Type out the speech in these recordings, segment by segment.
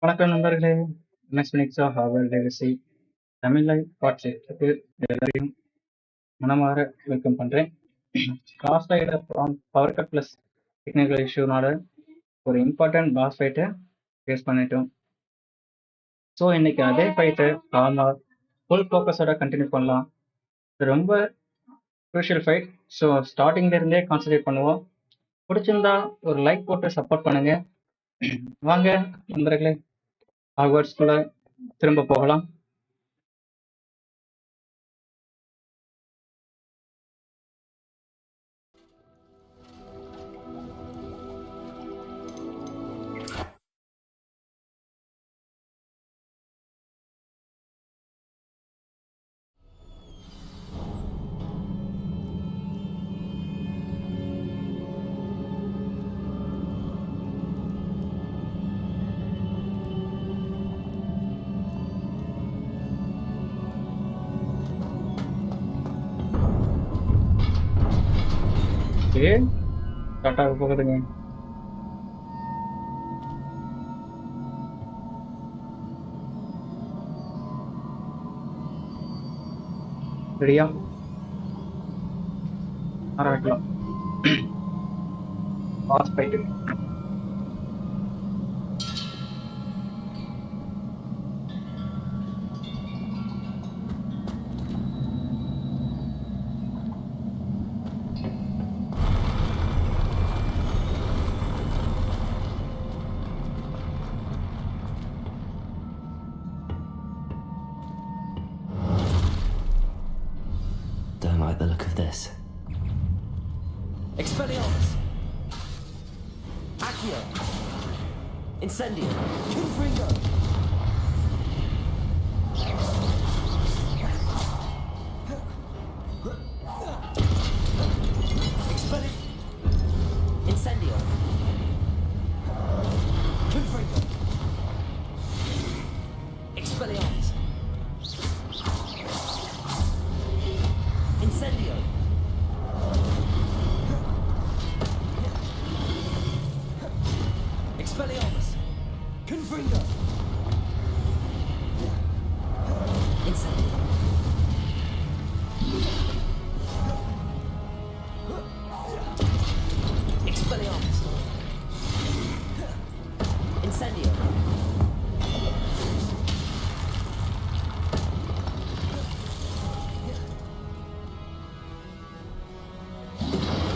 வணக்கம் நண்பர்களே. MS பினிக்ஸா Harvard legacy தமிழை பாட்காஸ்டுக்கு எல்லாரையும் மனமாற வெல்கம் பண்றேன். லாஸ்ட் ஆகிட பவர் கட் ப்ளஸ் டெக்னிக்கல் இஷ்யூனால ஒரு இம்பார்ட்டன்ட் பாஸ் ஃபைட்டை ஃபேஸ் பண்ணிட்டோம். ஸோ இன்னைக்கு அதே ஃபைட்டை காமாக ஃபுல் ஃபோக்கஸோட கண்டினியூ பண்ணலாம். இது ரொம்ப க்ரூஷியல் ஃபைட். ஸோ ஸ்டார்டிங்லேருந்தே கான்சன்ட்ரேட் பண்ணுவோம். பிடிச்சிருந்தா ஒரு லைக் போட்டு சப்போர்ட் பண்ணுங்க. வாங்க நண்பர்களே, ஹார்வர்ட்ஸ்குள்ள திரும்ப போகலாம். ஓகே, ஸ்டார்ட் ஆக போகுதுங்க. ரெடியா? ஆரம்பிக்கலாம். Pass fight. Don't like the look of this. Expelliarmus! Accio! Incendio! Confringo! Expelli... Incendio! Confringo! Expelliarmus! Incendio! Expelliarmus! Confringo! Incendio! Expelliarmus! Incendio!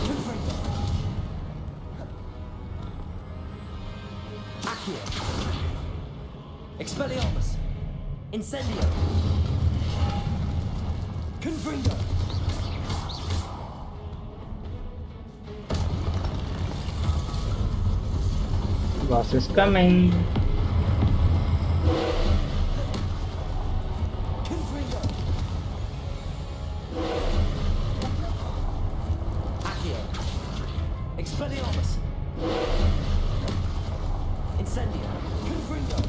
Confringo! Accio! Expelliarmus! Incendio! Confringo! Boss is coming. Confringo! Accio! Expelliarmus! Incendio! Confringo!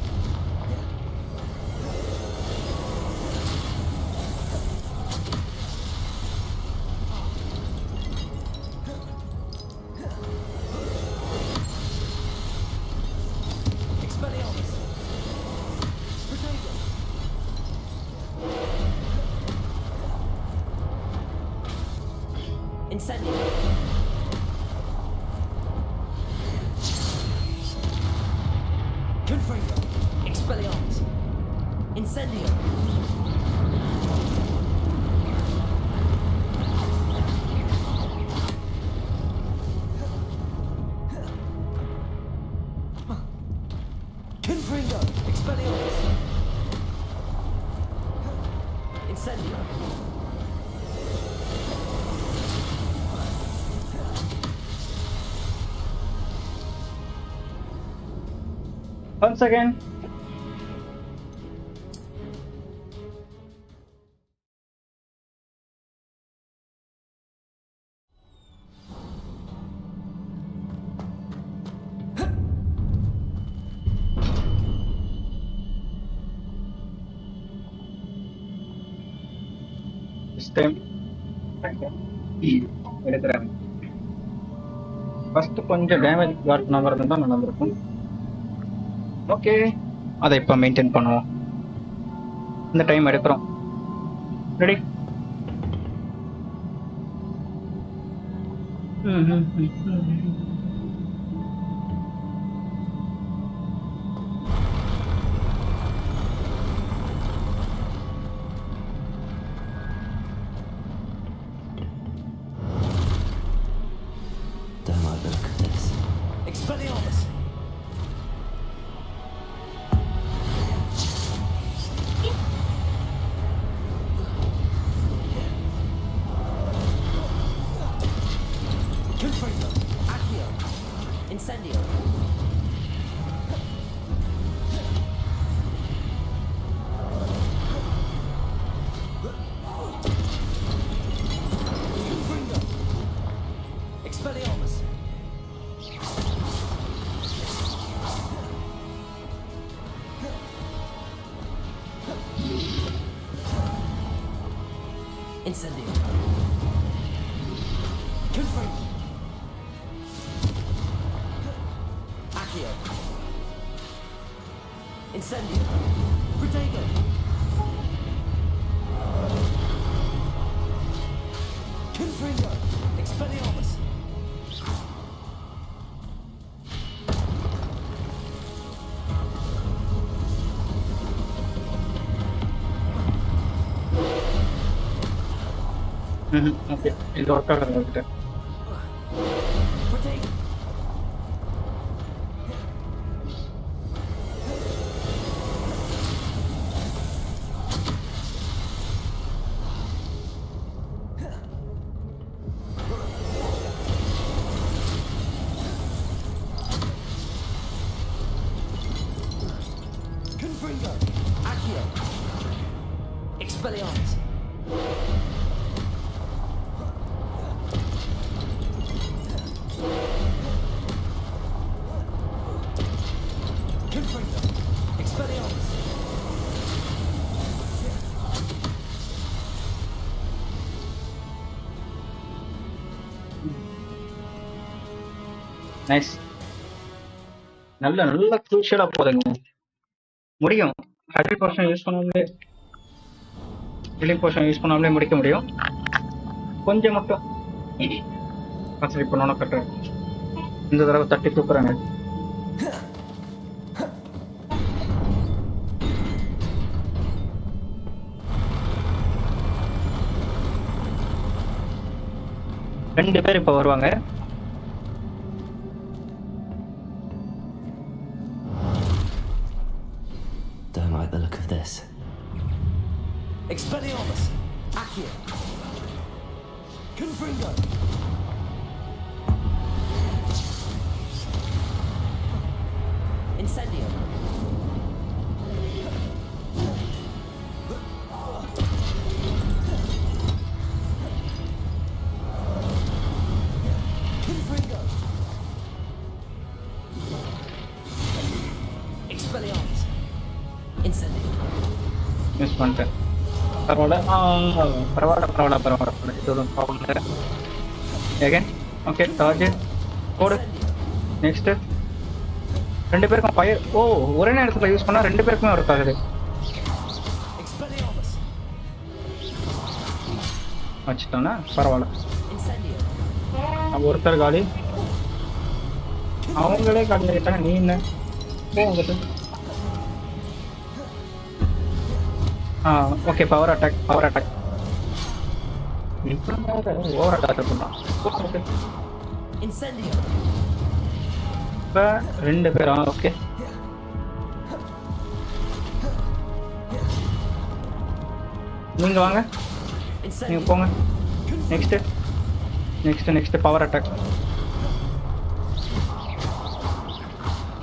Expelliarmus! Protego! Incendio! Confringo! Expelliarmus! Incendio! Confringo! Expelliarmus! Incendio! Once again. This time எடுக்கிறேன். First கொஞ்சம் damage God number இருந்தால் நல்லா இருக்கும். Okay, அதை இப்போ maintain பண்ணுவோம். இந்த time எடுக்கிறோம். Ready? Don't like the look of this. Expelliarmus! Confringo! Accio! Incendio! Confringo! Expelliarmus! Incendio! Confringo! Accio! Incendio! Protego! Confringo! Expelliarmus! Okay, இது ஒர்க் ஆகுது. Protego! Confringo! Accio! Expelliarmus! Confringo! Expelliarmus! Nice. நல்ல நல்ல க்ரூஷியலாக போதுங்க. முடியும். 100% use பண்ணாமலே, healing portion use பண்ணாமலே முடிக்க முடியும். கொஞ்சம் மட்டும் கான்சன்ட்ரேட் பண்ணோன்னா கரெக்டாக. இந்த தடவை தட்டி தூக்குறாங்க. ரெண்டு பேர் இப்போ வருவாங்க. Don't like the look of this. Expelliarmus! Accio! Confringo! Incendio! Confringo! Expelliarmus! Incendio! Use பண்ணிட்டேன். பரவாயில்ல. பரவாயில்ல பரவாயில்ல பரவாயில்ல. இது ஒரு ப்ராப்ளம் இல்லை. ஏகேன் ஓகே, சார்ஜ் போடு. நெக்ஸ்ட்டு ரெண்டு பேருக்கும் ஃபயர். ஓ, ஒரே நேரத்தில் யூஸ் பண்ணால் ரெண்டு பேருக்குமே ஒர்க் ஆகுது. Expelliarmus! வச்சுட்டோன்னா பரவாயில்ல. Incendio! ஒருத்தர் காலி, அவங்களே காலி ஆகிட்டாங்க. நீ என்ன போகுது? Okay, power attack power attack. Over attack பண்ணலாம். Okay, Incendio! இப்போ ரெண்டு பேரும் ஓகே. நீங்கள் வாங்க, நீங்கள் போங்க. Next next next power attack.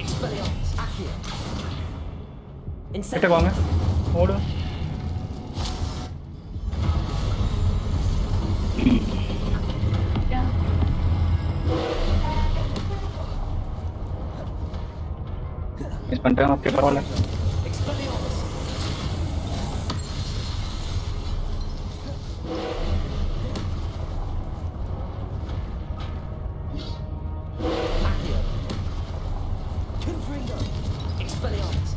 Expelliarmus! Accio! கிட்ட Incendio! வாங்க, ஓடு. மிஸ் பண்ணிட்டேன். ஓகே, பரவாயில்ல. Expelliarmus! Accio! Confringo! Expelliarmus!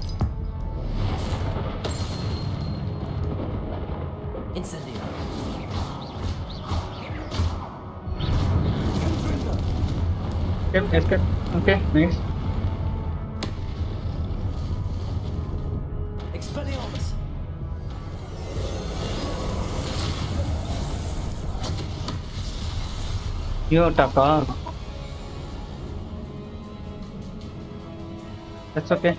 Escape. Okay, nice. Expelliarmus. You Taka. That's okay.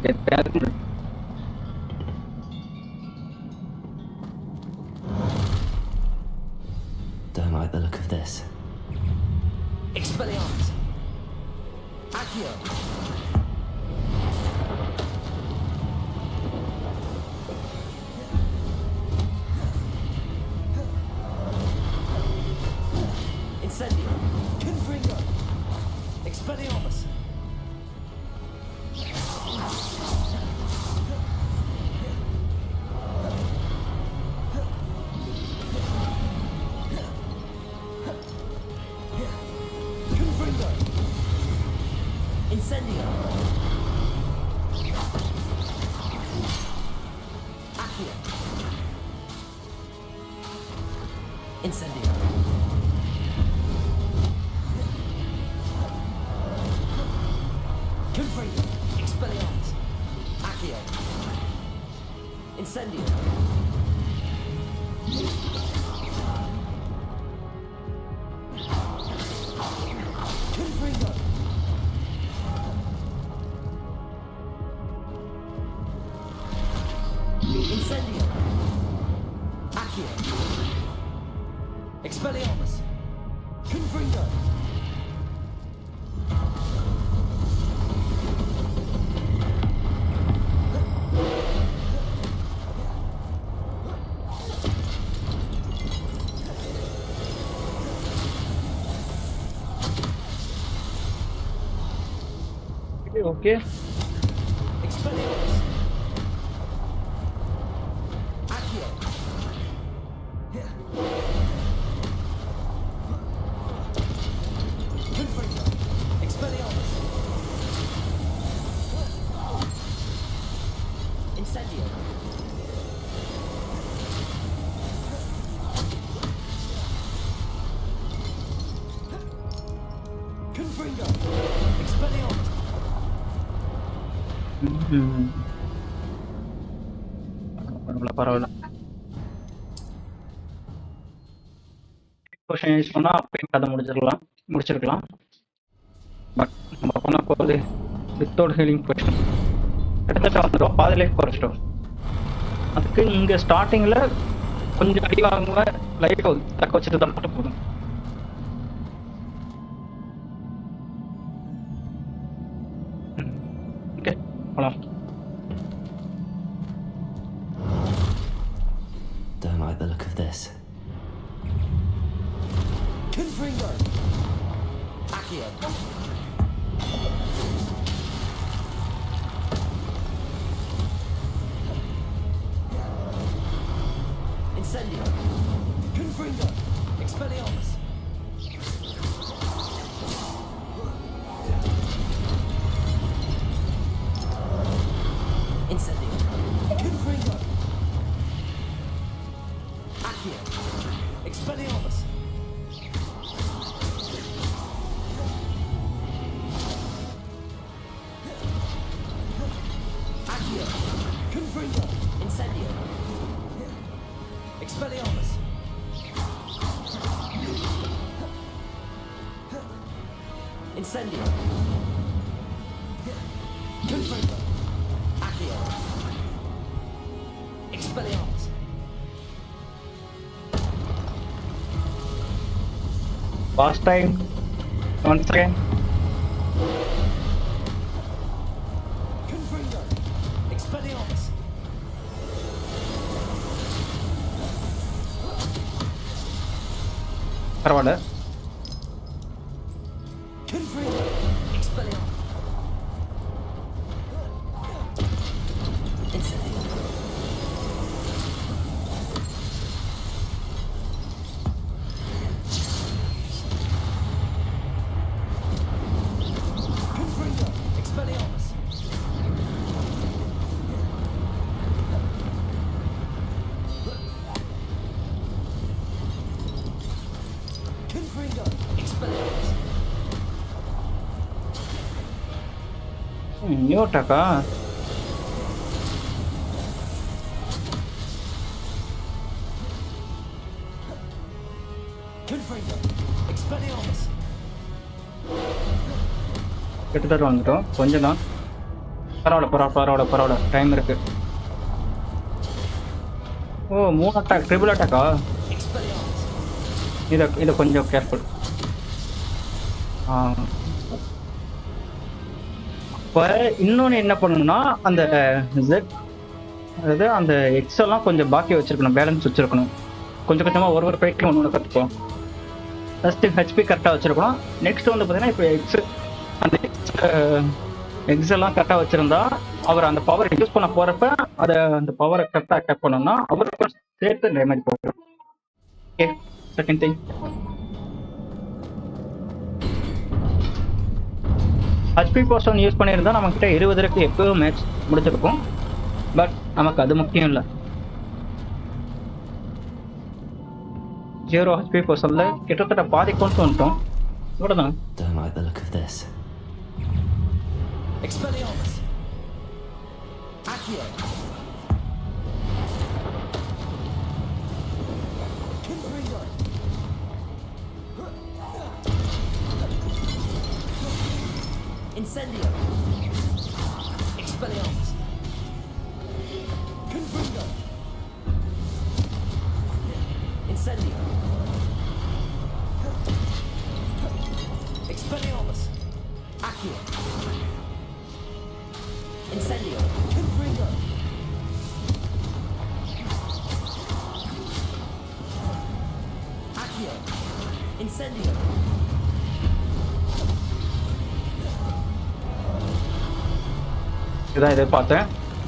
Get back. Don't like the look of this. Expelliarmus. Accio. Incendio. Confringo. Expelliarmus. Confringo. Incendio. Accio. Incendio. Confringo. Expelliarmus. Accio. Incendio. Confringo. Incendio. Accio. Expelliarmus. Confringo. Okay. Expelliarmus. Accio. Confringo. Expelliarmus. Incendio. Confringo. Expelliarmus. பரவாயில்ல. Question use பண்ணா அப்பயும் கதை முடிச்சிருக்கலாம். But நம்ம பண்ண போகுது without healing question கிட்டத்தட்ட வந்துடும். பாதி லைஃப் குறைச்சிட்டோம். அதுக்கு இங்கே ஸ்டார்டிங்கில் கொஞ்சம் அடி வாங்குவ லைஃப் தக்க வச்சுட்டு தான் மட்டும் போதும். ஓகே போகலாம். Don't like the look of this. Confringo. Accio. Incendio. Confringo. Expelliarmus. Incendio. Confringo. Accio. Expelliarmus. Accio. Confringo. Incendio. Expelliarmus. Incendio. Confringo. Accio. Expelliarmus. Last time, once again. Confringo. Expelliarmus. பரவாயில்ல. Confringo. Confringo. Expelliarmus. New அட்டாக்கா? Confringo. Expelliarmus. கிட்டத்தட்ட வந்துட்டோம், கொஞ்சம் தான். பரவாயில்ல, time இருக்கு. Oh, 3 attack, triple அட்டாக்கா? Expelliarmus. இதை கொஞ்சம் கேர்ஃபுல். இப்போ இன்னொன்று என்ன பண்ணணும்னா, அந்த ஜெட், அதாவது அந்த எக்ஸ் எல்லாம் கொஞ்சம் பாக்கி வச்சிருக்கணும், பேலன்ஸ் வச்சிருக்கணும். கொஞ்சம் கொஞ்சமாக ஒரு ஃபைட்லையும் ஒன்று கற்றுப்போம். ஃபஸ்ட்டு ஹெச்பி கரெக்டாக வச்சிருக்கணும். நெக்ஸ்ட் வந்து பார்த்தீங்கன்னா, இப்போ அந்த எக்ஸ் எல்லாம் கரெக்டாக வச்சிருந்தா அவர் அந்த பவரை யூஸ் பண்ண போறப்ப அந்த பவரை கரெக்டாக அட்டாக் பண்ணோம்னா அவருக்கு சேர்த்து டேமேஜ் போகும். Okay, second thing, HP person use பண்ணியிருந்தா நம்மக்கிட்ட 20 எப்பவும் மேட்ச் முடிச்சிருக்கும். பட் நமக்கு அது முக்கியம் இல்லை. 0 ஹெச்பி பர்சனில் கிட்டத்தட்ட பாதி கொண்டு வந்துட்டோம். இவ்வளோதான். Don't like the look of this. Expelliarmus. Accio. Confringo. Incendio. Expelliarmus. Confringo. Incendio. Expelliarmus. Accio. Incendio. Confringo. Accio. Incendio. இதான் எதிர்பார்த்தேன்.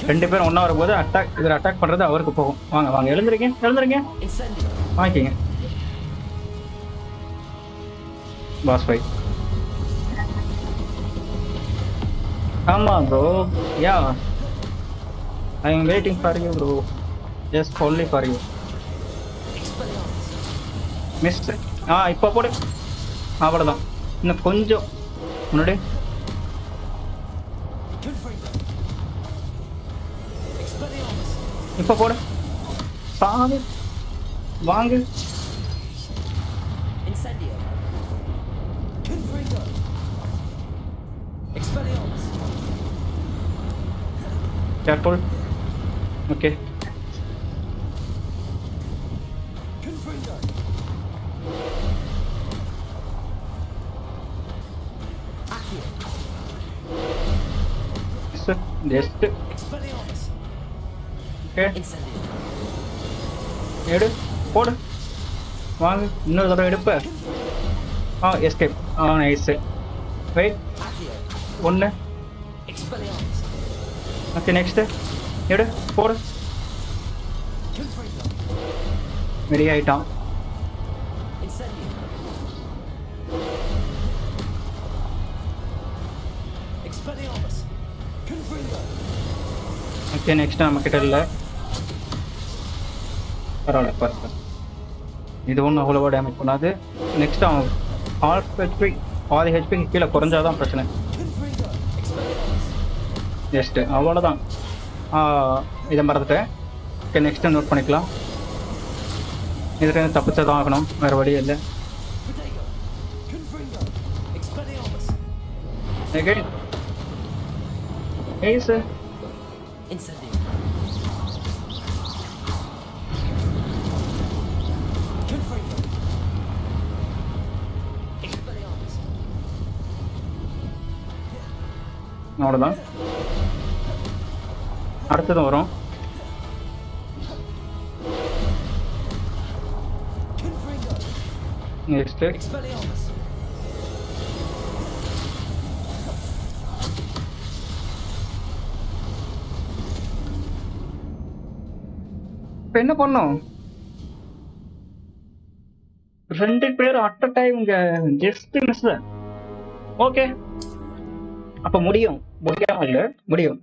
2 பேரும் ஒன்றா வரும்போது இதில் அட்டாக் பண்ணுறது அவருக்கு போகும். வாங்க எழுந்துருங்க, Incendio. வாங்கிக்கிங்க. Boss fight. ஆமாம் bro, yeah, I am waiting for you bro, just only for you. Expelliarmus. Miss. இப்போ போடு. அவ்வளோதான், இன்னும் கொஞ்சம் முன்னாடி. Confringo. Expelliarmus. இப்போ போடு. சாமி வாங்கு. Incendio. Confringo. Expelliarmus. Careful. Okay, Confringo. Accio. Just Expelliarmus. Okay, Incendio. எடு, போடு, வாங்க. இன்னொரு தடவை எடுப்ப. Escape. Nice. Wait, Accio. 1. Expelliarmus. Okay, next எடு, போடு. Confringo. ரெடி ஆகிட்டான். Incendio. Expelliarmus. Confringo. Okay, next நம்மக்கிட்ட இல்லை. பரவாயில்ல. இது ஒன்றும் அவ்வளோவா டேமேஜ் பண்ணாது. நெக்ஸ்ட் அவன் பாதி ஹெச்பிக்கு கீழே குறைஞ்சாதான் பிரச்சனை. Confringo. Expelliarmus. ஜஸ்ட்டு அவ்வளோதான். இதை மறந்துட்டேன். ஓகே, நெக்ஸ்ட்டு நோட் பண்ணிக்கலாம். இதுலேருந்து தப்பிச்சு தான் ஆகணும், வேறு வழி இல்லை. Protego. Confringo. Expelliarmus. Again. Hey, sir. Incendio. Confringo. Expelliarmus. அவ்வளோதான். அடுத்ததும் வரும். Confringo. Next Expelliarmus. இப்போ என்ன பண்ணோம்? 2 பேர் அட் அ டைம்ங்க, ஜஸ்ட் மிஸ். ஓகே, அப்போ முடியும். முடியாம இல்லை, முடியும்.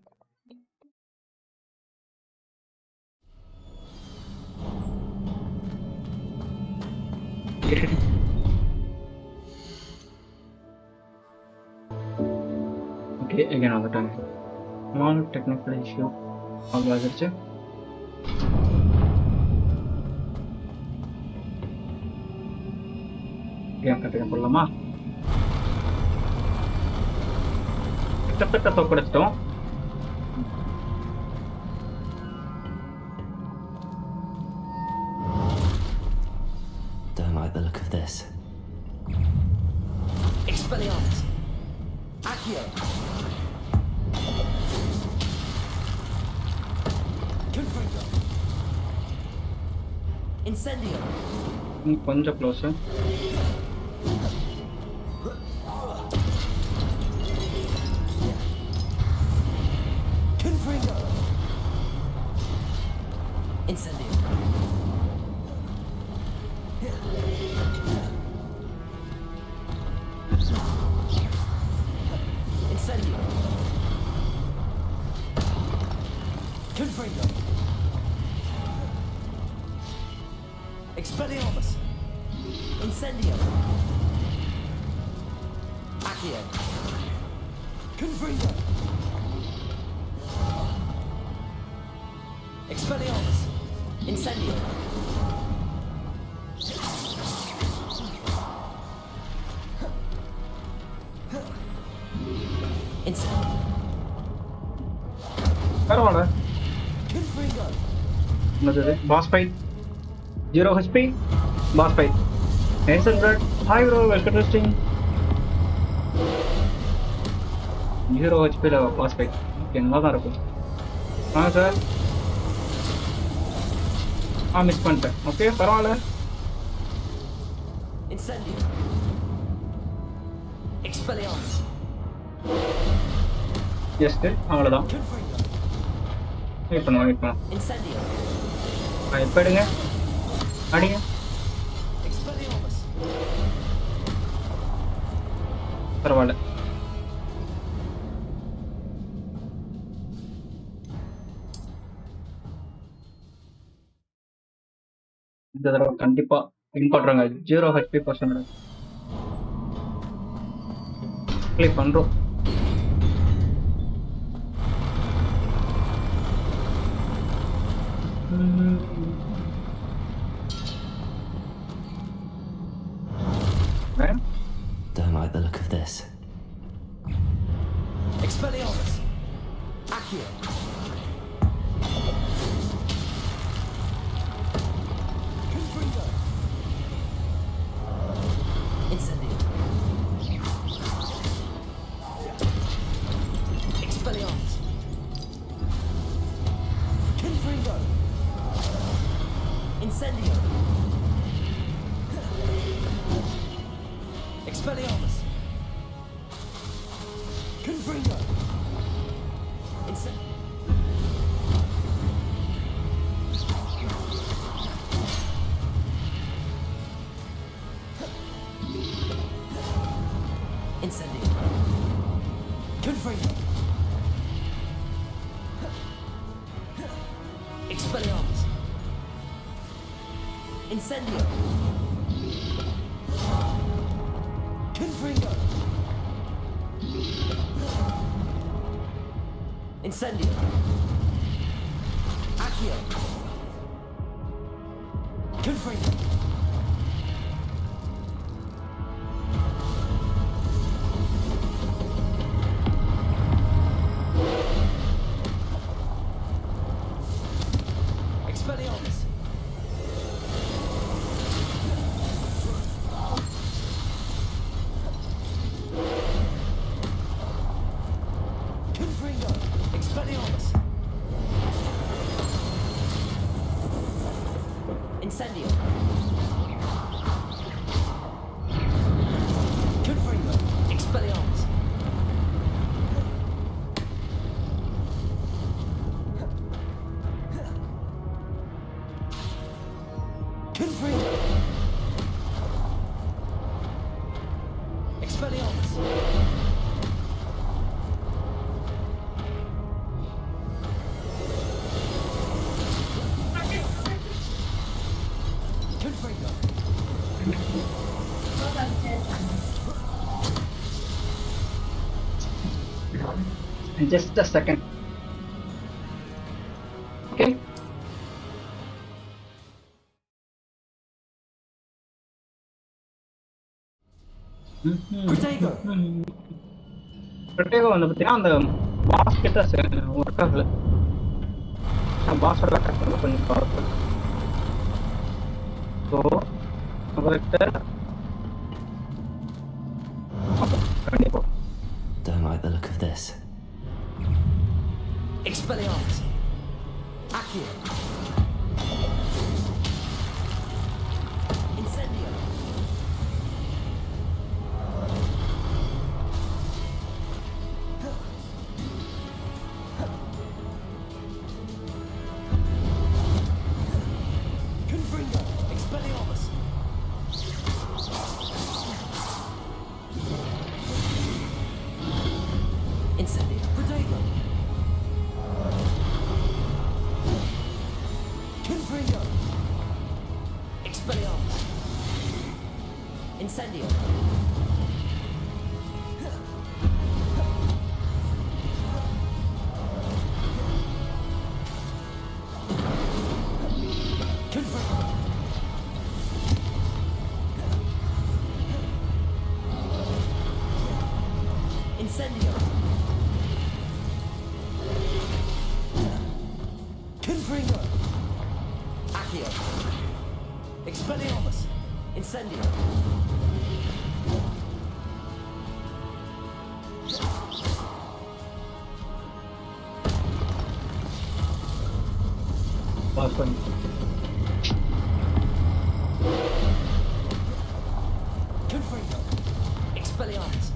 Okay, again on the time. Small technical issue. All ஆகிடுச்சு. கேம் கண்டினியூ பண்ணலாமா? கிட்டத்தட்ட தோக்கடிச்சிட்டோம். Don't like the look of this. Expelliarmus. Accio. Confringo. Incendio. கொஞ்சம் close. Confringo. Incendio. Incendio. Confringo. Expelliarmus. Incendio. Accio. Confringo. Expelliarmus. Incendio. Incendio. பரவாயில்ல. Confringo. என்னது pass fight 0 HP pass fight 900. Hi bro, welcome to stream. 0 HP ல pass fight. Okay, நல்லா தான் இருக்கும். Sir miss பண்ணிட்டேன். Okay பரவாயில்ல. Incendio. Expelliarmus. Just அவ்வளோதான். Confringo. Wait பண்ணுவோம். Incendio. இப்போ எடுங்க, அடிங்க. Expelliarmus. பரவாயில்ல. இந்த தடவை கண்டிப்பா வின் பண்றாங்க. 0 HP பர்சன்ட் கிளிக் பண்றோம். Don't like the look of this. Expelliarmus. Accio. Confringo. Incendio. Expelliarmus. Confringo. Incendio. Expelliarmus. Confringo. Incendio. Confringo. Expelliarmus. Incendio. Confringo. Incendio. Accio. Confringo. Expelliarmus. Confringo. Expelliarmus. Incendio. Confringo. Expelliarmus. Confringo. Expelliarmus. Confringo. Just a second. Okay. Protego. Protego வந்து பார்த்தீங்கன்னா அந்த pass கிட்ட work ஆகல. பாஸோட attack வந்து கொஞ்சம் powerful. So அவர்கிட்ட கண்டிப்பாக. Don't like the look of this. Expelliarmus. Accio. Incendio. Confringo. Expelliarmus. Incendio. Protego. Confringo. Expelliarmus. Incendio. Confringo. Incendio. Confringo. Accio. Expelliarmus. Incendio. Pass பண்ணி Confringo. Expelliarmus.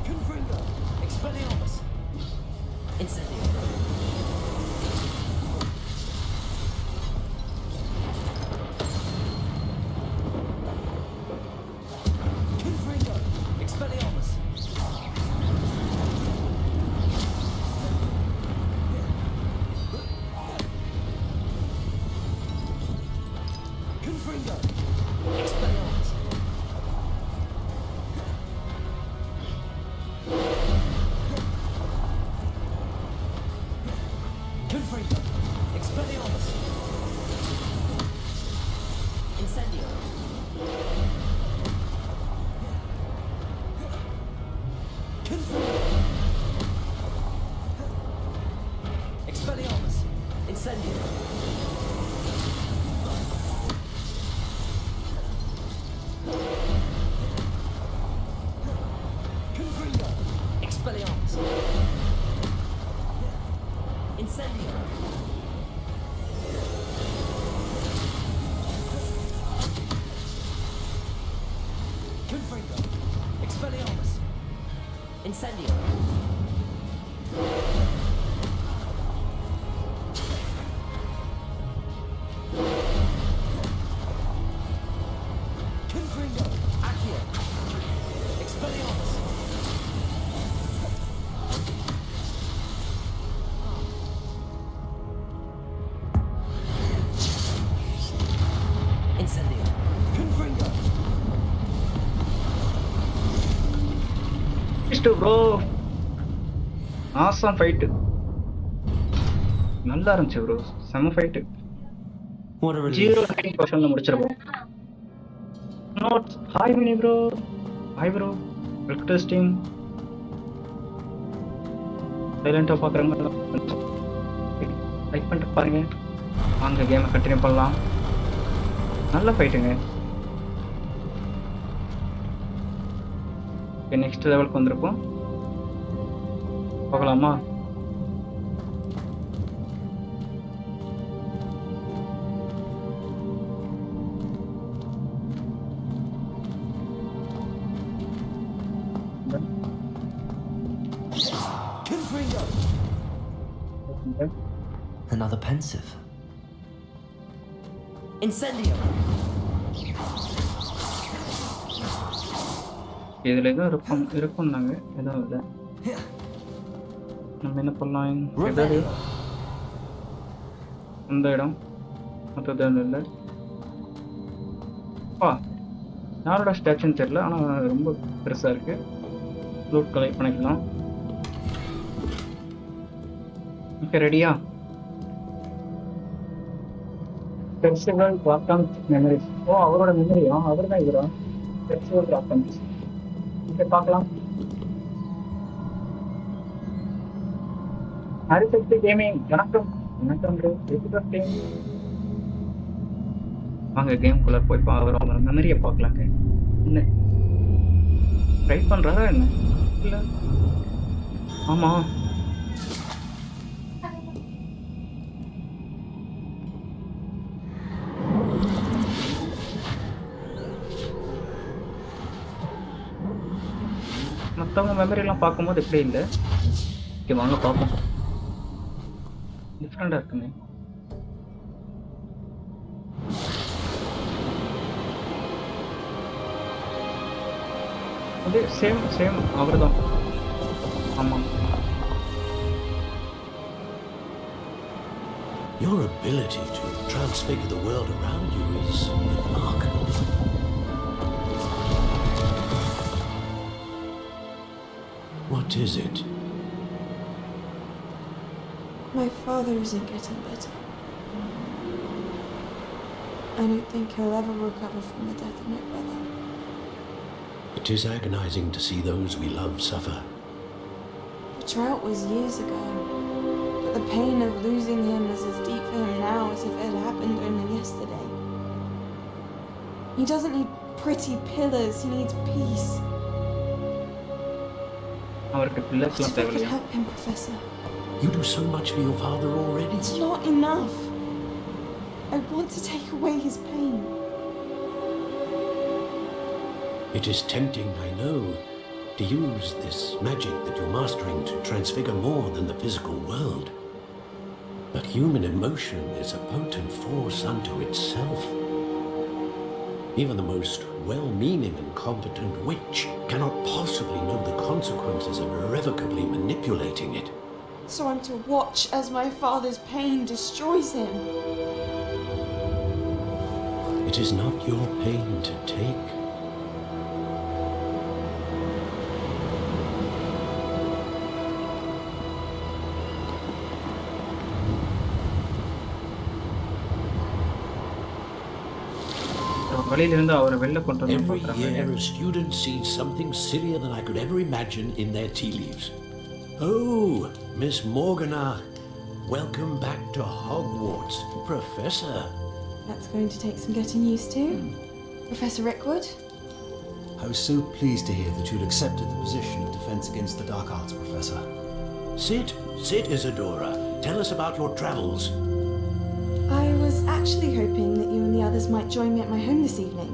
Confringo. Expelliarmus. Incendio. Confringo. Expelliarmus. Confringo. Expelliarmus. Confringo. Expelliarmus. Incendio. Confringo. Expelliarmus. Incendio. Confringo. Expelliarmus. Incendio. Confringo. Expelliarmus. Incendio. Confringo. Accio. Expelliarmus. Incendio. Confringo. Bro awesome fight நல்லா இருந்துச்சு bro. செம fight. What a relief. 0-9% முடிச்சிருப்போம். Notes. Hi mini bro. Hi bro. Welcome to stream. சைலண்டாக பார்க்குறவங்க like பண்ணிட்டு பாருங்க. வாங்க கேமை கண்டினியூ பண்ணலாம். நல்ல ஃபைட்டுங்க. நெக்ஸ்ட் லெவலுக்கு வந்திருப்போம். போகலாமா? Confringo. Another pensive. Incendio. இதில் எதுவும் இருக்கும்னாங்க. எதுவும் இல்லை. நம்ம என்ன பண்ணலாம்? ஏதாவது இந்த இடம் மற்றது இல்லை. அப்பா யாரோட ஸ்டாச்சுன்னு தெரியல, ஆனால் ரொம்ப பெருசாக இருக்கு. லூட் கலெக்ட் பண்ணிக்கலாம். ஓகே, ரெடியா? Festival Rackham memories. ஓ, அவரோட மெமரியா? அவர் தான் இவரா? ஃபெஸ்டிவல் ராக்கம். ஓகே, பார்க்கலாம். ஹரிசக்தி கேமிங், வணக்கம். வணக்கம் ப்ரோ. எப்படி வாங்க கேம்குள்ளே போய் அவரோட மெமரியை பார்க்கலாங்க. என்ன ட்ரை பண்ணுறாரா என்ன? இல்லை, ஆமாம். மற்றவங்க மெமரிலாம் பார்க்கும்போது எப்படி இல்லை? ஓகே, வாங்க பார்ப்போம். டிஃப்ரெண்டாக இருக்குங்க. அதே சேம் அவர் தான். ஆமாம். Your ability to transfigure the world around you is remarkable. What is it? My father isn't getting better. I don't think he'll ever recover from the death of my brother. It is agonizing to see those we love suffer. The drought was years ago, but the pain of losing him is as deep for him now as if it had happened only yesterday. He doesn't need pretty pillars, he needs peace. What if I could help him, Professor? You do so much for your father already. It's not enough. I want to take away his pain. It is tempting, I know, to use this magic that you're mastering to transfigure more than the physical world. But human emotion is a potent force unto itself. Even the most well-meaning and competent witch cannot possibly know the consequences of irrevocably manipulating it. So I'm to watch as my father's pain destroys him. It is not your pain to take. Every year a student sees something sillier than I could ever imagine in their tea leaves. Oh, Miss Morgana, welcome back to Hogwarts, Professor. That's going to take some getting used to. Professor Rickwood? I was so pleased to hear that you'd accepted the position of Defense Against the Dark Arts, Professor. Sit, Isadora. Tell us about your travels. I was actually hoping that you and the others might join me at my home this evening.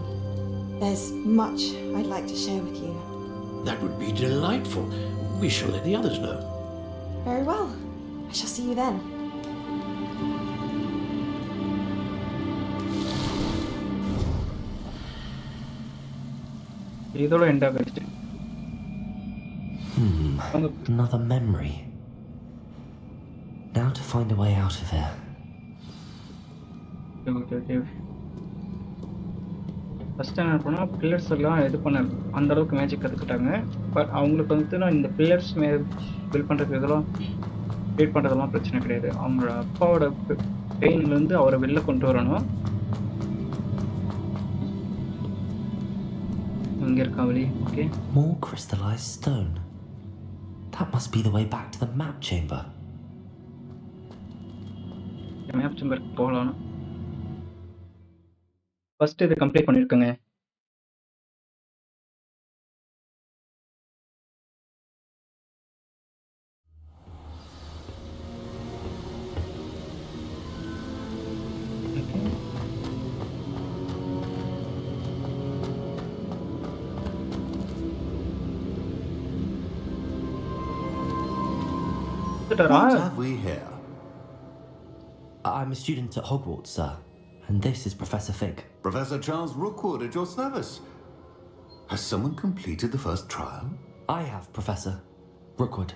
There's much I'd like to share with you. That would be delightful. We shall let the others know. Very well. I shall see you then. Another memory. Now to find a way out of here. First என்ன பண்ணால் pillars எல்லாம் இது பண்ண அந்த அளவுக்கு magic கற்றுக்கிட்டாங்க. But அவங்களுக்கு வந்துட்டு நான் இந்த பில்லர்ஸ் பில்ட் பண்ணுறதுக்கு இதெல்லாம் ட்ரீட் பண்ணுறதெல்லாம் பிரச்சனை கிடையாது. அவங்களோட அப்பாவோட பெயின்லேருந்து அவரை வெளில கொண்டு வரணும். இங்கே இருக்கா வழி. Okay, More crystallized stone. That must be the way back to the map chamber. Map சேம்பருக்கு போகலாம். ஃபஸ்ட்டு இது கம்ப்ளீட் பண்ணியிருக்கேங்க. What have we here? I'm a student at Hogwarts, sir. And this is Professor Fig. Professor Charles Rookwood at your service. Has someone completed the first trial? I have, Professor Rookwood.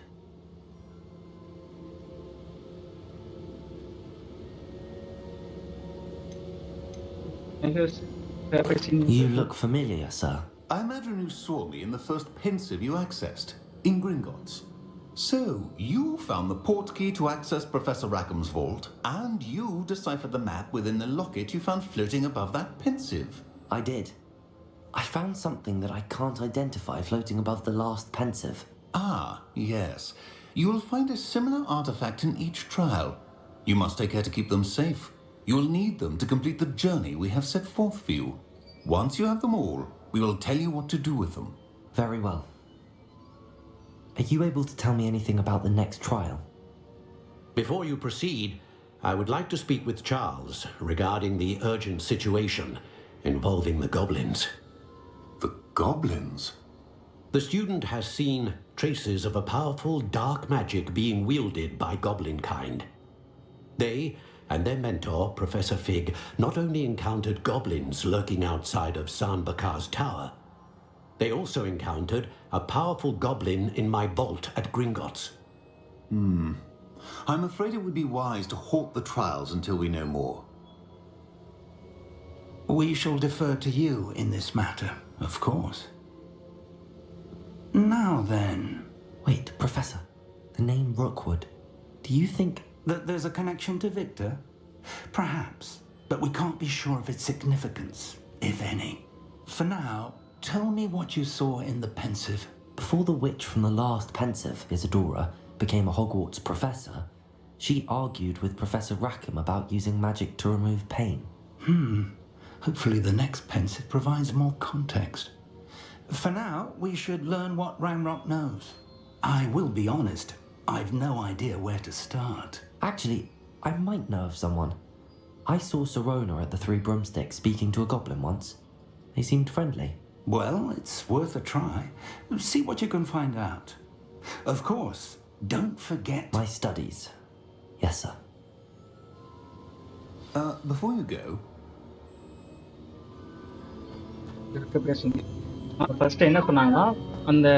Have I seen You look familiar, sir. I imagine you saw me in the first pensive you accessed, in Gringotts. So, you found the portkey to access Professor Rackham's vault, and you deciphered the map within the locket you found floating above that pensive. I did. I found something that I can't identify floating above the last pensive. Ah, yes. You will find a similar artifact in each trial. You must take care to keep them safe. You will need them to complete the journey we have set forth for you. Once you have them all, we will tell you what to do with them. Very well. Are you able to tell me anything about the next trial? Before you proceed, I would like to speak with Charles regarding the urgent situation involving the goblins. The goblins? The student has seen traces of a powerful dark magic being wielded by goblin kind. They and their mentor, Professor Fig, not only encountered goblins lurking outside of Sanbakar's tower, they also encountered a powerful goblin in my vault at Gringotts. I'm afraid it would be wise to halt the trials until we know more. We shall defer to you in this matter, of course. Now then, Wait, Professor. The name Rookwood. Do you think... that there's a connection to Victor? Perhaps, but we can't be sure of its significance, if any. For now, tell me what you saw in the pensive. Before the witch from the last pensive, Isadora, became a Hogwarts professor, she argued with Professor Rackham about using magic to remove pain. Hopefully the next pensive provides more context. For now, we should learn what Ranrock knows. I will be honest, I've no idea where to start. Actually, I might know of someone. I saw Serona at the Three Broomsticks speaking to a goblin once. They seemed friendly. Well, it's worth a try. See what you can find out. Of course, don't forget... My studies. Yes, sir. Before you go, first என்ன பண்ணாங்கன்னா அந்த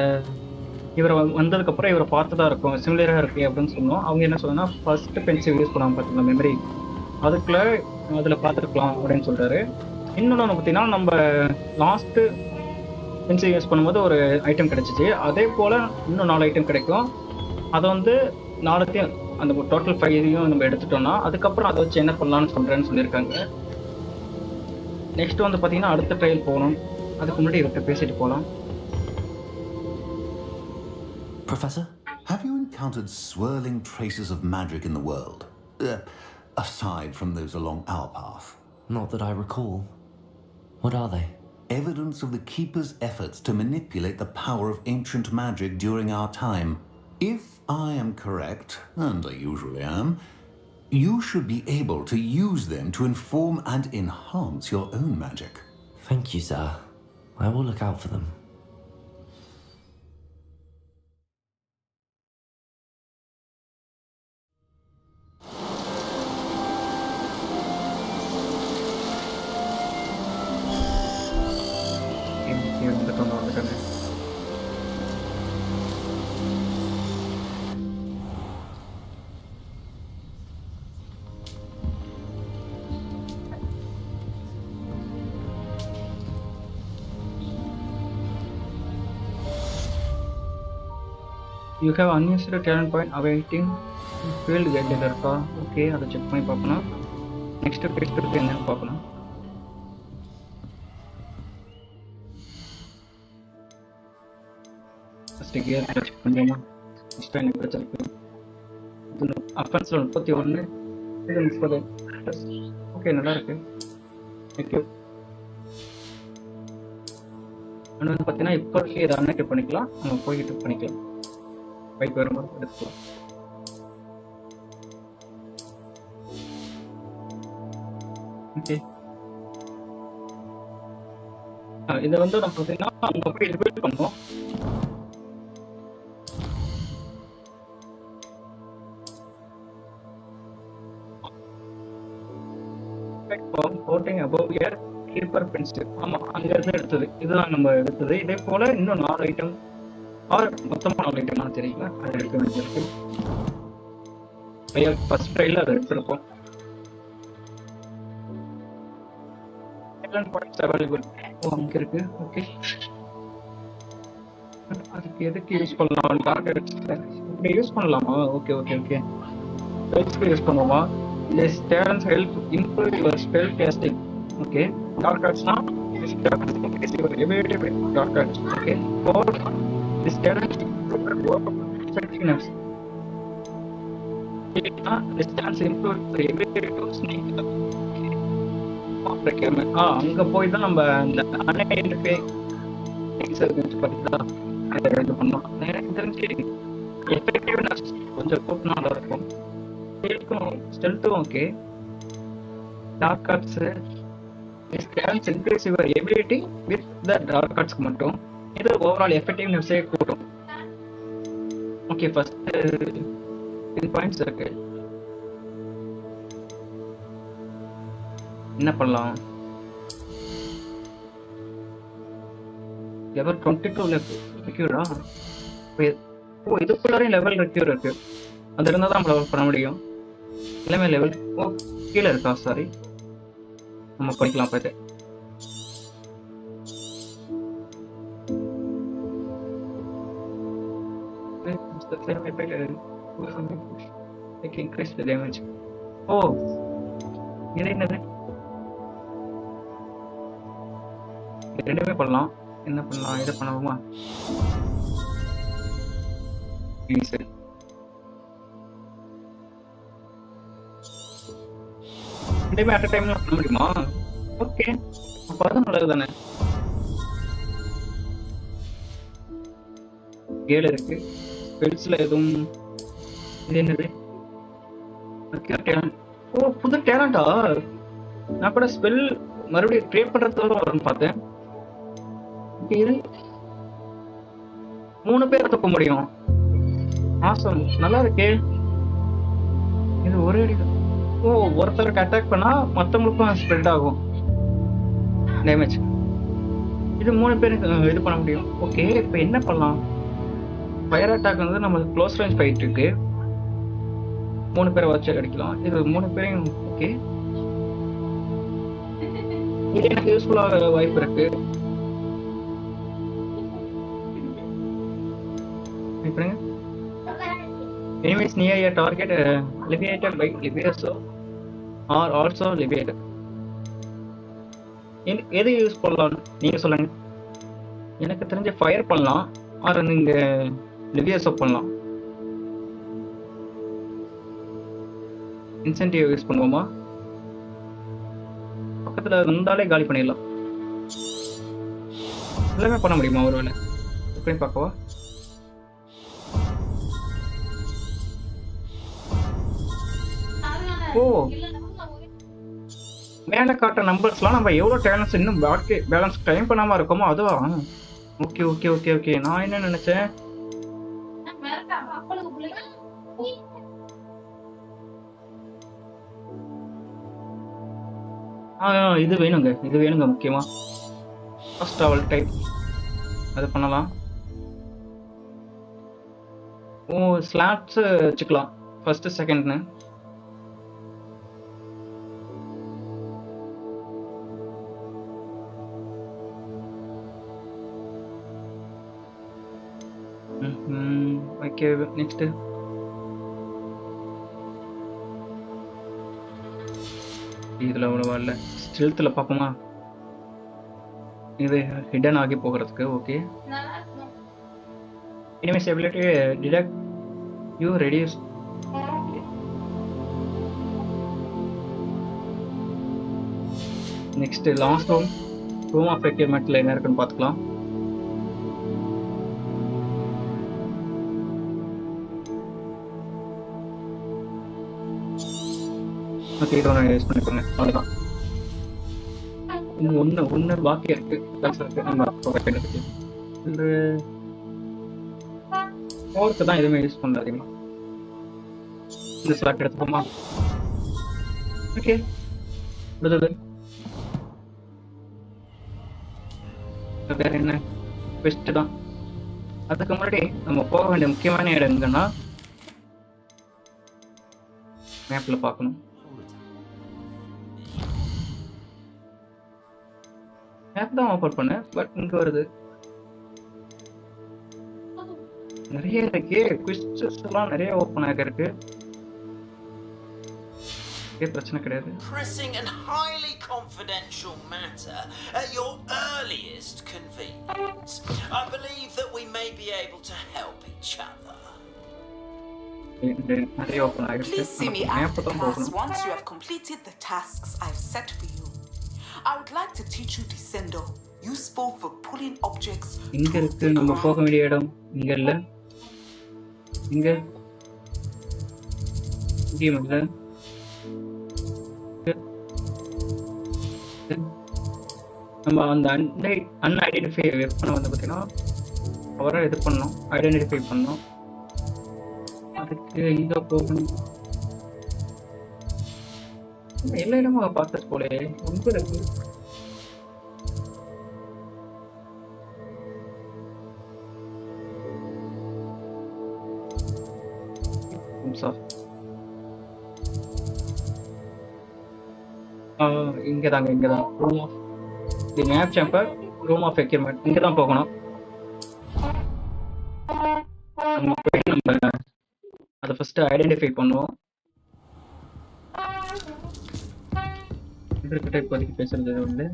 இவரை வந்ததுக்கப்புறம் இவரை பார்த்துதான் இருக்கும் சிமிலராக இருக்கு அப்படின்னு சொன்னோம். அவங்க என்ன சொன்னா ஃபர்ஸ்ட் பென்சில் யூஸ் பண்ணாமல் பார்த்தீங்களா மெமரி அதுக்குள்ள அதில் பார்த்துருக்கலாம் அப்படின்னு சொல்றாரு. இன்னொன்று பார்த்தீங்கன்னா நம்ம லாஸ்ட்டு பென்சில் யூஸ் பண்ணும்போது ஒரு ஐட்டம் கிடைச்சிச்சு. அதே போல் இன்னும் 4 ஐட்டம் கிடைக்கும். அதை வந்து 4த்தையும் அந்த டோட்டல் 5 நம்ம எடுத்துட்டோம்னா அதுக்கப்புறம் அதை வச்சு என்ன பண்ணலாம்னு சொல்கிறேன்னு சொல்லியிருக்காங்க. நெக்ஸ்ட் வந்து பார்த்தீங்கன்னா அடுத்த ட்ரையல் போகணும். அதுக்கு முன்னாடி இவர்கிட்ட பேசிட்டு போகலாம். Professor? have you encountered swirling traces of magic in the world? Aside from those along our path. Not that I recall. What are they? Evidence of the Keeper's efforts to manipulate the power of ancient magic during our time. If I am correct, and I usually am, you should be able to use them to inform and enhance your own magic. Thank you, sir. I will look out for them. You have unused talent point awaiting field guide இருக்கா? Okay, அதை check பண்ணி பார்க்கணும். Next page இருக்கு என்னன்னு பார்க்கணும். First gear check பண்ணுமா? First எனக்கு பிரச்சனை இது அஃபென்ஸ் 31 இது 30. ஓகே, நல்லா இருக்கு. தேங்க்யூ. ஆனால் வந்து பார்த்தீங்கன்னா இப்போ இதை அன்னைக்கு பண்ணிக்கலாம். நம்ம போய்கிட்டு பண்ணிக்கலாம். பைக் வரும்போது எடுத்துக்கலாம். ஓகே, இதை வந்து நம்ம பார்த்தீங்கன்னா அங்கே போய் ரிப்பீட் பண்ணுவோம். Coating above year keeper pencil. ஆமாம், அங்கேருந்து எடுத்தது இதுதான் நம்ம எடுத்தது. இதே போல் இன்னும் 4 ஐட்டம் மொத்தமாக 4 ஐட்டம்லாம் தெரியல, அதை எடுக்க வேண்டியிருக்கு. ஃபர்ஸ்ட் ட்ரையில் அதை எடுத்துருப்போம். Talent points available. ஓ அங்கே இருக்கு. ஓகே, அதுக்கு எதுக்கு யூஸ் பண்ணலாம்? டார்கெட் இப்படி யூஸ் பண்ணலாமா? ஓகே ஓகே ஓகே, ஸ்பெல்ஸ்க்கு யூஸ் பண்ணுவோமா? This talents help improve your spell casting. Okay, டார்கெட்ஸ்னா this talent increase your ability with darkness. Okay, for this talent effectiveness. This talent improve the ability to sneak up. அங்க போய் தான் நம்ம இந்த unidentified exercise பத்தி தான் இது பண்ணோம். எனக்கு தெரிஞ்சு எஃபெக்டிவ்னஸ் கொஞ்சம் கூட்டினா நல்லா இருக்கும். ஸ்டெல்த்தும் okay. Dark arts this can increase your ability with the dark arts மட்டும். இது ஓவரால் எஃபெக்டிவ்னஸே கூட்டும். ஓகே, ஃபர்ஸ்ட் 10 பாயிண்ட்ஸ் இருக்கு. என்ன பண்ணலாம்? லெவல் 22 ரெக்யூரா? ஓ இதுக்குள்ளாரே லெவல் ரெக்யூர் இருக்கு. அது இருந்தால் தான் நம்ம பண்ண முடியும். எல்லாமே லெவல் கீழே இருக்கா? சாரி, நம்ம படிக்கலாம் பார்த்து. increase the damage. ஓ இது என்னது? ரெண்டுமே பண்ணலாம். என்ன பண்ணலாம்? இதை பண்ணுவோமா? சரி, ரெண்டுமே அட் டைம்ல பண்ண முடியுமா? ஓகே, அப்போ அது நல்லது தானே. கேள் இருக்கு. ஸ்பெல்ஸ்ல எதுவும் இது என்னது? ஓ புது டேலண்டா? நான் கூட ஸ்பெல் மறுபடியும் கிரியேட் பண்றதோட வரும்னு பார்த்தேன். இது 3 பேர் தூக்க முடியும். ஆசம், நல்லா இருக்கே. இது ஒரே அடி. ஓ ஒருத்தருக்கு அட்டாக் பண்ணா மற்றவங்களுக்கும் ஸ்ப்ரெட் ஆகும் டேமேஜ். இது 3 பேருக்கு இது பண்ண முடியும். ஓகே, இப்போ என்ன பண்ணலாம்? ஃபயர் அட்டாக் வந்து நம்ம க்ளோஸ் ரேஞ்ச் ஃபைட் இருக்கு. 3 பேரை வச்சு அடிக்கலாம். இது 3 பேரையும் ஓகே. இது எனக்கு யூஸ்ஃபுல்லாக வாய்ப்பு இருக்கு. Enemies near your target alleviated by Liberaso or also Liberated. எது யூஸ் பண்ணலாம் நீங்க சொல்லுங்க. எனக்கு தெரிஞ்ச ஃபயர் பண்ணலாம், ஆர் நீங்க லிவியஸோ பண்ணலாம். இன்சென்டிவ் யூஸ் பண்ணுவோமா? பக்கத்துல இருந்தாலே காலி பண்ணிடலாம். எல்லாமே பண்ண முடியுமா ஒருவேளை? எப்படி பார்க்கவா? ஓ மேலே காட்டுற நம்பர்ஸ்லாம் நம்ம எவ்வளோ டேலண்ட்ஸ் இன்னும் பேலன்ஸ் டைம் பண்ணாமல் இருக்கோமோ அதுவா? Okay okay okay okay. நான் என்ன நினச்சேன், இது வேணுங்க, இது வேணுங்க முக்கியமாக. ஃபர்ஸ்ட் ட்ராவல் டைப் அது பண்ணலாம். ஓ ஸ்லாட்ஸ் வச்சுக்கலாம் ஃபர்ஸ்ட் செகண்ட்னு. ஓகே, நெக்ஸ்ட் இதில் அவ்வளோவா இல்லை. ஸ்டெல்த்தில் பார்ப்போமா? இது ஹிடன் ஆகி போகிறதுக்கு. Okay, enemies ability detect you reduce. Next last room of ரெக்யூர்மெண்ட்டில் என்ன இருக்குன்னு பார்த்துக்கலாம். ஓகே, இதை ஒன்று யூஸ் பண்ணிக்கோங்க, அவ்வளோதான். இன்னும் ஒன்று பாக்கி இருக்கு. நம்ம இந்த ஃபோர்க்கு தான் எதுவுமே யூஸ் பண்ணாதீங்க. இந்த ஸ்லாட் எடுத்துப்போமா? ஓகே, அடுத்தது வேற என்ன? பெஸ்ட் தான். அதுக்கு முன்னாடி நம்ம போக வேண்டிய முக்கியமான இடம் எங்கன்னா மேப்ல பார்க்கணும். மேப் தான் ஓப்பன் பண்ணேன், பட் இங்கே வருது. நிறைய இருக்கு, குவிஸ்டஸ் எல்லாம் நிறைய ஓப்பன் ஆகிருக்கு. பிரச்சனை கிடையாது. Pressing and highly confidential matter at your earliest convenience. I believe that we may be able to help each other. Please see me after class once you have completed the tasks I've set for you. I would like to teach you Descendo, useful for pulling objects. இங்க இருக்கு நம்ம போக வேண்டிய இடம். இங்க இல்ல, இங்க இல்ல. நம்ம அந்த அன்ஐடென்டிஃபை பண்ண வந்து பார்த்தீங்கன்னா அவரை இது பண்ணோம், ஐடென்டிஃபை பண்ணோம். அதுக்கு எங்க போகணும்? எல்லா இடமும் பார்த்தது போல ரொம்ப இருக்கு. இங்கதாங்க, இங்கதான் room of the map chamber, room of equipment. இங்க தான் போகணும். நம்ம அதை ஃபர்ஸ்ட் ஐடென்டிஃபை பண்ணுவோம். கிட்ட இப்போதைக்கு பேசுறது வந்து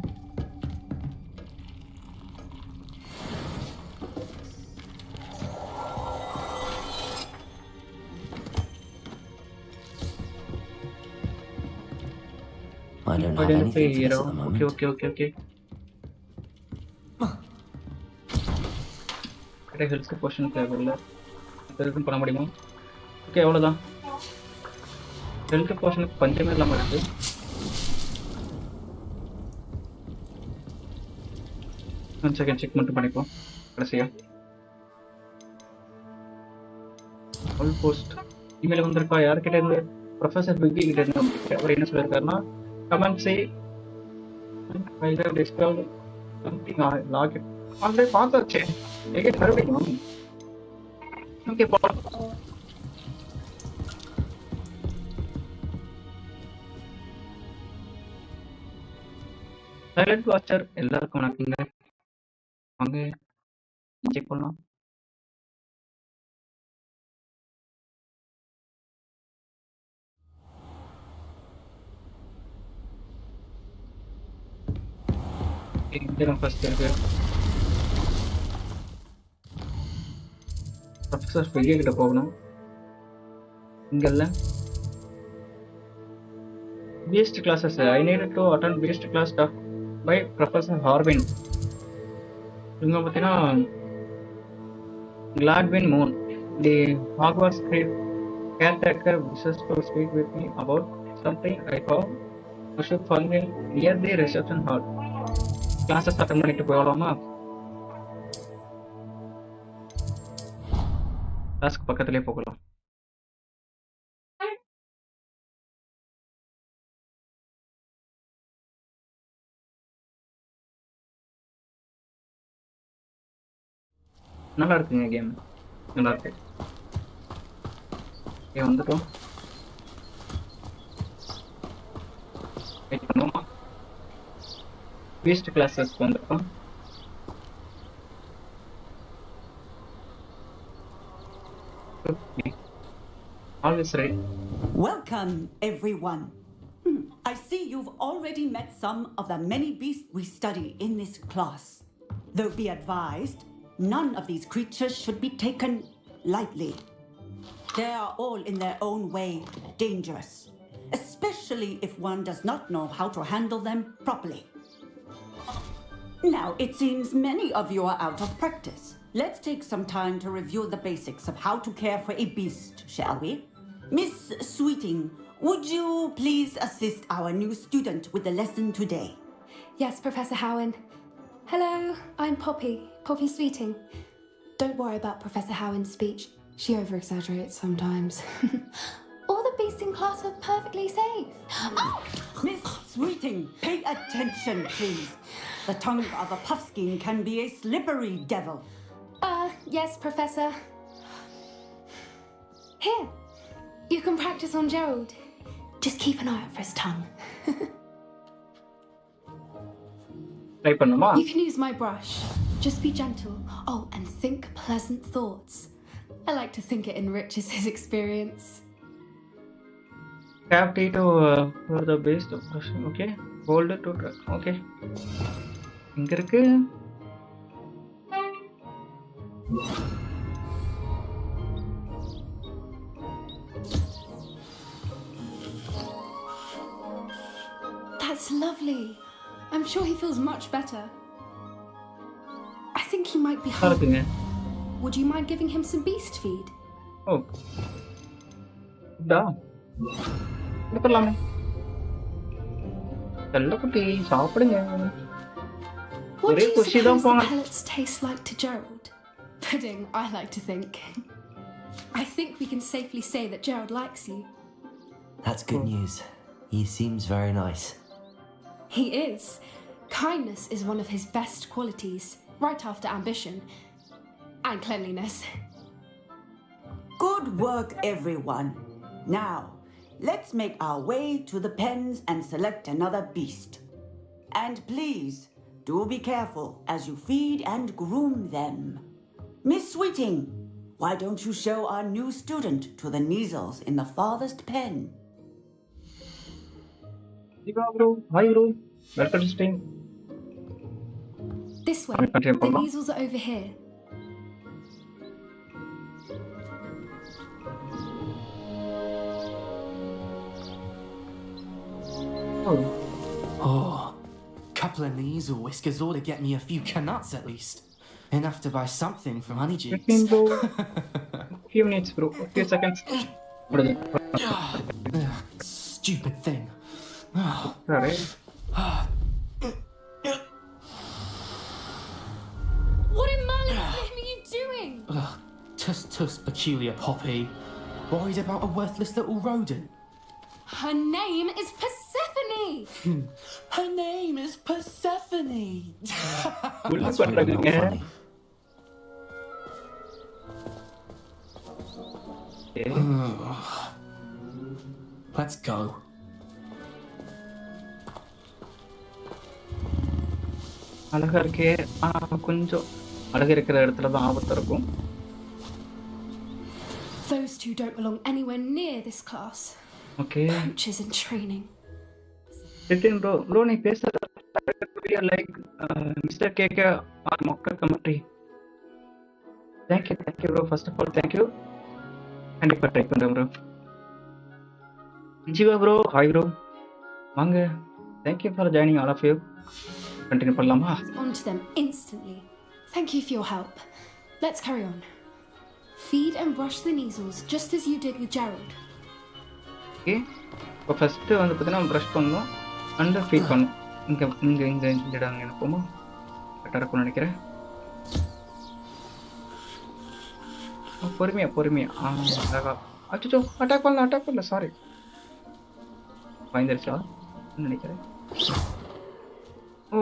I don't have anything for this at the moment. Okay. Health portion தேவையில்லை, ஹெல்த்தும் பண்ண முடியுமா? ஓகே, அவ்வளோதான். ஹெல்த் போர்ஷனுக்கு பஞ்சமே இல்லாமல் இருக்கு. செகண்ட் செக் மட்டும் பண்ணிப்போம் கடைசியா. ஆல் போஸ்ட் இமெயில் வந்திருக்கா யார்கிட்ட இருந்து? ப்ரொஃபஸர் பிக்கி கிட்ட இருந்து. அவர் என்ன சொல்லியிருக்காருன்னா, கமெண்ட் செய் சம்திங் லாக் இட். ஆல்ரெடி பார்த்தாச்சு, எங்கே மறுபடியும் ஓகே போகலாம். சைலண்ட் வாட்சர் எல்லாருக்கும் வணக்கங்க. வாங்க செக் பண்ணலாம். ஃபர்ஸ்ட் இருக்கு ப்ரொஃபஸர் பெரிய கிட்ட போகணும். இங்கல்ல beast classes. I needed to attend beast class stuff by Professor Harvin. இவங்க பார்த்தீங்கன்னா Gladwin Moon, the Hogwarts caretaker, wishes to speak with me about something I found. I should find him near the reception hall. Classes attend பண்ணிட்டு போகலாமா? கிளாஸ்க்கு பக்கத்துலேயே போகலாம். நல்லா இருக்குங்க game, நல்லா இருக்கு. வந்துட்டோம், வெயிட் பண்ணுவோமா? பீஸ்ட் கிளாஸஸ்க்கு வந்துட்டோம். Always ready. Welcome, everyone. I see you've already met some of the many beasts we study in this class. Though be advised, none of these creatures should be taken lightly. They are all in their own way dangerous, especially if one does not know how to handle them properly. Now, it seems many of you are out of practice. Let's take some time to review the basics of how to care for a beast, shall we? Miss Sweeting, would you please assist our new student with the lesson today? Yes, Professor Howen. Hello, I'm Poppy Sweeting. Don't worry about Professor Howen's speech. She over-exaggerates sometimes. All the beasts in class are perfectly safe. Oh! Miss Sweeting, pay attention, please. The tongue of a puffskein can be a slippery devil. Yes, Professor. Here, you can practice on Gerald. Just keep an eye out for his tongue. Try பண்ணுமா? You can use my brush. Just be gentle. Oh, and think pleasant thoughts. I like to think it enriches his experience. Tap T to for the base of brush. Okay. Hold it to okay. இங்க இருக்கு. That's lovely. I'm sure he feels much better. I think he might be hungry. Would you mind giving him some beast feed? Oh. Da. கொடுத்துடலாமே. செல்லக்குட்டி சாப்பிடுங்க. What do you suppose the pellets taste like to Gerald? Pudding, I like to think. I think we can safely say that Gerald likes you. That's good news. He seems very nice. He is. Kindness is one of his best qualities, right after ambition and cleanliness. Good work, everyone. Now, let's make our way to the pens and select another beast. And please, do be careful as you feed and groom them. Miss Sweeting, why don't you show our new student to the neasels in the farthest pen? Hi bro. Welcome to stream. This way. The measles are over here. Oh, couple of neasel whiskers ought to get me a few canuts at least. Enough to buy something from Honeycheeks. 15 bro. Few minutes bro. Few seconds. Stupid thing. Sorry. What in Merlin's name are you doing? Tuss, peculiar Poppy. Worried about a worthless little rodent. Her name is Persephone! Her name is Persephone! That's really not funny. Let's go. அழகா இருக்கே. கொஞ்சம் அழகு இருக்கிற இடத்துல தான் ஆபத்து இருக்கும். Those two don't belong anywhere near this class. Okay. Coaches in training. Bro, நீ பேசுறது like Mr. KK or Mocker commentary. Thank you bro. First of all, thank you. கண்டிப்பா ட்ரை பண்றேன் bro. Jeeva bro, hi bro. வாங்க. Thank you for joining all of you. Continue பண்ணலாமா? On to them instantly. Thank you for your help. Let's carry on. Feed and brush the neasels just as you did with Gerald. Okay. இப்போ first வந்து பார்த்தீங்கன்னா brush பண்ணணும் and feet பண்ணணும். இங்கே இந்த இடம் எனக்குமா கரெக்டாக இருக்கும்னு நினைக்கிறேன். பொறுமையா அழகா. அச்சோ அட்டாக் பண்ணல சாரி. பயந்துருச்சா நினைக்கிறேன். ஓ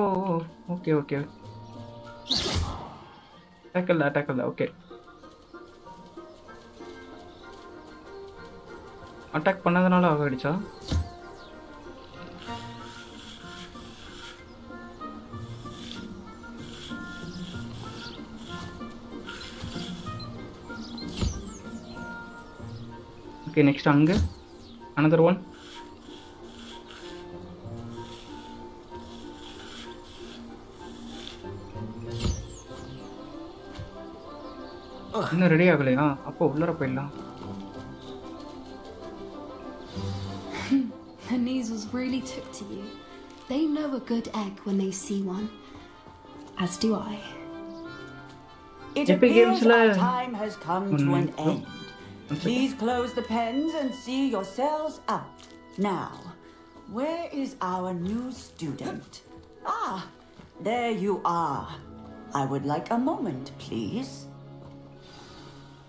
ஓகே அட்டாக் ஓகே. அட்டாக் பண்ணதுனால ஆகிடுச்சா? ஓகே நெக்ஸ்ட் அங்க another one. இன்னும் ரெடி ஆகலையா? அப்போ உள்ளர போயிடலாம். The neasels really took to you. They know a good egg when they see one. As do I. It appears our time has come to an end. Please close the pens and see yourselves out. Now, where is our new student? Ah, there you are. I would like a moment, please.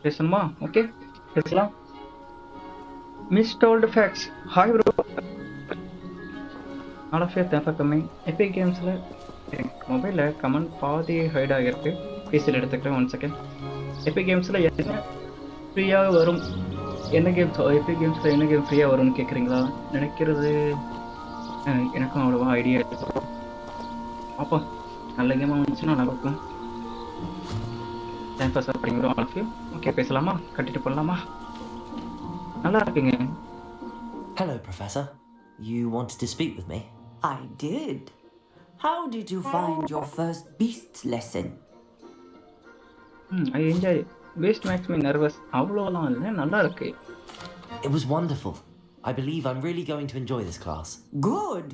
Listen, ma. Okay, pesalaam. Mistold facts. Hi, bro. All of you, thanks for coming. Epic Games la mobile la comment பாதி height ஆகிருக்கு. PC-ல எடுத்துக்கிறேன் 1 second. Epic Games-ல என்ன ஃப்ரீயா வரும்? என்ன games Epic Games-ல என்ன game ஃப்ரீயா வரும்னு கேக்குறீங்களா? நினைக்கிறது எனக்கும் அவ்வளவா ஐடியா இல்லை. அப்போ நல்ல கேமாக வந்துச்சுன்னா நல்லாயிருக்கும். டைம் பாஸ் அப்படிங்கிற ஆல் ஆஃப் யூ. ஓகே, பேசலாமா? கட்டிட்டு போடலாமா? நல்லா இருக்குங்க. Hello, Professor. You wanted to speak with me? I did. How did you find your first beasts lesson? I enjoy. Waste makes me nervous. அவ்வளோலாம் இல்லை, நல்லா இருக்கு. It was wonderful. I believe I'm really going to enjoy this class. Good.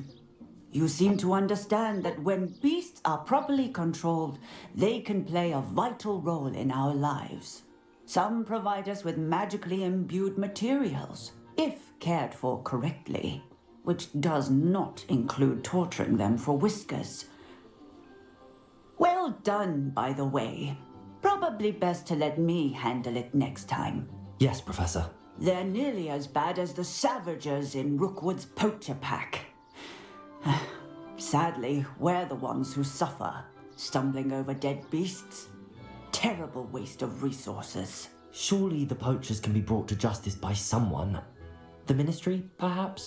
You seem to understand that when beasts are properly controlled, they can play a vital role in our lives. Some provide us with magically imbued materials, if cared for correctly, which does not include torturing them for whiskers. Well done, by the way. Probably best to let me handle it next time. Yes, Professor. They're nearly as bad as the Savagers in Rookwood's poacher pack. Sadly, we're the ones who suffer, stumbling over dead beasts. Terrible waste of resources. Surely the poachers can be brought to justice by someone. The Ministry, perhaps?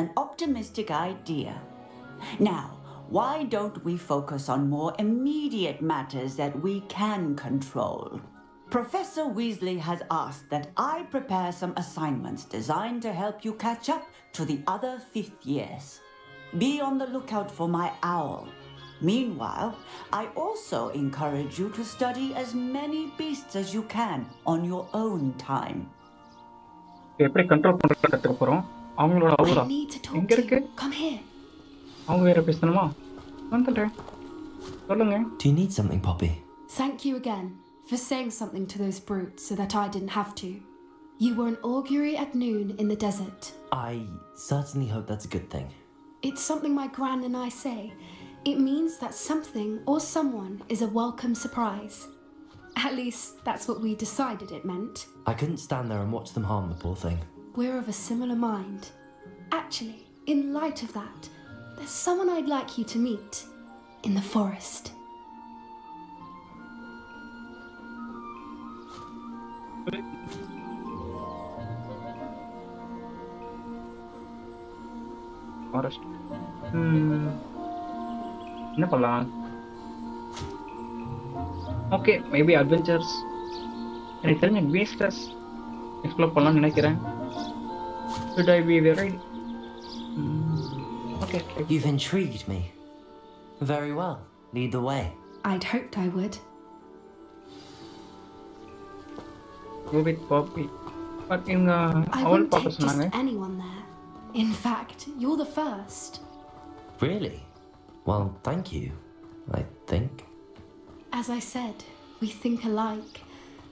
An optimistic idea. Now, why don't we focus on more immediate matters that we can control? Professor Weasley has asked that I prepare some assignments designed to help you catch up to the other 5th years. Be on the lookout for my owl. Meanwhile, I also encourage you to study as many beasts as you can on your own time. எப்படி control பண்ணுறது கற்றுக்க போகிறோம். அவங்களோட I Howrah need to talk எங்கே to இருக்கு? you. Come here. அவங்க வேறு பேசணுமா? வந்துடுறேன், சொல்லுங்க. Do you need something, Poppy? Thank you again for saying something to those brutes so that I didn't have to. You were an augury at noon in the desert. I certainly hope that's a good thing. It's something my gran and I say. It means that something or someone is a welcome surprise. At least that's what we decided it meant. I couldn't stand there and watch them harm the poor thing. We're of a similar mind. Actually, in light of that, there's someone I'd like you to meet in the forest. Forest. என்ன பண்ணலாம்? Okay, maybe adventures. எனக்கு தெரிஞ்ச பீஸ்டர்ஸ் explore பண்ணலாம்னு நினைக்கிறேன். Should I be very... Okay. You've intrigued me. Very well. Lead the way. I'd hoped I would. Go with Poppy. But in I all wouldn't purpose take just நாங்க. anyone there. In fact, you're the first. Really? Well, thank you, I think. As I said, we think alike.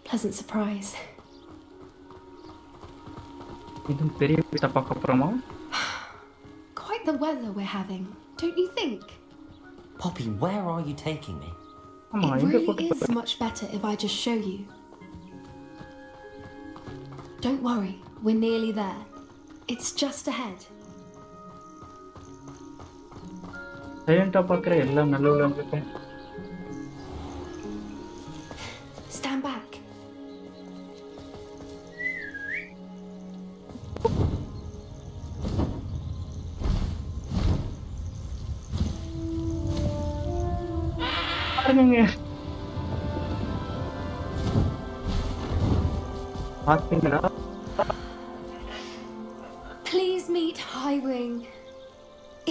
Pleasant surprise. இதுவும் பெரிய பீஸா பார்க்க போகிறோமா? Quite the weather we're having, don't you think? Poppy, where are you taking me? ஆமாம், It எங்கே really கூட்டிட்டு is much better if I just show you. Don't worry, we're nearly there. It's just ahead. சைலண்டாக பார்க்குற எல்லாம் நல்ல இருக்கும். Stand back. பாருங்க, பார்த்தீங்களா? Please meet Highwing.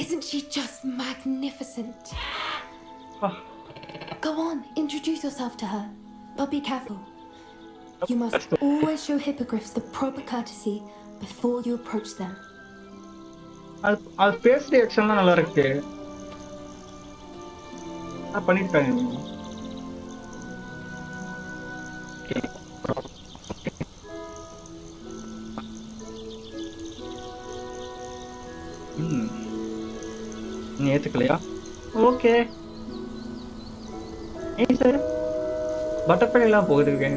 Isn't she just magnificent? Go on, introduce yourself to her. But be careful. You must always show hippogriffs the proper courtesy before you approach them. அது base ரியாக்ஷன்லாம் நல்லா இருக்கு. பண்ணிருக்காங்க. நீ ஏத்துக்கலையா? Okay. Sir butterfly எல்லாம் போகுதுங்க.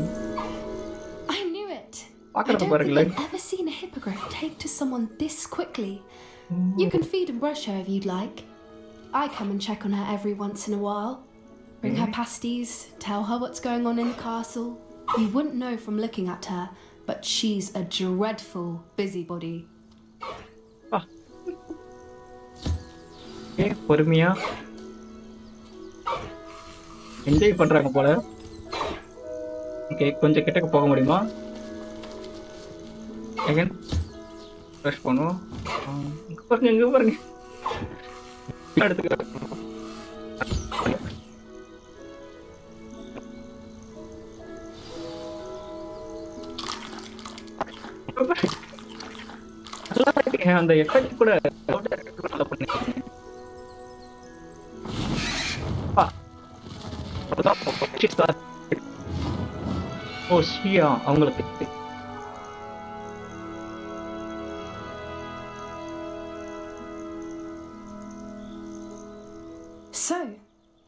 I knew it. I பார்க்கறது don't think பாருங்களேன். I've ever seen a hippogriff take to someone this quickly. You can feed and brush her if you'd like. I come and check on her every once in a while. Bring her pasties, tell her what's going on in the castle. You wouldn't know from looking at her, but she's a dreadful busybody. பொறுமையா enjoy பண்றாங்க போல. Okay, கொஞ்சம் கிட்டக்க போக முடியுமா? Again brush பண்ணுவோம். இங்க பாருங்க எடுத்துக்கிறேன். அந்த எஃபெக்ட் கூட நல்லா பண்ணிருக்கீங்க. ஓ ஷியா அவங்களுக்கு. So,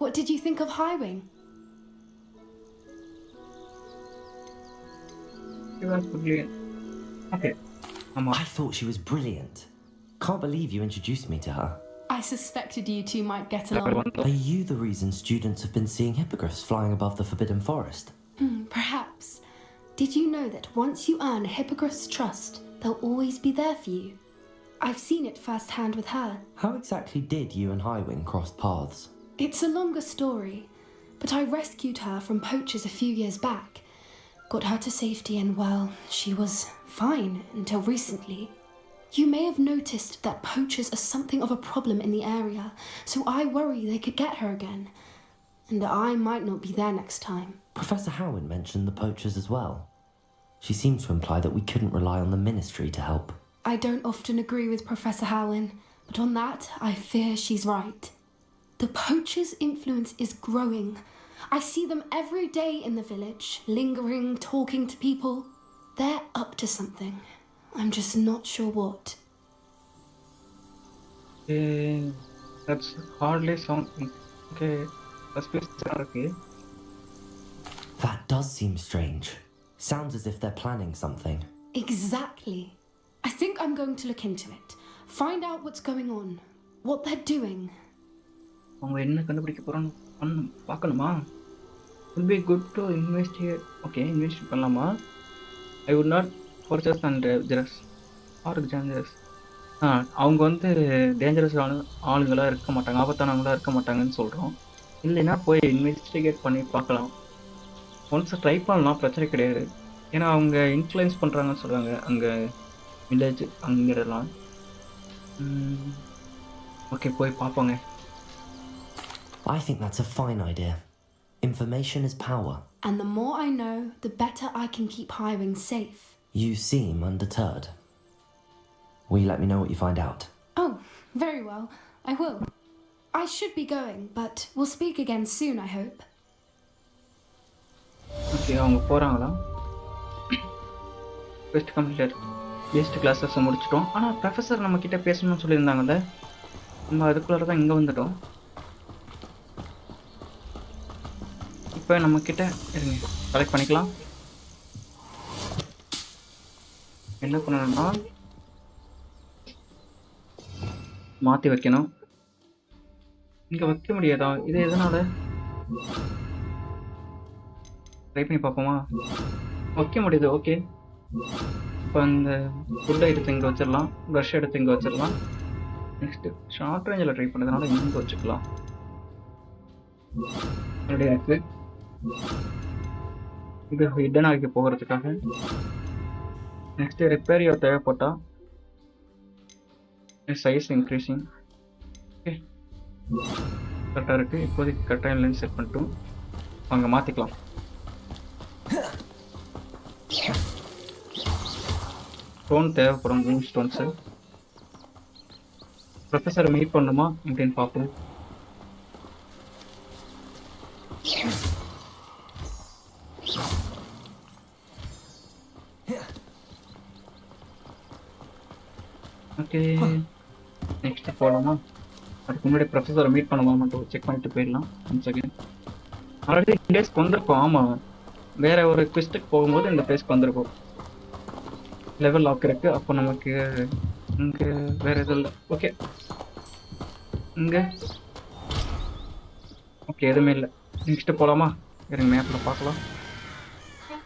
what did you think of Highwing? Okay. I thought she was brilliant. Can't believe you introduced me to her. I suspected you two might get along. Are you the reason students have been seeing hippogriffs flying above the Forbidden Forest? Perhaps. Did you know that once you earn a hippogriff's trust, they'll always be there for you? I've seen it firsthand with her. How exactly did you and Highwing cross paths? It's a longer story, but I rescued her from poachers a few years back. Got her to safety and, well, she was fine until recently. You may have noticed that poachers are something of a problem in the area, so I worry they could get her again. And I might not be there next time. Professor Howin mentioned the poachers as well. She seems to imply that we couldn't rely on the ministry to help. I don't often agree with Professor Howin, but on that, I fear she's right. The poachers' influence is growing. I see them every day in the village, lingering, talking to people. They're up to something. I'm just not sure what. That's hardly something. Okay, that's okay. That does seem strange. Sounds as if they're planning something. Exactly. I think I'm going to look into it. Find out what's going on. What they're doing. அவங்க என்ன கண்டுபிடிக்க போறான்னு பார்க்கணுமா? Would be good to investigate. Okay, investigate பண்ணலாமா? I would not purchase and dangerous or dangerous. அவங்க வந்து dangerous ஆளுங்களாக இருக்க மாட்டாங்க, ஆபத்தானவங்களாக இருக்க மாட்டாங்கன்னு சொல்கிறோம். இல்லைன்னா போய் இன்வெஸ்டிகேட் பண்ணி பார்க்கலாம். ஒன்ஸ் ட்ரை பண்ணலாம், பிரச்சனை கிடையாது. ஏன்னா அவங்க இன்ஃப்ளூயன்ஸ் பண்ணுறாங்கன்னு சொல்கிறாங்க அங்கே வில்லேஜ் அங்கெல்லாம். ஓகே, போய் பார்ப்போங்க. I think that's a fine idea. Information is power. And the more I know, the better I can keep Highwing safe. You seem undeterred. Will you let me know what you find out? Oh, very well. I will. I should be going, but we'll speak again soon, I hope. Okay, அவங்க போகிறாங்களா? Best completed. Best classes முடிச்சிட்டோம். ஆனால் professor நம்மக்கிட்ட பேசணும்னு சொல்லியிருந்தாங்கல்ல, நம்ம அதுக்குள்ளே தான் இங்கே வந்துட்டோம். இப்போ நம்மக்கிட்ட இருங்க, கலெக்ட் பண்ணிக்கலாம். என்ன பண்ணணும்னா மாற்றி வைக்கணும். இங்கே வைக்க முடியாதா? இது எதனால? ட்ரை பண்ணி பார்ப்போமா? வைக்க முடியுது. ஓகே, இப்போ அந்த ஃபுட் எடுத்து இங்கே வச்சிடலாம், ப்ரஷ் எடுத்து இங்கே வச்சிடலாம். நெக்ஸ்ட்டு ஷார்ட் ரேஞ்சில் ட்ரை பண்ணதுனால இங்கே வச்சுக்கலாம். ரெடியாக இருக்குது. இது ஹிடன் ஆகி போகிறதுக்காக. நெக்ஸ்ட்டு ரிப்பேரியோ தேவைப்பட்டால் சைஸ் இன்க்ரீஸிங். ஓகே, கரெக்டாக இருக்குது. இப்போதைக்கு கரெக்டாக லைன் செட் பண்ணிட்டோம். அங்கே மாற்றிக்கலாம். ஸ்டோன் தேவைப்படும், மூணு ஸ்டோன்ஸு. ப்ரொஃபஸரை மீட் பண்ணுமா அப்படின்னு பார்ப்போம். ஓகே, நெக்ஸ்ட் போகலாமா? அதுக்கு முன்னாடி ப்ரொஃபஸரை மீட் பண்ணுமா மட்டும் செக் பண்ணிட்டு போயிடலாம். One second. ஆல்ரெடி இந்த பிளேஸ்க்கு வந்திருக்கோம். ஆமாம், வேற ஒரு குவிஸ்ட்டுக்கு போகும்போது இந்த பிளேஸ்க்கு வந்திருக்கோம். லெவல் லாக் இருக்கு. அப்போ நமக்கு இங்கே வேற எதுவும் இல்லை. ஓகே, இங்கே ஓகே எதுவுமே இல்லை. நெக்ஸ்ட்டு போகலாமா? இருங்க, மேப்பில் பார்க்கலாம்.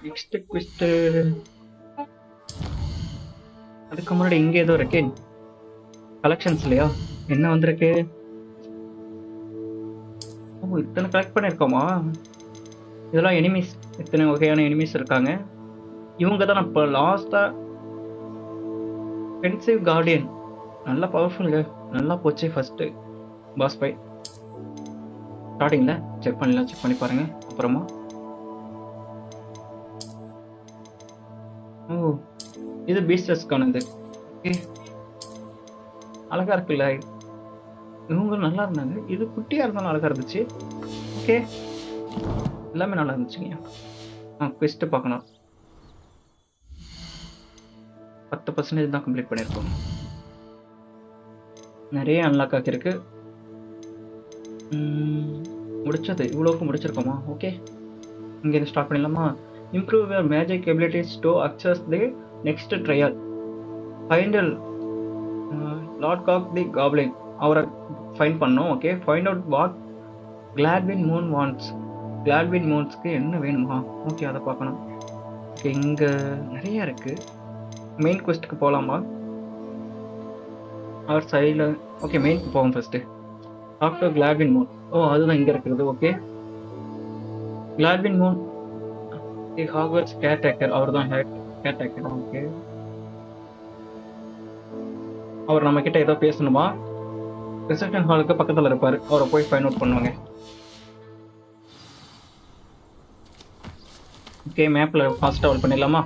நெக்ஸ்ட்டு குவிஸ்ட்டு அதுக்கு முன்னாடி இங்கே ஏதோ இருக்கு. கலெக்ஷன்ஸ் இல்லையா? என்ன வந்திருக்கு? இத்தனை கலெக்ட் பண்ணியிருக்கோமா? இதெல்லாம் எனிமீஸ், இத்தனை வகையான எனிமீஸ் இருக்காங்க. இவங்க தான் இப்போ லாஸ்ட்டாக பென்சிவ் கார்டியன், நல்லா பவர்ஃபுல்ங்க. நல்லா போச்சு ஃபஸ்ட்டு பாஸ் ஃபைட். ஸ்டார்டிங்கில் செக் பண்ணி பாருங்கள் அப்புறமா. ஓ, இது பீஸ்டர்ஸ்க்கானது. ஓகே, அழகாக இருக்குல்ல, இவங்க நல்லா இருந்தாங்க. இது குட்டியாக இருந்தாலும் அழகாக இருந்துச்சு. ஓகே, எல்லாமே நல்லா இருந்துச்சுங்க. குவிஸ்ட்டு பார்க்கணும். 10% தான் கம்ப்ளீட் பண்ணியிருக்கோம். நிறைய அன்லாக் ஆகிருக்கு. முடிச்சது இவ்வளோக்கு முடிச்சிருக்கோமா? ஓகே, இங்கேருந்து ஸ்டார்ட் பண்ணிடலாமா? Improve your magic abilities to access the next trial. Final Lodgok the goblin, அவரை ஃபைண்ட் பண்ணோம். Okay, find out what Gladwin Moon wants. Gladwin மூன்ஸ்க்கு என்ன வேணுமா? ஓகே, அதை பார்க்கணும். ஓகே, இங்கே நிறையா இருக்குது. மெயின் குவெஸ்ட்டுக்கு போகலாமா? அவர் சைடில். ஓகே, மெயினுக்கு போவோம் first. Doctor Gladwin Moon. Oh, அதுதான் இங்கே இருக்கிறது. Okay, Gladwin Moon the Hogwarts caretaker. அவர் தான் கேர்டேக்கர். ஓகே, அவர் நம்ம கிட்ட ஏதோ பேசணுமா? ரிசப்ஷன் ஹாலுக்கு பக்கத்தில் இருப்பார். அவரை போய் ஃபைண்ட் அவுட் பண்ணுவாங்க. ஓகே, மேப்பில் ஃபாஸ்ட் ட்ராவல் பண்ணிடலாமா?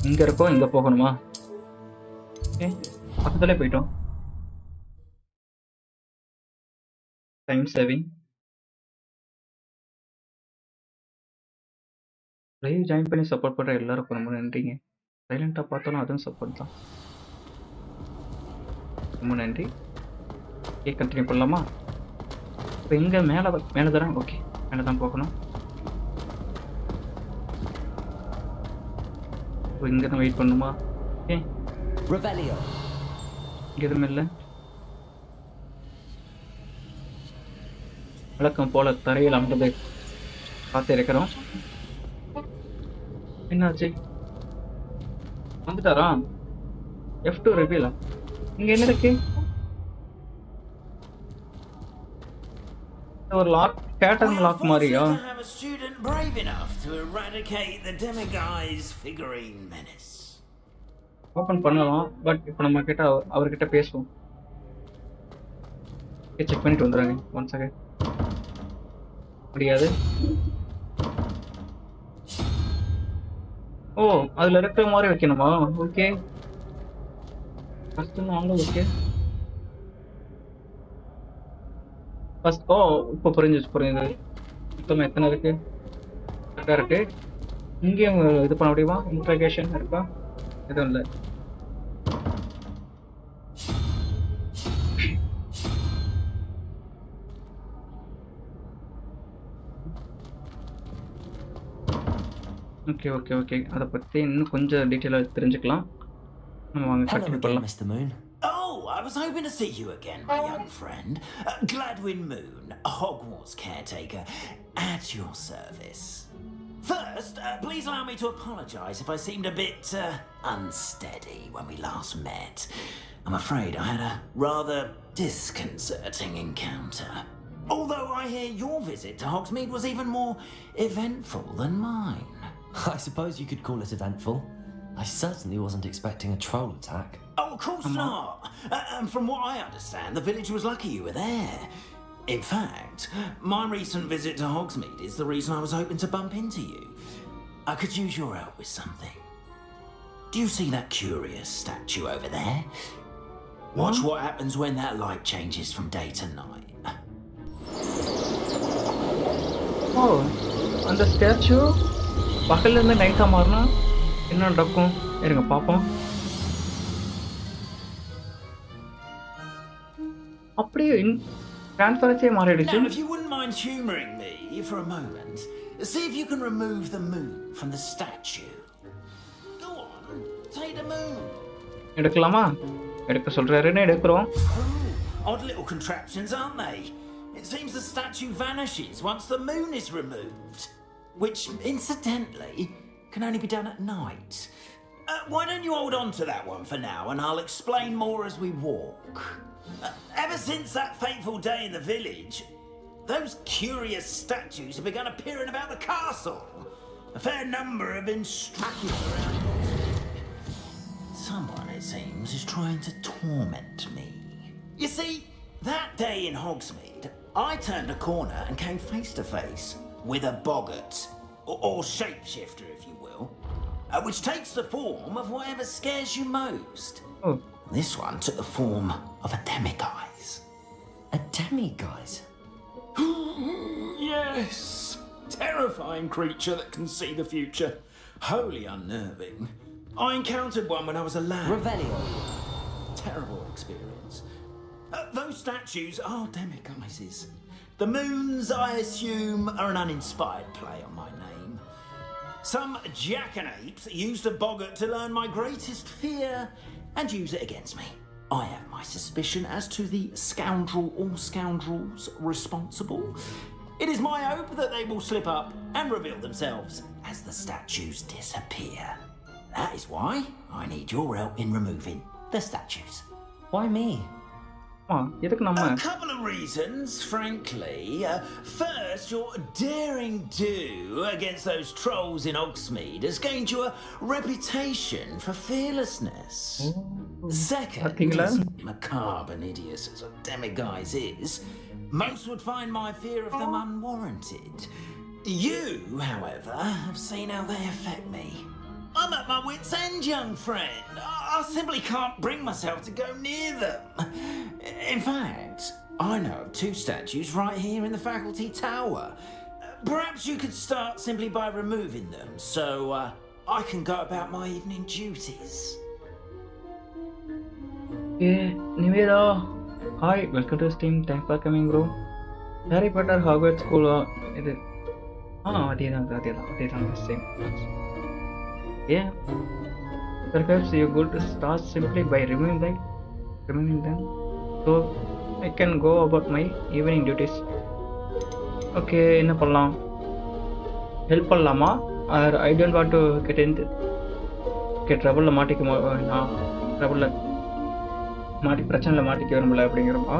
இங்கே இருக்கோம், இங்கே போகணுமா? ஓகே, பக்கத்துலேயே போயிட்டோம். Time saving. லைவ் ஜாயின் பண்ணி சப்போர்ட் பண்ணுற எல்லாருக்கும் ரொம்ப நன்றிங்க. சைலண்ட்டாக பார்த்தாலும் அதுவும் சப்போர்ட் தான். ரொம்ப நன்றி. ஓகே, கண்டினியூ பண்ணலாமா? இப்போ இங்கே மேலே தரேன். ஓகே, மேலே தான் போகணும். இப்போ இங்கே தான் வெயிட் பண்ணுமா? ஓகே, இங்கே எதுவும் இல்லை. வழக்கம் போல தரையில் அமர்ந்து பார்த்து இருக்கிறோம். என்னாச்சு? வந்துட்டாரா? F2 ரிவீலா? இங்க என்ன இருக்கு? ஒரு லாக், பேட்டர்ன் லாக் மாதிரியா? ஓபன் பண்ணலாம், பட் இப்போ நம்ம கிட்ட அவர்கிட்ட பேசுவோம். செக் பண்ணிட்டு வந்துடுறாங்க. One second. முடியாது. ஓ, அதுல இருக்கிற மாதிரி வைக்கணுமா? ஓகே, ஃபர்ஸ்ட் நாங்களும் ஓகே. ஃபர்ஸ்ட் ஓ, இப்போ புரிஞ்சுது. மொத்தம் எத்தனை இருக்கு? கரெக்டாக இருக்கு. இங்கேயும் இது பண்ண முடியுமா? இன்ட்ராகேஷன் இருக்கா? எதுவும் இல்லை. ஓகே, அதை பற்றி இன்னும் கொஞ்சம் டீட்டெயிலாக தெரிஞ்சுக்கலாம். நம்ம வாங்க கண்டினியூ பண்ணலாம். Mr. Moon. Oh, I was hoping to see you again, my young friend. Gladwin Moon, Hogwarts caretaker, at your service. First, please allow me to apologise if I seemed a bit unsteady when we last met. I'm afraid I had a rather disconcerting encounter. Although I hear your visit to Hogsmeade was even more eventful than mine. I suppose you could call it eventful. I certainly wasn't expecting a troll attack. Oh, of course not. And from what I understand, the village was lucky you were there. In fact, my recent visit to Hogsmeade is the reason I was hoping to bump into you. I could use your help with something. Do you see that curious statue over there? Watch what happens when that light changes from day to night. Oh, அந்த statue பகல்லேருந்து நைட்டாக மாறினா என்ன நடக்கும்? இருங்க பார்ப்போம். அப்படியே டிரான்ஸ்பரன்சியே மாறிடுச்சு. Now, if you wouldn't mind humouring me for a moment, see if you can remove the moon from the statue. Go on, take the moon. எடுக்கலாமா? எடுக்க சொல்றாருன்னு எடுக்கிறோம். Odd little contraptions, aren't they? It seems the statue vanishes once the moon is removed, which, incidentally, can only be done at night. Why don't you hold on to that one for now, and I'll explain more as we walk. Ever since that fateful day in the village, Those curious statues have begun appearing about the castle. A fair number have been striking around Hogsmeade. Someone, it seems, is trying to torment me. You see, that day in Hogsmeade, I turned a corner and came face to face with a boggart, or shapeshifter, if you will, which takes the form of whatever scares you most. Oh. This one took the form of a demiguise. A demiguise? Yes! Terrifying creature that can see the future. Wholly unnerving. I encountered one when I was a lad. Revelio. Terrible experience. Those statues are demiguises. The moons, I assume, are an uninspired play on my name. Some jackanapes used a boggart to learn my greatest fear and use it against me. I have my suspicion as to the scoundrel or scoundrels responsible. It is my hope that they will slip up and reveal themselves as the statues disappear. That is why I need your help in removing the statues. Why me? A couple of reasons, frankly. First, your daring do against those trolls in Hogsmeade has gained you a reputation for fearlessness. Second, as macabre and hideous as a demiguise is, most would find my fear of them unwarranted. You, however, have seen how they affect me. I'm at my wit's end, young friend. I simply can't bring myself to go near them. In fact, I know of two statues right here in the faculty tower. Perhaps you could start simply by removing them, so I can go about my evening duties. Okay, Niveda. Hi, welcome to Steam. Thanks for coming, bro. Harry Potter Hogwarts School. The same. Yeah. Perhaps you could start simply by removing them. So I can go about my evening duties. Okay, என்ன பண்ணலாம்? Help பண்ணலாமா? Or I don't want to get into trouble மாட்டிக்க நான் trouble பிரச்சனைல மாட்டிக்க விரும்பல அப்படிங்கிறப்பா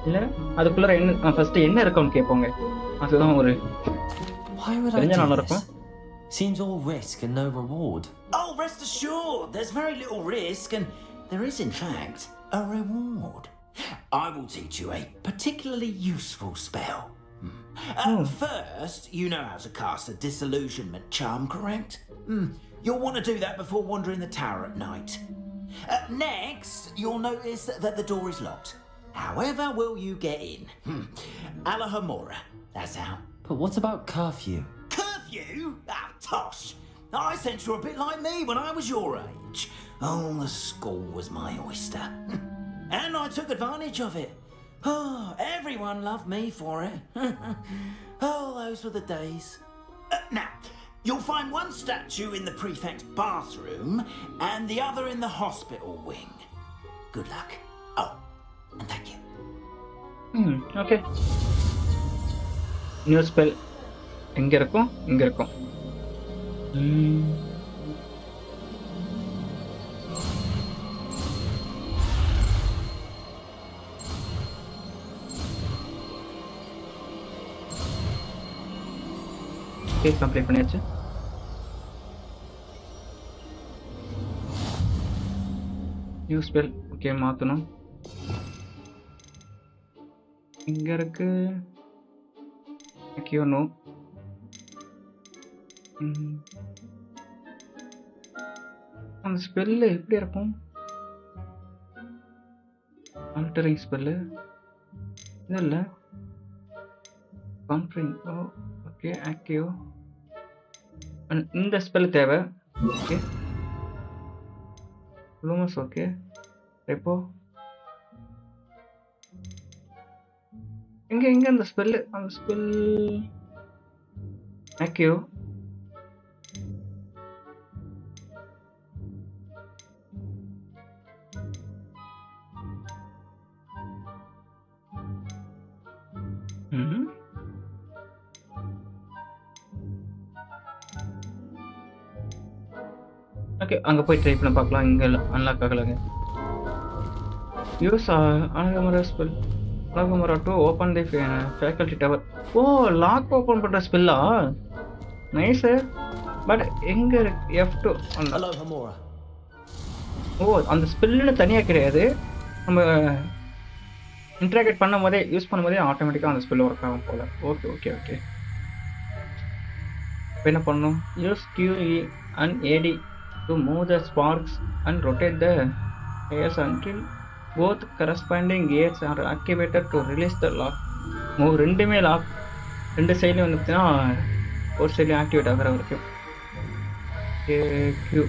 இல்ல அதுக்குள்ள என்ன ஃபர்ஸ்ட் என்ன இருக்குன்னு கேட்போங்க அதுதான் ஒரு Why would I do this? Seems all risk and no reward. Oh, rest assured, there's very little risk and there is in fact a reward. I will teach you a particularly useful spell. First, you know how to cast a disillusionment charm, correct? You'll want to do that before wandering the tower at night. Next, you'll notice that the door is locked. However will you get in? Alahomora, that's how. But what about curfew? Curfew? Ah, tosh. I sense you're a bit like me when I was your age. Oh, the school was my oyster. And I took advantage of it. Oh, everyone loved me for it. Oh, those were the days. Now, you'll find one statue in the prefect's bathroom and the other in the hospital wing. Good luck. Oh, and thank you. Okay. New spell. எங்க இருக்கும் இங்க இருக்கும் okay complete பண்ணியாச்சு new spell okay மாத்தணும் இங்க இருக்கு கியோனோ அந்த spell எப்படி இருக்கும் ஆல்டரிங் ஸ்பெல்லு இது இல்லை கான்ஃபரிங் ஓகே ஆக்டிவ் இந்த ஸ்பெல் தேவை ஓகே லூமஸ் ஓகே ரெப்போ எங்க அந்த ஸ்பெல் ஆக்டிவ் ஓகே அங்கே போய் ட்ரை பண்ண பார்க்கலாம் இங்கே அன்லாக் ஆகலாங்க use another spell Allow to open the faculty tower. Oh, lock open பண்ற ஸ்பெல்லா? நைஸ். பட் எங்க F2 Hello, Hamura. ஓ அந்த ஸ்பெல்லுன்னு தனியாக கிடையாது. நம்ம இன்ட்ராக்ட் பண்ணும்போதே யூஸ் பண்ணும்போதே ஆட்டோமேட்டிக்காக அந்த ஸ்பெல் ஒர்க் ஆகும் போல். Okay okay okay. இப்போ என்ன பண்ணணும்? Use QE and AD to move the sparks and rotate the gears until both corresponding gears are activated to release the lock. ரெண்டுமே லாக், ரெண்டு சைட்லையும் வந்து பார்த்தீங்கன்னா ஒரு சைட்லையும் ஆக்டிவேட் ஆகிற வரைக்கும். Q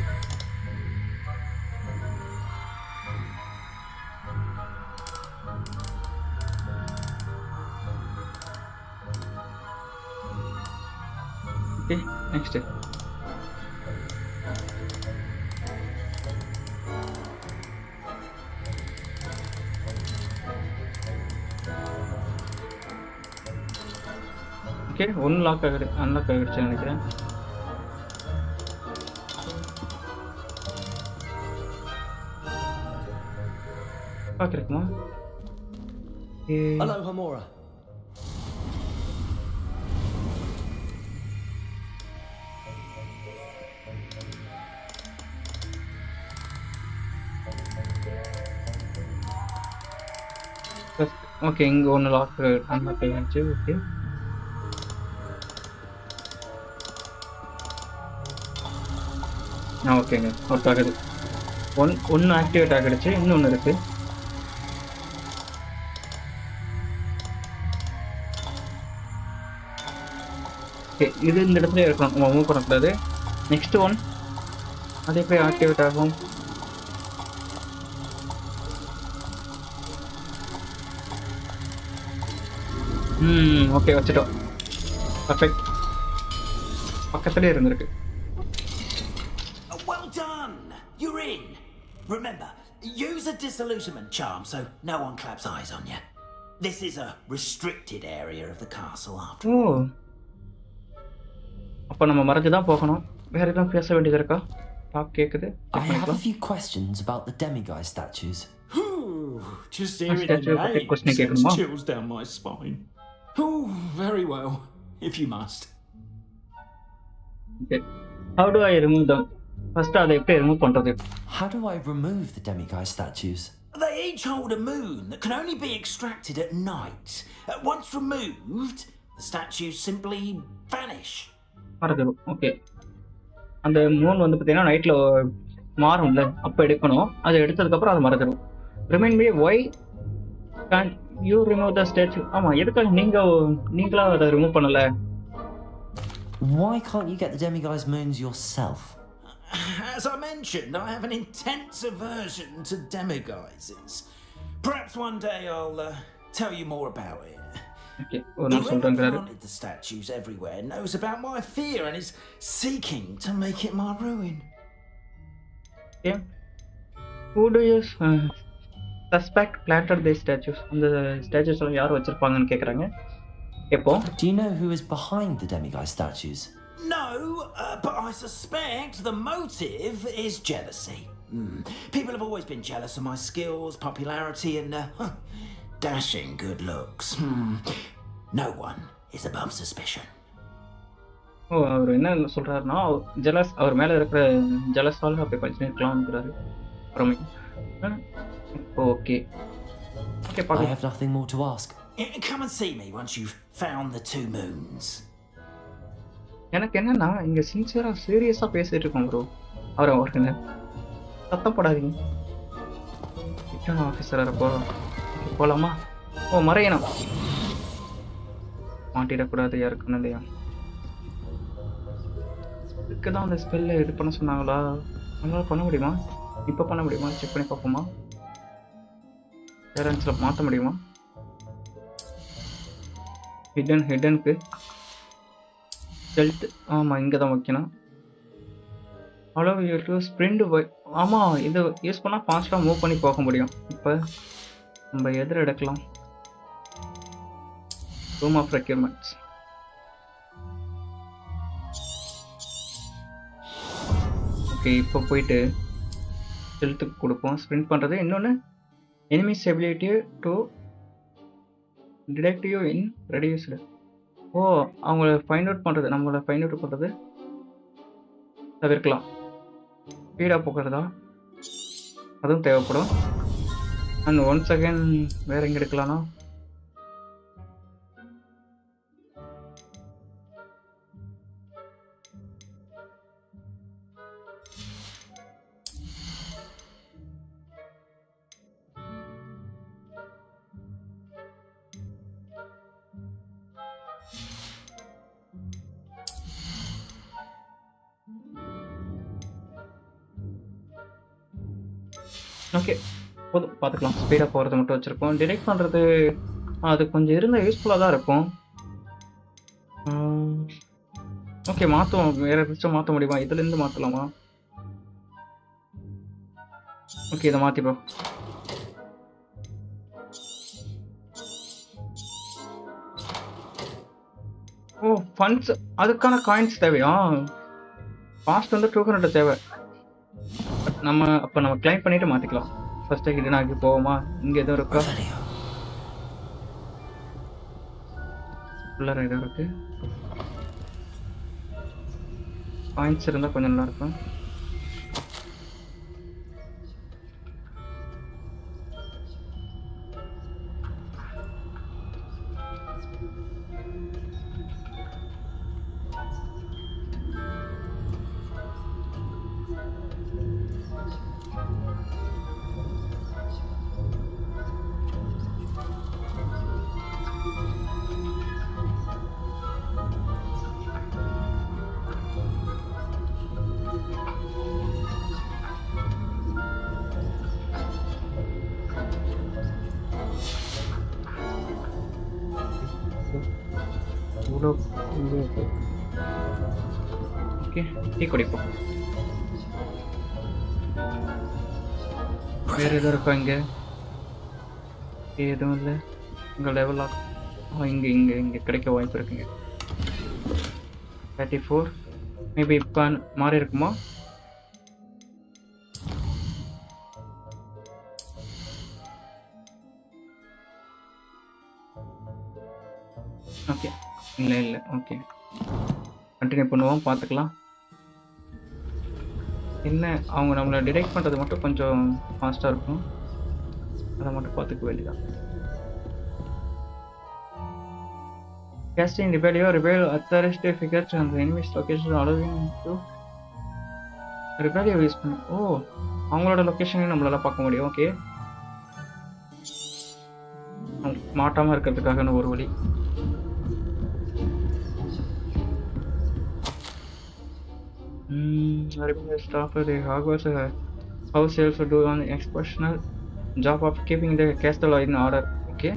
next okay one lock unlock ஆகிடுச்சு நினைக்கிறேன். பார்க்குறேக்குமா? Hello, Hamura. ஓகே இங்கே ஒன்று லாக் அன்லாக் ஆகிடுச்சு. ஓகே ஓகேங்க ஒர்க் ஆகுது. ஒன்று ஆக்டிவேட் ஆகிடுச்சு, இன்னொன்று இருக்குது. ஓகே இது இந்த இடத்துல இருக்கணும், நம்ம மூவ் பண்ணக்கூடாது. நெக்ஸ்ட் ஒன் அது எப்படி ஆக்டிவேட் ஆகும்? ஓகே வச்சுட்டோம். பர்ஃபெக்ட். பக்கத்துலேயே இருந்திருக்கு. Well done! You're in. Remember, use a disillusionment charm so no one claps eyes on you. This is a restricted area of the castle after all. ஓ அப்போ நம்ம மறைஞ்சு தான் போகணும். வேற எதுவும் பேச வேண்டியது இருக்கா? டாக் கேட்குது. I have a few questions about the demiguise statues. Just hearing statue the name question sends கேட்கணுமா? chills down my spine. Oh, very well, if you must. Okay. How do I remove them? First அதை எப்படி remove பண்றது? How do I remove the demiguise statues? They each hold a moon that can only be extracted at night. Once removed, the statues simply vanish. மறந்துடும். Okay அந்த Moon வந்து பார்த்தீங்கன்னா நைட்டில் மாறும்ல, அப்போ எடுக்கணும். அதை எடுத்ததுக்கப்புறம் அது மறந்துடும். Remind me Y can you remove the statue? ஆமாம், எதுக்காக நீங்களா அதை ரிமூவ் பண்ணலை? Why can't you get the demiguise moons yourself? As I mentioned, I have an intense aversion to demiguises. Perhaps one day I'll tell you more about it. Okay. Whoever planted the statues everywhere knows about my fear and is seeking to make it my ruin. Okay. Who do you suspect planted these statues? அந்த statues எல்லாம் யார் வச்சிருப்பாங்கன்னு கேக்குறாங்க. எப்போ? Do you know who is behind the demiguise statues? No, but I suspect the motive is jealousy. People have always been jealous of my skills, popularity, and dashing good looks. No one is above suspicion. ஓ அவர் என்ன சொல்றாருன்னா jealous, அவர் மேல இருக்கிற ஜெலஸால அப்படி கொஞ்சம் இருக்கலாம்ங்கிறாரு. Okay okay I have nothing more to ask. Come and see me once you've found the two moons. எனக்கு என்னன்னா இங்க சின்சியரா சீரியஸா பேசிட்டு இருக்கோம் ப்ரோ. அவருங்க சத்தம் போடாதீங்க. ரிட்டர்ன் ஆஃபீஸர் போறோம். போலாமா? ஓ மறையணும், மாட்டிடக்கூடாது யாருக்குன்னு இல்லையா? இதுக்குதான் அந்த ஸ்பெல்ல இது பண்ண சொன்னாங்களா? நம்மளால பண்ண முடியுமா? இப்போ பண்ண முடியுமா? செக் பண்ணி பார்ப்போமா? பேரண்ட்ஸில் மாற்ற முடியுமா? ஹிடனுக்கு ஸ்டெல்த், ஆமாம் இங்கே தான் வைக்கணும். அவ்வளோ யூ ஸ்ப்ரிண்ட், ஆமாம் இது யூஸ் பண்ணால் ஃபாஸ்ட்டாக மூவ் பண்ணி போக முடியும். இப்போ நம்ம எதிர எடுக்கலாம். Room of requirements. ஓகே இப்போ போயிட்டு ஸ்டெல்த்துக்கு கொடுப்போம். ஸ்ப்ரிண்ட் பண்ணுறது. இன்னொன்று enemies ability to detective in reduced. Oh, அவங்கள ஃபைண்ட் அவுட் பண்ணுறது, நம்மளை ஃபைண்ட் அவுட் பண்ணுறது தவிர்க்கலாம். ஸ்பீடாக போக்குறதா அதுவும் தேவைப்படும். அண்ட் 1 செகண்ட் வேறு எங்கே எடுக்கலாம்னா ஓகே போதும், பார்த்துக்கலாம். ஸ்பீடாக போகிறது மட்டும் வச்சுருக்கோம். டிடெக்ட் பண்ணுறது அது கொஞ்சம் இருந்தால் யூஸ்ஃபுல்லாக தான் இருக்கும். ஓகே, மாற்றுவோம். வேறு ஏதாச்சும் மாற்ற முடியுமா? இதுலேருந்து மாற்றலாமா? ஓகே, இதை மாற்றிப்போம். ஓ, ஃபண்ட்ஸ் அதுக்கான காயின்ஸ் தேவையா? காஸ்ட் வந்து 200 தேவை. நம்ம அப்போ நம்ம கிளைம் பண்ணிட்டு மாற்றிக்கலாம். ஃபஸ்ட்டு ஹிடன் ஆகி போவோமா? இங்கே எதுவும் இருக்கா? உள்ளார எதுவும் இருக்கு. காயின்ஸ் இருந்தால் கொஞ்சம் நல்லாயிருக்கும். ஓகே, டீ குடிப்போம். வேறு எதுவும் இருக்கா இங்கே? எதுவும் இல்லை. உங்கள் லெவலாக இங்கே இங்கே இங்கே கிடைக்க வாய்ப்பு இருக்குங்க. 34 மேபி இப்போ மாறி இருக்குமா? ஓகே, இல்லை இல்லை. ஓகே, கண்டினியூ பண்ணுவோம், பார்த்துக்கலாம். என்ன அவங்க நம்மளை டிடெக்ட் பண்ணுறது மட்டும் கொஞ்சம் ஃபாஸ்ட்டாக இருக்கும். அதை மட்டும் பார்த்துக்க வேண்டியதான். Casting reveal authoritative figures on the enemy's location allowing to rebellion use பண்ணி அவங்களோட லொக்கேஷனையும் நம்மளால பார்க்க முடியும். ஓகே, மாட்டாமல் இருக்கிறதுக்காக ஒரு வழி. Staff at the Hogwarts house also do an exceptional job of keeping the castle in order. Okay,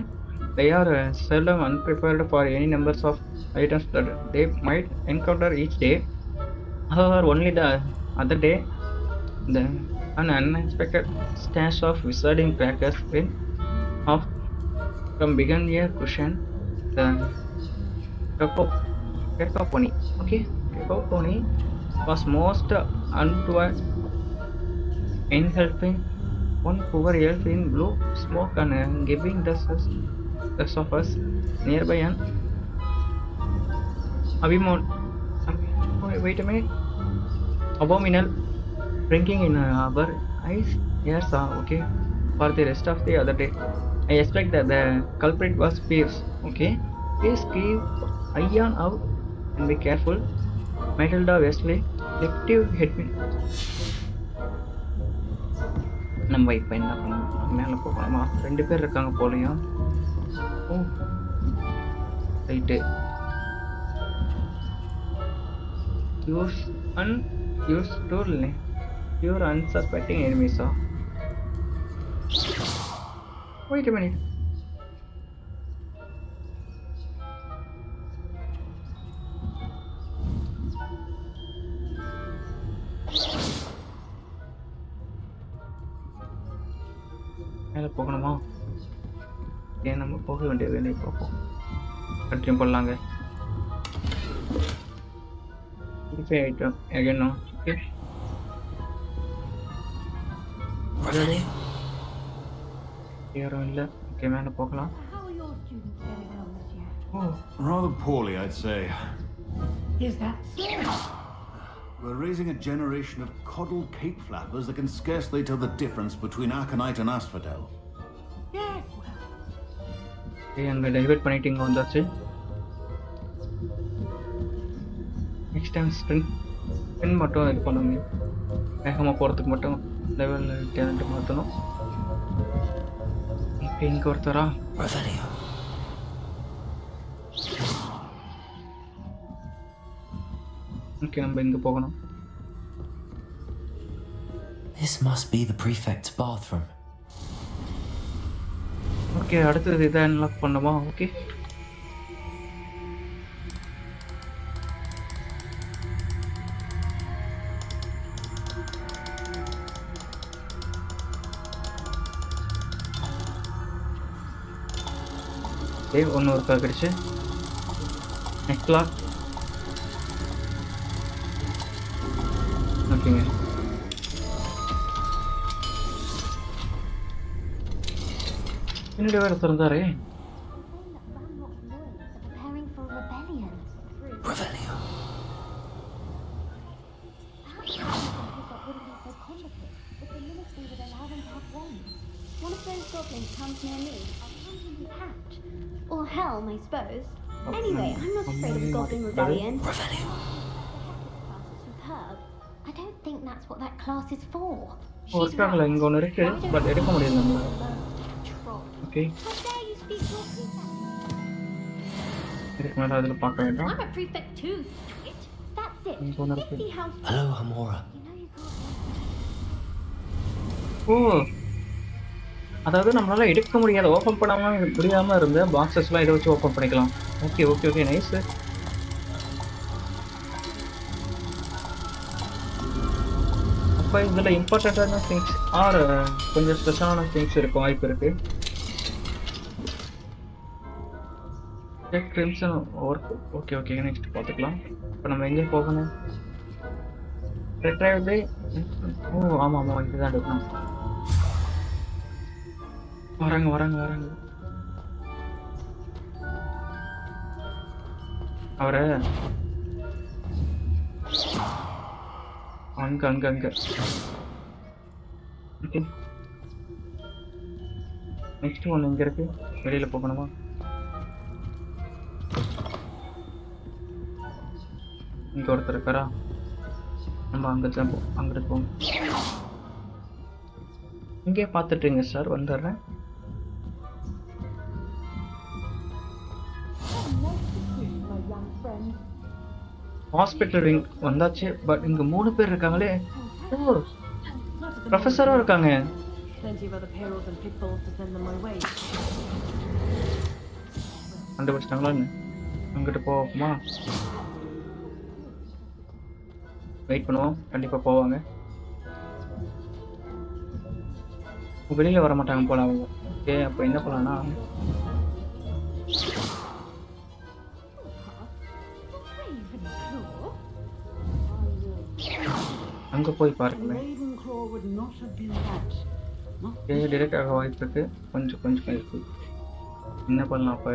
they are seldom unprepared for any numbers of items that they might encounter each day. However, only the other day, an unexpected stash of wizarding crackers went off from began a cushion. The cacophony. Okay, cacophony was most untoward in helping one poor elf in blue smoke and giving the of us nearby an wait a minute, abominable drinking in our eyes. Yes, okay, for the rest of the other day. I expect that the culprit was Pierce. Okay, please keep eye on out and be careful. Matilda Wesley, detective headman. நம்ம இப்போ என்ன பண்ணணும்? மேலே போகலாமா? 2 பேர் இருக்காங்க போலையா? Oh right. Use to your unsuspecting எனிமீஸா? Wait a minute. மேலே போகணுமா? ஏன் நம்ம போக வேண்டிய வேலையை பார்ப்போம். கண்டினியூ பண்ணலாங்க. Verify item எகேனோ. ஓகே, யாரும் இல்லை. ஓகே, மேலே போகலாம். How are your students getting Rather poorly, I'd say. Is that so? We're raising a generation of coddled cape flappers that can scarcely tell the difference between aconite and asphodel. Yes, அங்கே delivered பண்ணிட்டு இங்கே வந்தாச்சு. Next time spin மட்டும் இது பண்ணுங்க. வேகமாக போகிறதுக்கு மட்டும் லெவல் டேலண்ட் மாற்றணும். இப்போ இங்கே ஒருத்தரா ஓகே, நம்ம இங்கே போகணும். This must be the prefect's bathroom. Okay, அடுத்தது இதை அன்லாக் பண்ணுமா? ஓகே, ஒன்று ஒர்க் ஆகிடுச்சு. Next lock. ஓகேங்க, பின்னாடி வேறு திறந்தாரே. One of those goblins comes near me, I'll hunt him with hat. Or helm, I suppose. Anyway, I'm not afraid of Goblin Rebellion. Superb. I don't think that's what that class is for. Work ஆகலை. இங்கே ஒன்று இருக்கு, but எடுக்க முடியாது நம்ம. Okay, இதுக்கு மேலே அதில் பார்க்க வேண்டாம். I'm a prefect too. That's it. இங்கே ஒன்று இருக்கு. Hello, Hamora. ஓ, அதாவது நம்மளால எடுக்க முடியாத, ஓப்பன் முடியாமல் இருந்த பாக்ஸஸ்லாம் இதை வச்சு ஓப்பன் பண்ணிக்கலாம். Okay okay okay, nice. அப்போ இதில் இம்பார்ட்டண்ட்டான திங்ஸ் ஆர் கொஞ்சம் ஸ்பெஷலான திங்ஸ் இருக்கும், வாய்ப்பு இருக்கு. Crimson work. Okay okay, next பார்த்துக்கலாம். இப்போ நம்ம எங்கே போகணும்? ரெட்ரைவ். ஓ ஆமாம் ஆமாம், இதுதான் எடுக்கணும். வராங்க வராங்க வராங்க. அவரை அங்க அங்க அங்க. ஓகே, நெக்ஸ்ட் ஒன்று இங்கே இருக்கு. வெளியில் போகணுமா? இங்கே ஒருத்தர் இருக்காரா? நம்ம அங்கே தான் அங்கிட்டு போகணும். இங்கே பார்த்துட்டுங்க சார், வந்துடுறேன். ஹாஸ்பிட்டல் விங் வந்தாச்சு, பட் இங்கே 3 பேர் இருக்காங்களே. ஓ, ப்ரொஃபஸரும் இருக்காங்க. கண்டுபிடிச்சிட்டாங்களா? அங்கிட்டு போவோமா? வெயிட் பண்ணுவோம், கண்டிப்பாக போவாங்க. வெளியில் வர மாட்டாங்க போல அவங்க. ஓகே, அப்போ என்ன பண்ணலாம்னா, அங்கே போய் பாருங்க. டிரெக்ட் ஆக வாய்ப்பு இருக்கு. கொஞ்சம் கொஞ்சம் இருக்கு. என்ன பண்ணலாம் அப்போ?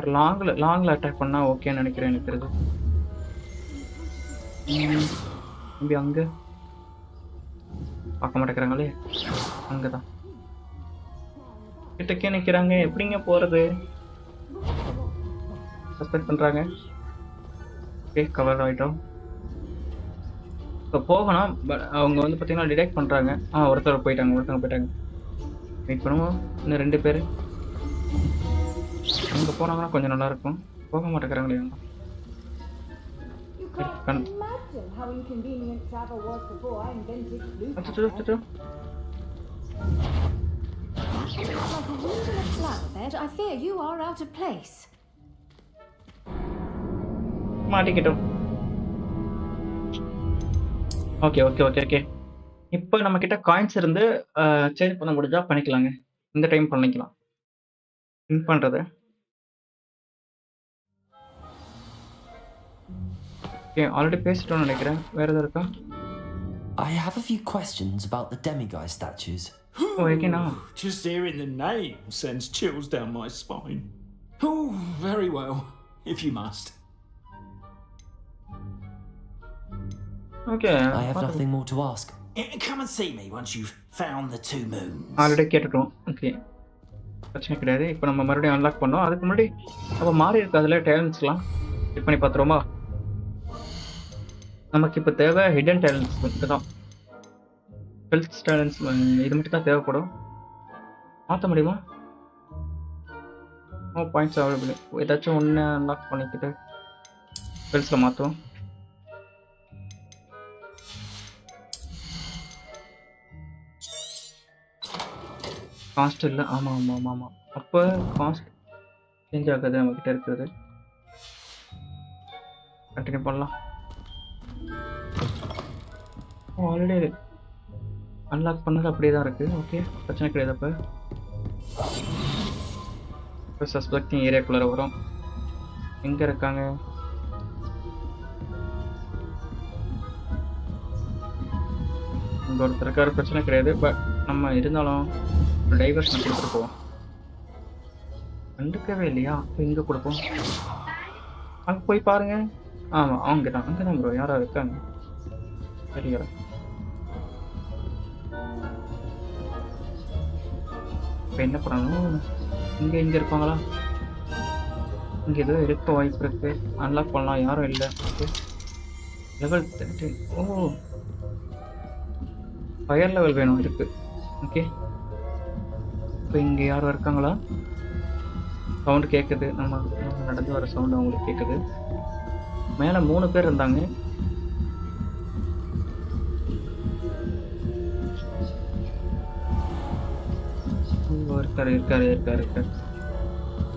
ஒரு லாங்கில் அட்டாக் பண்ணால் ஓகேன்னு நினைக்கிறேன். எனக்கு தெரியுது. தம்பி அங்கே பார்க்க மாட்டேங்கிறாங்களே. அங்கே தான் கிட்டக்கே நிற்கிறாங்க. எப்படிங்க போகிறது? சஸ்பெண்ட் பண்ணுறாங்க. ஓகே, கவர் ஆகிட்டோம். இப்போ போகணும், பட் அவங்க வந்து பார்த்தீங்கன்னா டிடெக்ட் பண்ணுறாங்க. ஒருத்தர் போயிட்டாங்க. வெயிட் பண்ணுவோம். இன்னும் 2 பேர் அங்கே போனாங்கன்னா கொஞ்சம் நல்லாயிருக்கும். போக மாட்டேங்கிறாங்களே. மாட்டிக்கிட்டோம். Okay okay okay okay. இப்போ நம்ம கிட்ட காயின்ஸ் இருந்து சேஞ்ச் பண்ண முடிஞ்சா பண்ணிக்கலாங்க. இந்த டைம் பண்ணிக்கலாம். திங்க் பண்ணுறது ஓகே ஆல்ரெடி பேசிட்டோம்னு நினைக்கிறேன். வேற எதுவும் இருக்கா? I have a few questions about the demiguise statues. Oh எகேனா? Just hearing the name sends chills down my spine. Oh, very well, if you must. Okay. I have nothing more to ask. Come and see me once you've found the 2 moons. Already கேட்டுட்டோம். Okay. பிரச்சனை கிடையாது. இப்போ நம்ம மறுபடியும் unlock பண்ணோம். அதுக்கு முன்னாடி அப்போ மாறி இருக்கு அதில் டேலண்ட்ஸ்லாம் செக் பண்ணி பார்த்துருவோமா? நமக்கு இப்போ தேவை ஹிடன் டேலண்ட்ஸ் மட்டும் தான். ஹெல்த் டேலண்ட்ஸ் இது மட்டும் தான் தேவைப்படும். மாற்ற முடியுமா? Points available. ஏதாச்சும் ஒன்று அன்லாக் பண்ணிக்கிட்டு ஹெல்த்ஸில் மாற்றுவோம். காஸ்ட் இல்லை. ஆமாம் ஆமாம் ஆமாம் ஆமாம். அப்போ காஸ்ட் சேஞ்ச் ஆகாது நம்மக்கிட்ட இருக்குது. கண்டினியூ பண்ணலாம். ஆல்ரெடி அன்லாக் பண்ணது அப்படியே தான் இருக்குது. ஓகே பிரச்சனை கிடையாது. இப்போ சஸ்பெக்டிங் ஏரியாக்குள்ளே வரும். எங்கே இருக்காங்க? இங்கே ஒருத்தர் இருக்காரு. பிரச்சனை கிடையாது. பட் நம்ம இருந்தாலும் ஒரு டைவர்ஷன் கொடுத்துட்டு போவோம். கண்டுக்கவே இல்லையா? இப்போ இங்கே கொடுப்போம். அங்கே போய் பாருங்க. ஆமாம் அவங்க தான். அங்கே தான் ப்ரோ யாரோ இருக்காங்க. சரியா? இப்போ என்ன பண்ணணும்? இங்கே இருப்பாங்களா? இங்கே ஏதோ இருக்க வாய்ப்பு இருக்குது. அன்லாக் பண்ணலாம். யாரும் இல்லை. Okay level 13. ஓ ஃபயர் லெவல் வேணும் இருக்கு. ஓகே இப்போ இங்கே யாரும் இருக்காங்களா? சவுண்டு கேட்குது. நம்ம நடந்து வர சவுண்டு அவங்களுக்கு கேட்குது. மேலே 3 பேர் இருந்தாங்க. இருக்காரு.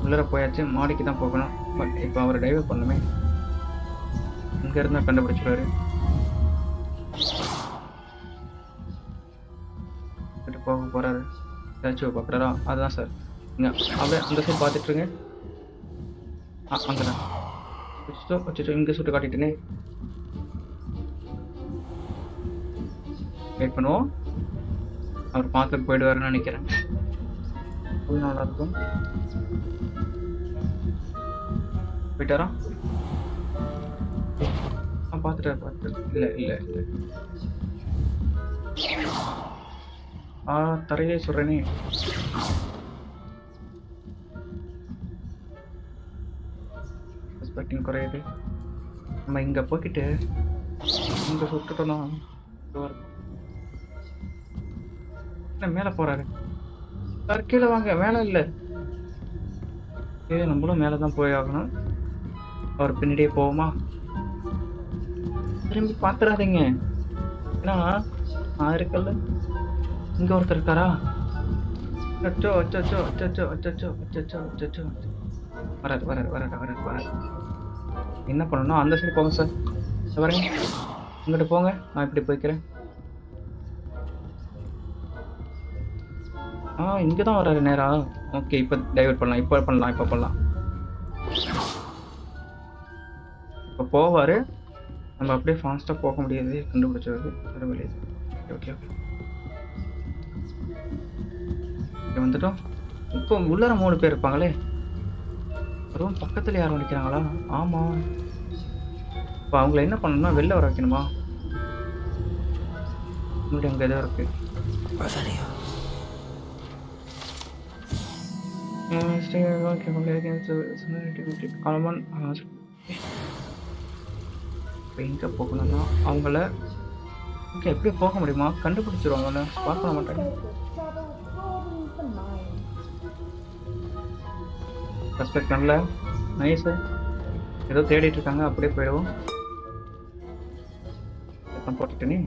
உள்ளர போயாச்சு. மாடிக்கு தான் போகணும். பட் இப்போ அவர் டைவ் பண்ணுமே. இங்கே இருந்தால் கண்டுபிடிச்சிடுவாரு. போக போகிறாரு. ஏதாச்சும் பார்க்குறாரா? அதுதான் சார். இங்கே அப்படியே அந்த சைடு பார்த்துட்ருங்க. அங்கே தான் வச்சுட்டு இங்கே சுட்டு காட்டிட்டேனே. வெயிட் பண்ணுவோம். அவர் பார்த்துட்டு போயிடுவாருன்னு நினைக்கிறேன். நல்லா இருக்கும். போயிட்டாரா? பார்த்துட்டாரு. இல்லை தரையே சொல்கிறேனே. ரெஸ்பெக்டிங் குறையுது. நம்ம இங்கே போய்கிட்டு இங்கே சுட்டுட்டோம்னா மேலே போகிறாரு. சார் கீழே வாங்க. மேலே இல்லை. நம்மளும் மேலே தான் போய் ஆகணும். அவர் பின்னாடியே போவோமா? திரும்பி பார்த்துடாதீங்க. ஏன்னா நான் இருக்கல. இங்கே ஒருத்தர் இருக்காரா? அச்சோ அச்சோ அச்சோ அச்சோ அச்சோ அச்சோ. வராது. என்ன பண்ணணும்? அந்த சைடு போங்க சார். வரேங்க. இங்கிட்ட போங்க. நான் இப்படி போய்க்கிறேன். இங்கே தான் வராது நேரா. ஓகே இப்போ டைவர்ட் பண்ணலாம். இப்போ பண்ணலாம். இப்போ போவார். நம்ம அப்படியே ஃபாஸ்ட்டாக போக முடியாது. கண்டுபிடிச்சது வர முடியாது. ஓகே வந்துட்டோம். இப்போ உள்ளர 3 பேர் இருப்பாங்களே. ரூம் பக்கத்தில் யாரும் நிற்கிறாங்களா? ஆமாம். இப்போ அவங்கள என்ன பண்ணணும்னா வெளில வர வைக்கணுமா? முன்னாடி அங்கே எதாவது இருக்கு. எங்கே போகணும்னா அவங்கள ஓகே எப்படி போக முடியுமா? கண்டுபிடிச்சிருவாங்கன்னு ஸ்பாட் பண்ண மாட்டாங்க. சஸ்பெக்ட் பண்ணல. நைஸ். ஏதோ தேடிட்டு இருக்காங்க. அப்படியே போயிடுவோம். போட்டுட்டேனே.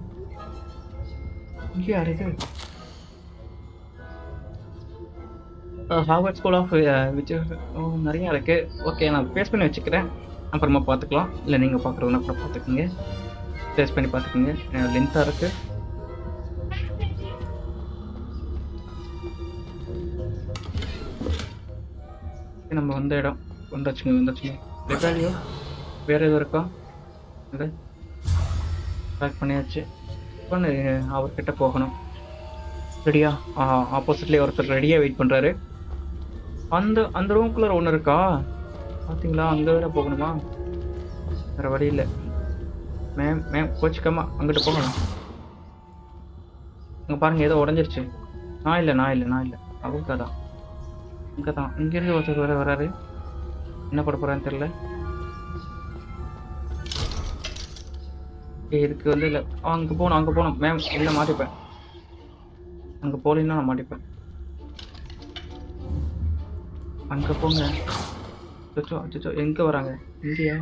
இங்கே யார் இது? ஹார்வர்ட் ஸ்கூல் ஆஃப் நிறையா இருக்குது. ஓகே நான் பேஸ் பண்ணி வச்சுக்கிறேன். அப்புறமா பார்த்துக்கலாம். இல்லை நீங்கள் பார்க்குறதுனா கூட பார்த்துக்குங்க. பேஸ் பண்ணி பார்த்துக்குங்க. லென்த்தாக இருக்குது. நம்ம வந்த இடம் வந்தாச்சுங்க. வேறு எதுவும் இருக்கா? பேக் பண்ணியாச்சு. இப்போ அவர்கிட்ட போகணும். ரெடியா? ஆப்போசிட்லேயே ஒருத்தர் ரெடியாக வெயிட் பண்ணுறாரு. அந்த ரூம்குள்ளே ஒன்று இருக்கா பார்த்தீங்களா? அங்கே வேற போகணுமா? வேறு வழி இல்லை. மேம் கோச்சிக்காமா அங்கிட்டு போகணும். அங்கே பாருங்கள், ஏதோ உடஞ்சிருச்சு. நான் இல்லை அவங்க தான். இங்கேருந்து ஒருத்தர் வேற வராரு. என்ன பண்ண போகிறான்னு தெரியல. இதுக்கு இல்லை. அங்கே போகணும் மேம். இல்லை மாட்டிப்பேன். அங்கே போகலன்னா நான் மாட்டிப்பேன். அங்கே போங்க. அச்சோ எங்கே வராங்க? இங்கேயா?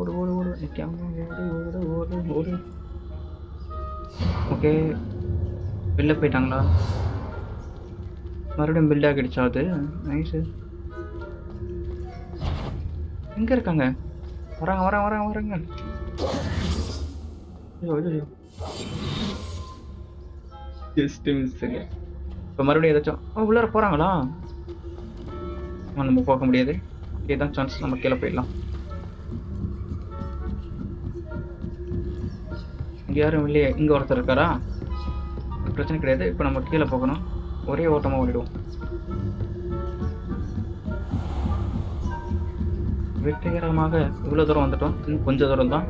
ஓடு நிற்காம ஓடு. ஓகே, வெளில போயிட்டாங்களா? மறுபடியும் பில்ட் ஆகிடுச்சா? அது நைஸு. எங்கே இருக்காங்க? வராங்க. ஜஸ்ட் மிஸ்ஸுங்க. இப்போ மறுபடியும் ஏதாச்சும் உள்ளார போகிறாங்களா? நம்ம போக முடியாது. இதுதான் சான்ஸ், நம்ம கீழே போயிடலாம். இங்கே யாரும் இல்லையே. இங்கே ஒருத்தர் இருக்காரா? பிரச்சனை கிடையாது. இப்போ நம்ம கீழே போகணும். ஒரே ஓட்டமாக ஓடிடுவோம். வெற்றிகரமாக இவ்வளோ தூரம் வந்துட்டோம். இன்னும் கொஞ்சம் தூரம் தான்.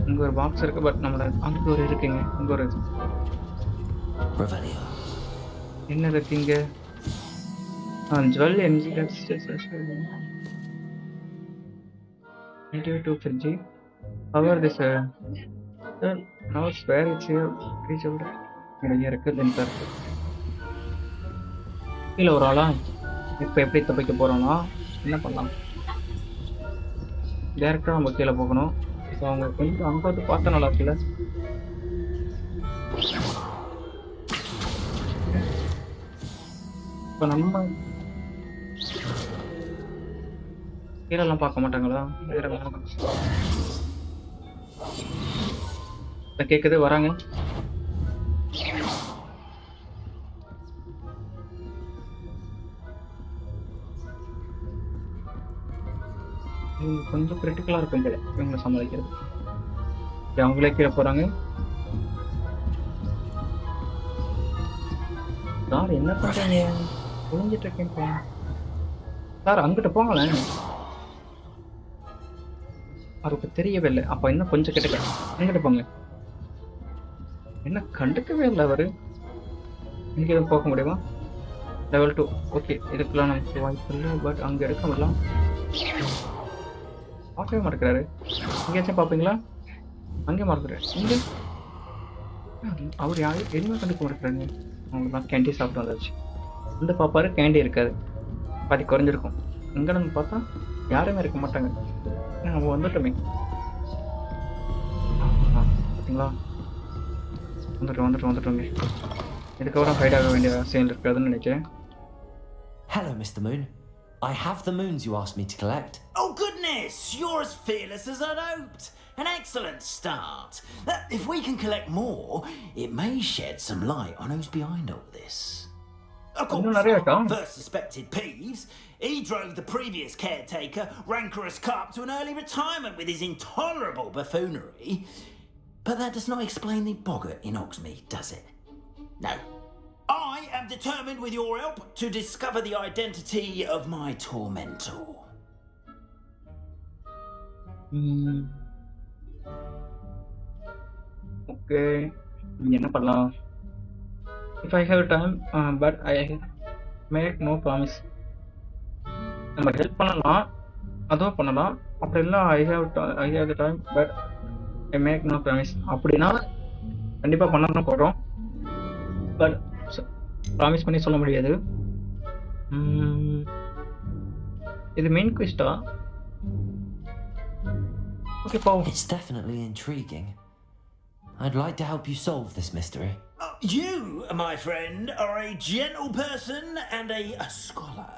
இங்கே ஒரு பாக்ஸ் இருக்கு. பட் நம்மள அங்கே ஒரு இருக்குங்க. இங்கே ஒரு என்ன இருக்குங்க? Jewel MG fridge. However, this now it's where it's here. இங்கே இருக்கு. லென்த்தாக இருக்கு. கீழே ஒரு ஆளா? இப்போ எப்படி தப்பிக்க போகிறோம்னா என்ன பண்ணலாம்? டேரெக்டாக நம்ம கீழே போகணும். இப்போ அவங்க கொஞ்சம் அங்கே வந்து பார்த்தா நல்லா இருக்குல்ல? இப்போ நம்ம கீழெல்லாம் பார்க்க மாட்டாங்களா? வேற கேட்குது, வராங்க. கொஞ்சம் கிரிட்டிக்கலாக இருக்கும் போல இவங்களை சமாளிக்கிறது. அவங்களே கீழே போகிறாங்க. சார் என்ன பண்ணுறீங்க? புரிஞ்சிட்டு இருக்கேன் சார். அங்கிட்ட போங்களேன். அவருக்கு தெரியவே இல்லை. அப்போ இன்னும் கொஞ்சம் கிட்ட அங்கிட்ட போங்க. என்ன கண்டுக்கவே இல்லை அவர். இங்கே எதுவும் போக முடியுமா? லெவல் 2. ஓகே, இதுக்கெல்லாம் நமக்கு வாய்ப்பு இல்லை. பட் அங்கே எடுக்க முடியலாம். பார்க்கவே மாட்டேங்கிறாரு. எங்கேயாச்சும் பார்ப்பீங்களா? அங்கே மறந்துடுறேன். இங்கே அவர் யாரும் எதுவுமே கண்டுக்க மாட்டேங்கிறாங்க. அவங்க தான் கேண்டி சாப்பிட்டு வந்தாச்சு. வந்து பார்ப்பாரு, கேண்டி இருக்காது. பாதி குறைஞ்சிருக்கும். இங்கே நம்ம பார்த்தா யாருமே இருக்க மாட்டாங்க. நம்ம வந்துட்டோமே. பார்த்தீங்களா? வந்துட்டோங்க. இதுக்கப்புறம் ஃபைட் ஆக வேண்டிய அவசியம் இருக்காதுன்னு நினைக்கிறேன். Hello, Mr. Moon. I have the moons you asked me to collect. Oh goodness, you're as fearless as I'd hoped. An excellent start. If we can collect more, it may shed some light on who's behind all this. Of course, first suspected Peeves. He drove the previous caretaker, Rancorous Carp, to an early retirement with his intolerable buffoonery. But that does not explain the boggart in Hogsmeade, does it? No. I am determined with your help to discover the identity of my tormentor. Okay. என்ன பண்ணலாம்? If I have time, but I make no promise. நம்ம help பண்ணலாம், அதுவும் பண்ணலாம். அப்படி இல்லை I have the time, but I make no promise. அப்படின்னா கண்டிப்பாக பண்ணணும் போகிறோம். பட் ப்ராமிஸ் பண்ணி சொல்ல முடியாது. இது மெயின் குவிஸ்டா? ஓகே, போவோம். It's definitely intriguing. I'd like to help you solve this mystery. You, my friend, are a gentle person and a scholar,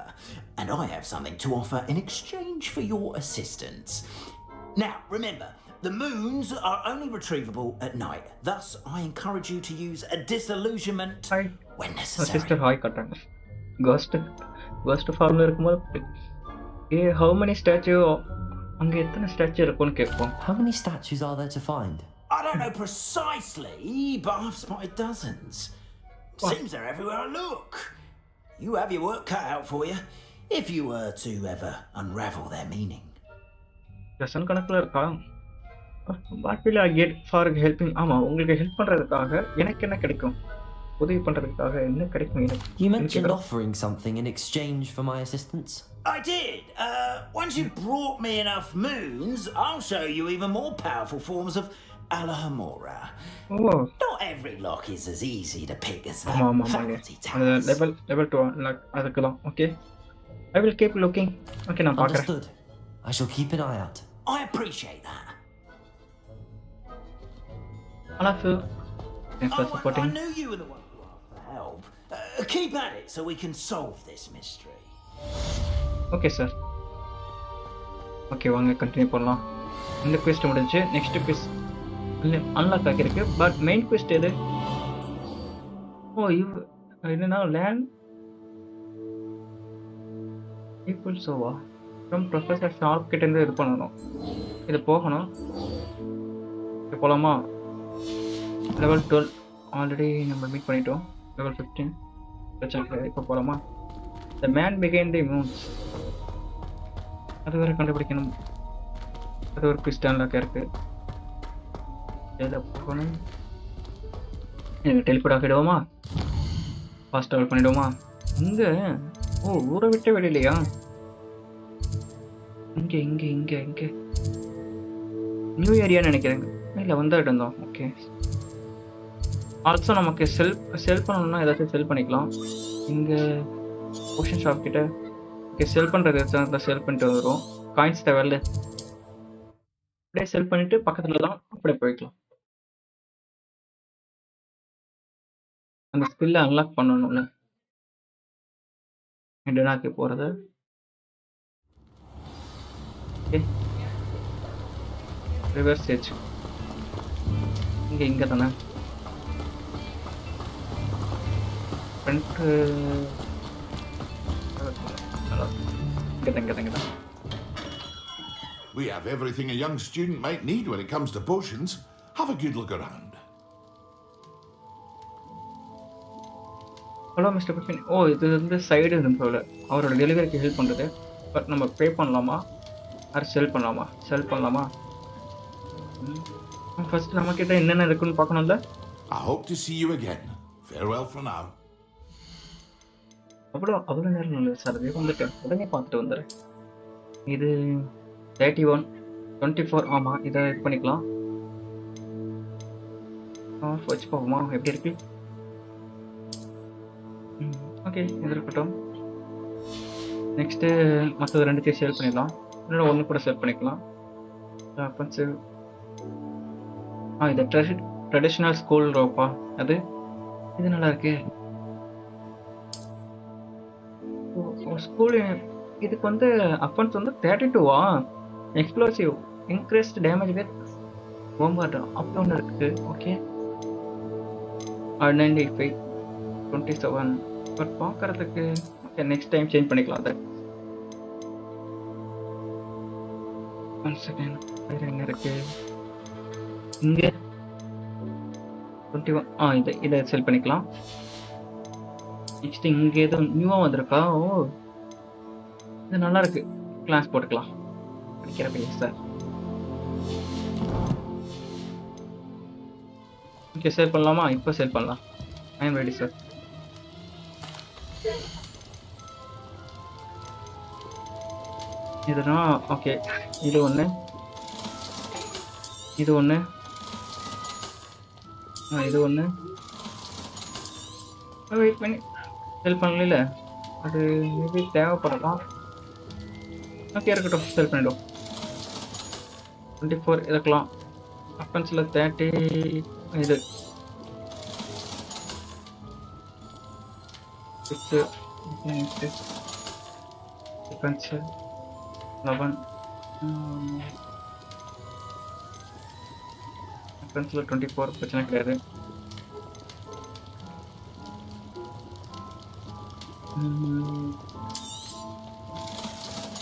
and I have something to offer in exchange for your assistance. Now, remember, the moons are only retrievable at night. Thus, I encourage you to use a disillusionment when necessary. Sister, hi, கட்டாங்க. Ghost formula இருக்கும்போது how many statue அங்கே எத்தனை statue இருக்கும்னு கேட்போம். How many statues are there to find? I don't know precisely, but I've spotted dozens. Seems they're everywhere I look. You have your work cut out for you, if you were to ever unravel their meaning. Dozen கணக்கில் இருக்கா? What will I get for helping? ஆமாம், உங்களுக்கு help பண்ணுறதுக்காக எனக்கு என்ன கிடைக்கும்? உதவி பண்ணுறதுக்காக என்ன கிடைக்கும் எனக்கு? You mentioned offering something in exchange for my assistance. I did. Once you brought me enough moons, I'll show you even more powerful forms of Alahamora. Oh. Not every lock is as easy to pick as that. Faculty towers. Level 2 unlock அதுக்கு தான். Okay. I will keep looking. Okay, நான் பார்க்கறேன். Understood. I shall keep an eye out. I appreciate that. I love you. Thanks for supporting. I knew you were the one who asked for help. Keep at it so we can solve this mystery. Okay, sir. Okay, வாங்க continue பண்ணலாம். இந்த quest முடிஞ்சு next quest unlock ஆகிருக்கு. But main quest எது? இது என்னன்னா லேண்ட் ஈக்குவல் சோவா ஃப்ரம் ப்ரொஃபஸர் ஷார்ப் கிட்ட இருந்து இது பண்ணணும். இது போகணும். இது போலாமா? லெவல் 12 ஆல்ரெடி நம்ம மீட் பண்ணிட்டோம். லெவல் 15 பிரச்சனை கிடையாது. இப்போ போலாமா? த மேன் பிகைன் தி மூன்ஸ். அது வேற கண்டுபிடிக்கணும். அது ஒரு குவிஸ்ட் அன்லாக் இருக்கு. இதில் போகணும். எனக்கு டெலிபோர்ட் ஆகிடுவோமா? ஃபாஸ்ட் ட்ராவல் பண்ணிடுவோமா? இங்கே ஊரை விட்டு வெளியிலையா? இங்கே இங்கே இங்கே இங்கே நியூ ஏரியான்னு நினைக்கிறேங்க. இல்லை வந்துட்டு இருந்தோம். ஓகே. ஆல்சோ நமக்கு செல் பண்ணணும்னா ஏதாச்சும் செல் பண்ணிக்கலாம். இங்கே போஷன் ஷாப் கிட்ட ஓகே செல் பண்ணுறது தான் செல் பண்ணிட்டு வந்துடும். காயின்ஸ் தேவையில்ல. அப்படியே செல் பண்ணிட்டு பக்கத்தில் தான் அப்படியே போய்க்கலாம். அந்த ஸ்கில்லை அன்லாக் பண்ணணும்ல. என்னாக்கு போகிறது? ஓகே ரிவர்ஸ் ஏஜ் இங்கே தானே ஃப்ரண்ட்டு இங்கே தான். We have everything a young student might need when it comes to potions. Have a good look around. Hello mister Bipin. இது வந்து சைடு போல அவரோட டெலிவரிக்கு ஹெல்ப் பண்ணுறது. பட் நம்ம பே பண்ணலாமா ஆர் செல் பண்ணலாமா? செல் பண்ணலாமா? ஃபர்ஸ்ட் நம்மக்கிட்ட என்னென்ன இருக்குன்னு பார்க்கணும்ல. I hope to see you again. Farewell for now. அவ்வளோ நேரம் இல்லை சார். அதே வந்துட்டேன். உடனே பார்த்துட்டு வந்துடுறேன். இது 31 24. ஆமாம், இதை இது பண்ணிக்கலாம். வச்சு பார்ப்போமா எப்படி இருக்கு? ஓகே, இது இருக்கட்டும். நெக்ஸ்ட்டு மற்றது ரெண்டுத்தையும் சேல் பண்ணிடலாம். இன்னொன்று ஒன்று கூட சேல் பண்ணிக்கலாம். அஃபென்சிவ் இது ட்ரெடிஷ்னல் ஸ்கூல் ரோப்பா? இது நல்லா இருக்கு. ஸ்கூல் இதுக்கு வந்து அஃபென்ஸ் வந்து 32வா? எக்ஸ்ப்ளோசிவ் இன்க்ரீஸ்ட் டேமேஜ் வித் ஓம்பார்ட் அப் டவுன் இருக்குது. ஓகே 95 27. பட் பார்க்கறதுக்கு ஓகே நெக்ஸ்ட் டைம் சேஞ்ச் பண்ணிக்கலாம். அதை 1 செகண்ட். வேறு என்ன இருக்கு இங்கே? 21. இதை செல் பண்ணிக்கலாம். நெக்ஸ்ட் இங்கே எதுவும் நியூவாக வந்திருக்கா? இது நல்லா இருக்கு. கிளாஸ் போட்டுக்கலாம். படிக்கிற சார். ஓகே சேல் பண்ணலாமா? இப்போ சேல் பண்ணலாம். I am ready sir. இதுனா ஓகே இது ஒன்று இது ஒன்று இது ஒன்று வெயிட் பண்ணி செல் பண்ணல. அது மேபி தேவைப்படலாம். ஓகே இருக்கட்டும், செல் பண்ணிவிடும். 24 இருக்கலாம். அஃபென்ஸில் 30 இது 6 டிஃபென்ஸு 11 டிஃபென்ஸில் 24 பிரச்சனை கிடையாது.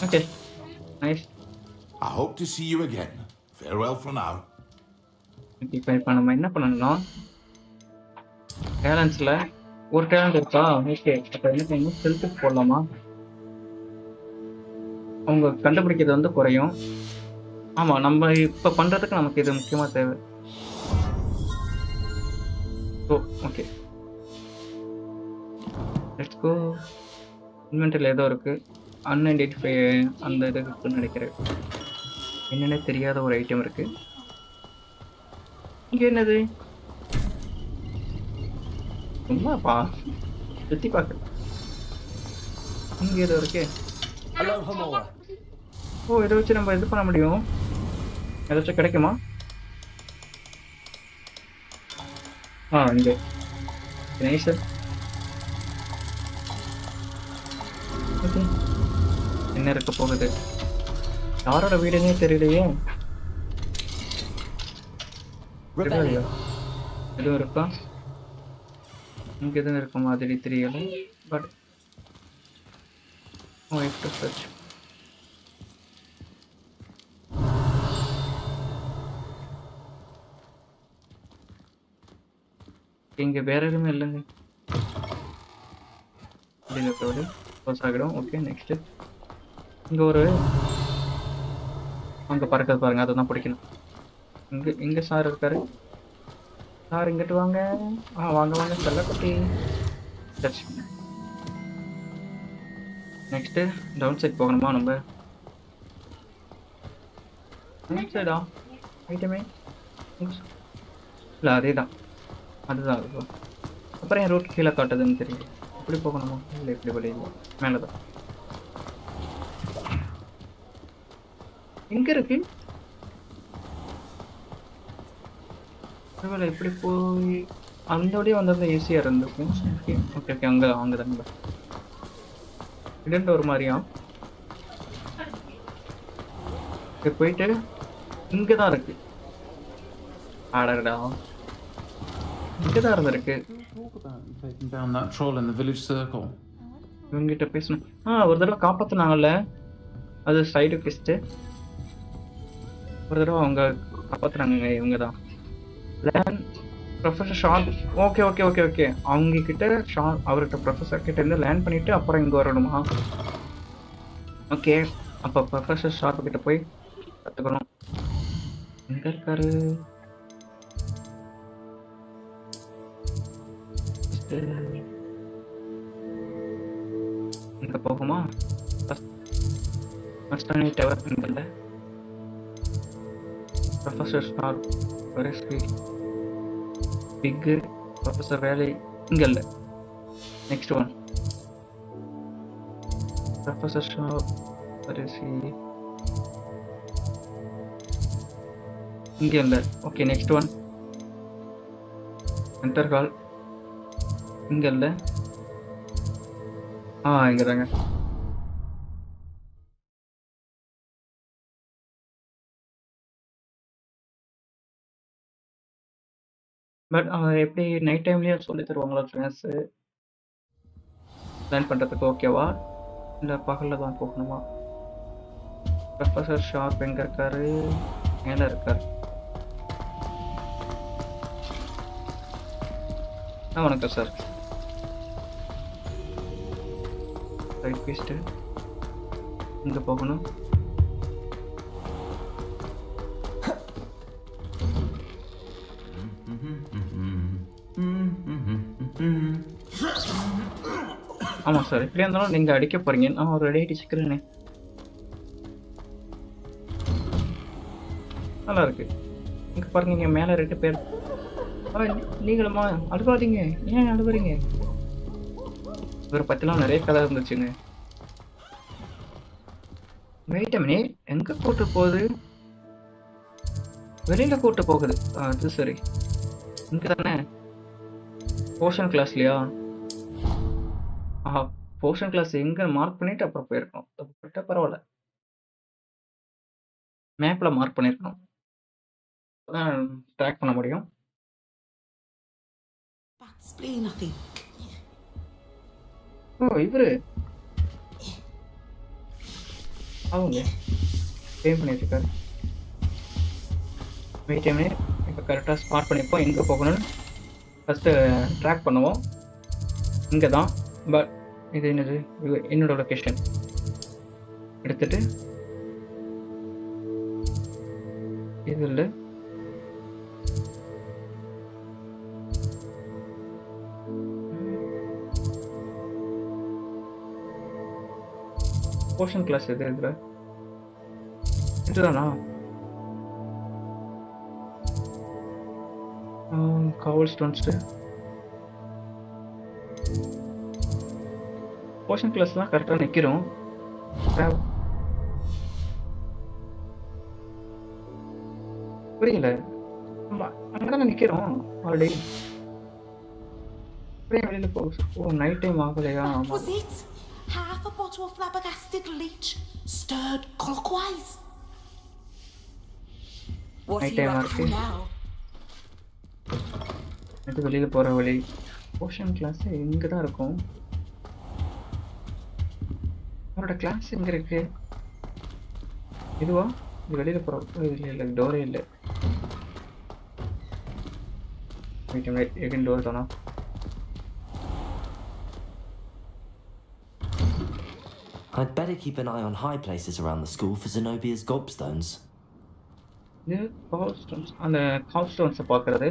Okay nice. I hope to see you again. Farewell for now. இப்போ நம்ம என்ன பண்ணணும்னா டேலண்ட்ஸில் ஒரு டேலண்ட் இருக்கா? ஓகே, அப்போ என்ன செய்யணும், செல்ஃபுக்கு போடலாமா? அவங்க கண்டுபிடிக்கிறது வந்து குறையும். ஆமாம், நம்ம இப்போ பண்ணுறதுக்கு நமக்கு இது முக்கியமாக தேவை. Okay, let's go. இன்வென்டரியில் ஏதோ இருக்குது, அன்ஐடென்டிஃபை அந்த இது இருக்குன்னு நினைக்கிறேன். என்னென்ன தெரியாத ஒரு ஐட்டம் இருக்குது. இங்கே என்னது? சும்மாப்பா சுற்றி பார்க்க. இங்கே ஏதோ இருக்கே. ஓ, இதை வச்சு நம்ம இது பண்ண முடியும். ஏதாச்சும் கிடைக்குமா? இங்கே நைஸ். ஓகே, என்ன இருக்க போகுது? யாரோட வீடுன்னே தெரியலையே. எதுவும் இருக்கா? இங்கே எதுவும் இருக்க மாதிரி தெரியல. But church. இங்கே வேற எதுவுமே இல்லைங்க. க்ளோஸ் ஆகிடும். ஓகே, நெக்ஸ்ட் இங்கே ஒரு அங்கே பறக்கிறது பாருங்க, அதை தான் பிடிக்கணும். இங்கே சார் இருக்காரு. சார் இங்கிட்டு வாங்க. வாங்க வாங்க செல்லக்குட்டி. சர்ச். நெக்ஸ்ட்டு டவுன் சைட் போகணுமா நம்ம? டவுன் சைடா? ஐட்டமே இல்லை, அதே தான், அதுதான் இருக்கும். அப்புறம் என் ரூட் கீழே காட்டுதுன்னு தெரியும். இப்படி போகணுமா? இல்லை, இப்படி வழி இல்லை, மேலே தான். எங்கே இருக்கு? ஒருவேளை இப்படி போய் அந்த வழியாக வந்திருந்தா ஈஸியாக இருந்திருக்கும். ஓகே ஓகே, அங்கே தாங்க இடண்டு ஒரு மாதிரியா. போயிட்டு இங்கே தான் இருக்கு. ஆடடா, இங்கே தான் இருந்திருக்கு. இவங்கிட்ட பேசணும். ஒரு தடவை காப்பாற்றினாங்கல்ல, அது சைடு கிஸ்ட்டு. ஒரு தடவை அவங்க காப்பாற்றுறாங்க. இவங்க தான் professor sharp. Okay okay okay okay, அவங்க கிட்ட அவர்கிட்ட ப்ரொஃபஸர் கிட்ட இருந்து லேண்ட் பண்ணிட்டு அப்புறம் இங்கே வரணுமா? ஓகே, அப்போ ப்ரொஃபஸர் ஷார்ப் கிட்ட போய் கற்றுக்கணும். எங்கே இருக்காரு? இங்கே போகுமா? ஃபர்ஸ்ட் டவர் இங்கே. Professor Sharp pick. ப்ரொஃபஸர் வேலை இங்கே இல்லை. நெக்ஸ்ட் ஒன் ப்ரொஃபஸர் ஷார்ப் இங்கே இல்லை. Okay, next one enter call இங்கே இல்லை. இங்கே தாங்க. பட் எப்படி நைட் டைம்லேயே சொல்லி தருவாங்களா ஃப்ரெண்ட்ஸு லேர்ன் பண்ணுறதுக்கு? ஓகேவா, இல்லை பகலில் தான் போகணுமா? ப்ரொஃபஸர் ஷார்ப் எங்கே இருக்காரு? மேலே இருக்கார். வணக்கம் சார். ரைட் பீஸ்ட்டு இங்கே போகணும். ஆமாம் சார், எப்படியா இருந்தாலும் நீங்கள் அடிக்க போகிறீங்க. நான் ஒரு ரெடி அடிச்சுக்கிறேனே. நல்லா இருக்கு. இங்கே பாருங்க, இங்கே மேலே 2 பேர். நீங்களுமா? அழுவாதீங்க. ஏன் அழுவுறீங்க? இவரை பற்றிலாம் நிறைய கதை இருந்துச்சுங்க. வெயிட் மணி, எங்கே கூட்டு போகுது? வெளியில் கூட்டு போகுது. அது சரி, இங்கே தானே போர்ஷன் கிளாஸ்லையா? போர்ஷன் கிளாஸ் எங்கே மார்க் பண்ணிட்டு அப்புறம் போயிருக்கோம். தப்புப்பட்ட பரவாயில்ல, மேப்பில் மார்க் பண்ணியிருக்கணும், அதான் ட்ராக் பண்ண முடியும். ஓ, இவரு அவங்க சேவ் பண்ணி வச்சுருக்காரு. வெயிட் டைம் இப்போ கரெக்டாக ஸ்பாட் பண்ணிப்போம். எங்கே போகணும்னு ஃபஸ்ட்டு ட்ராக் பண்ணுவோம். இங்கே தான். பட் இது என்னது, இது என்னோட லொக்கேஷன் எடுத்துட்டு இது இல்லை, போர்ஷன் கிளாஸ் எது இதில் இதுதானா? கவல் ஸ்டோன்ஸ்ட்டு போர்ஷன் கிளாஸ்லாம் கரெக்டாக நிற்கிறோம். புரியல, அங்கே தானே நிற்கிறோம் ஆல்ரெடி. வெளியில் ஓ நைட் டைம் ஆகலையா? That was it. Half a bottle of flabbergasted leech, stirred clockwise. What are you up to now? இது வெளியில் போகிற வழி. போர்ஷன் கிளாஸ் இங்கே தான் இருக்கும். அவரோட கிளாஸ் எங்கே இருக்கு? இதுவா? இது வெளியில் போகிற இல்லை இல்லை, டோரே இல்லை. டோர் தானா? I'd better keep an eye on high places around the school for Zenobia's gobstones. இது கால் ஸ்டோன்ஸ். அந்த கால் ஸ்டோன்ஸை பார்க்குறது.